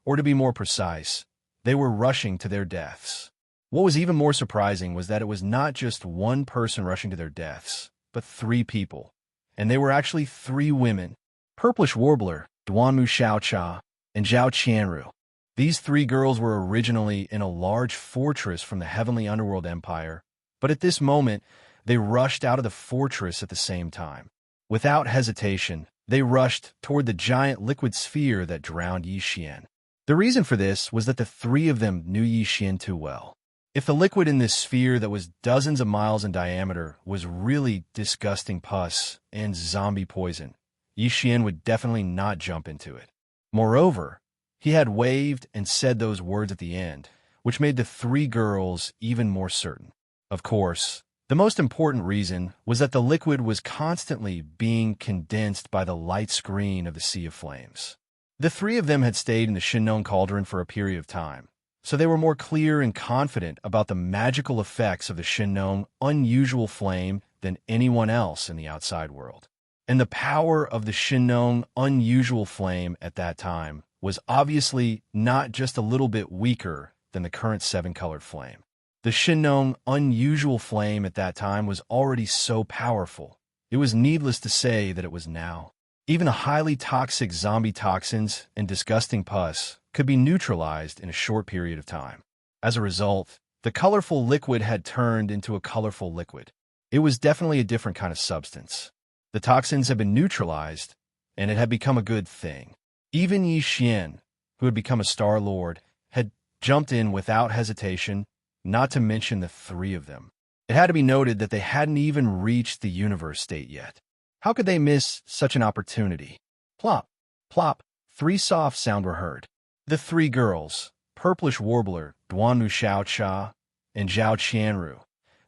or to be more precise, they were rushing to their deaths. What was even more surprising was that it was not just one person rushing to their deaths, but three people. And they were actually three women: Purplish Warbler, Duanmu Xiaocha, and Zhao Qianru. These three girls were originally in a large fortress from the Heavenly Underworld Empire, but at this moment, they rushed out of the fortress at the same time. Without hesitation, they rushed toward the giant liquid sphere that drowned Xian. The reason for this was that the three of them knew Xian too well. If the liquid in this sphere that was dozens of miles in diameter was really disgusting pus and zombie poison, Xian would definitely not jump into it. Moreover, he had waved and said those words at the end, which made the three girls even more certain. Of course, the most important reason was that the liquid was constantly being condensed by the light screen of the Sea of Flames. The three of them had stayed in the Shinnon Cauldron for a period of time, so they were more clear and confident about the magical effects of the Shinnon unusual flame than anyone else in the outside world. And the power of the Shinnon unusual flame at that time was obviously not just a little bit weaker than the current seven-colored flame. The Shinnon unusual flame at that time was already so powerful. It was needless to say that it was now. Even the highly toxic zombie toxins and disgusting pus could be neutralized in a short period of time. As a result, the colorful liquid had turned into a colorful liquid. It was definitely a different kind of substance. The toxins had been neutralized, and it had become a good thing. Even Xian, who had become a Star Lord, had jumped in without hesitation, not to mention the three of them. It had to be noted that they hadn't even reached the universe state yet. How could they miss such an opportunity? Plop, plop, three soft sounds were heard. The three girls, Purplish Warbler, Duanmu Xiaocha, and Zhao Qianru,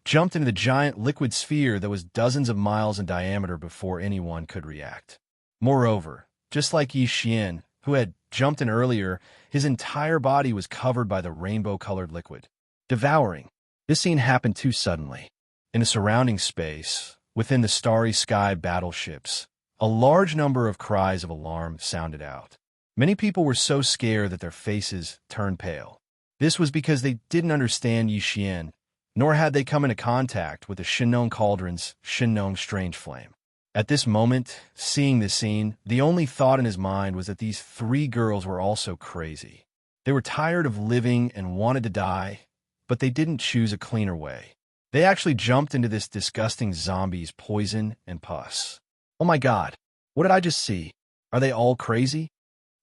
jumped into the giant liquid sphere that was dozens of miles in diameter before anyone could react. Moreover, just like Xian, who had jumped in earlier, his entire body was covered by the rainbow-colored liquid. Devouring. This scene happened too suddenly. In the surrounding space, within the starry sky battleships, a large number of cries of alarm sounded out. Many people were so scared that their faces turned pale. This was because they didn't understand Xian, nor had they come into contact with the Shinnon Cauldron's Shinnon Strange Flame. At this moment, seeing this scene, the only thought in his mind was that these three girls were also crazy. They were tired of living and wanted to die, but they didn't choose a cleaner way. They actually jumped into this disgusting zombie's poison and pus. Oh my God, what did I just see? Are they all crazy?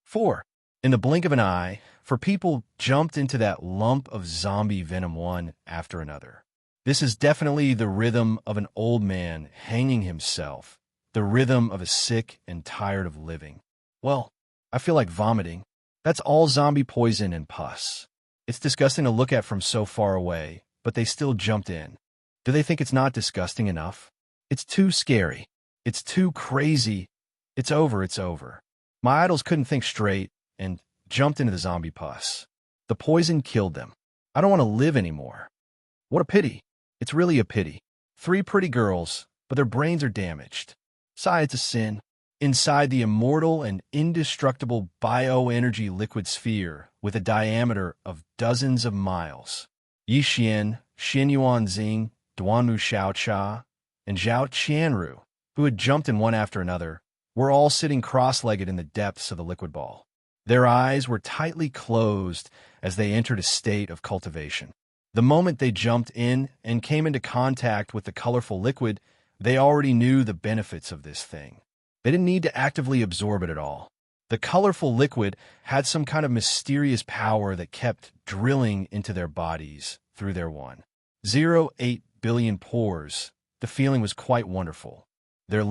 4. In the blink of an eye, people jumped into that lump of zombie venom one after another. This is definitely the rhythm of an old man hanging himself, the rhythm of a sick and tired of living. Well, I feel like vomiting. That's all zombie poison and pus. It's disgusting to look at from so far away, but they still jumped in. Do they think it's not disgusting enough? It's too scary. It's too crazy. It's over, it's over. My idols couldn't think straight and jumped into the zombie pus. The poison killed them. I don't want to live anymore. What a pity. It's really a pity. 3 pretty girls, but their brains are damaged. Sigh, it's a sin. Inside the immortal and indestructible bioenergy liquid sphere with a diameter of dozens of miles, Yi Xian, Xin Yuanxing, Duanmu Xiaocha, and Zhao Qianru, who had jumped in one after another, were all sitting cross-legged in the depths of the liquid ball. Their eyes were tightly closed as they entered a state of cultivation. The moment they jumped in and came into contact with the colorful liquid, they already knew the benefits of this thing. They didn't need to actively absorb it at all. The colorful liquid had some kind of mysterious power that kept drilling into their bodies through their 1.08 billion pores. The feeling was quite wonderful.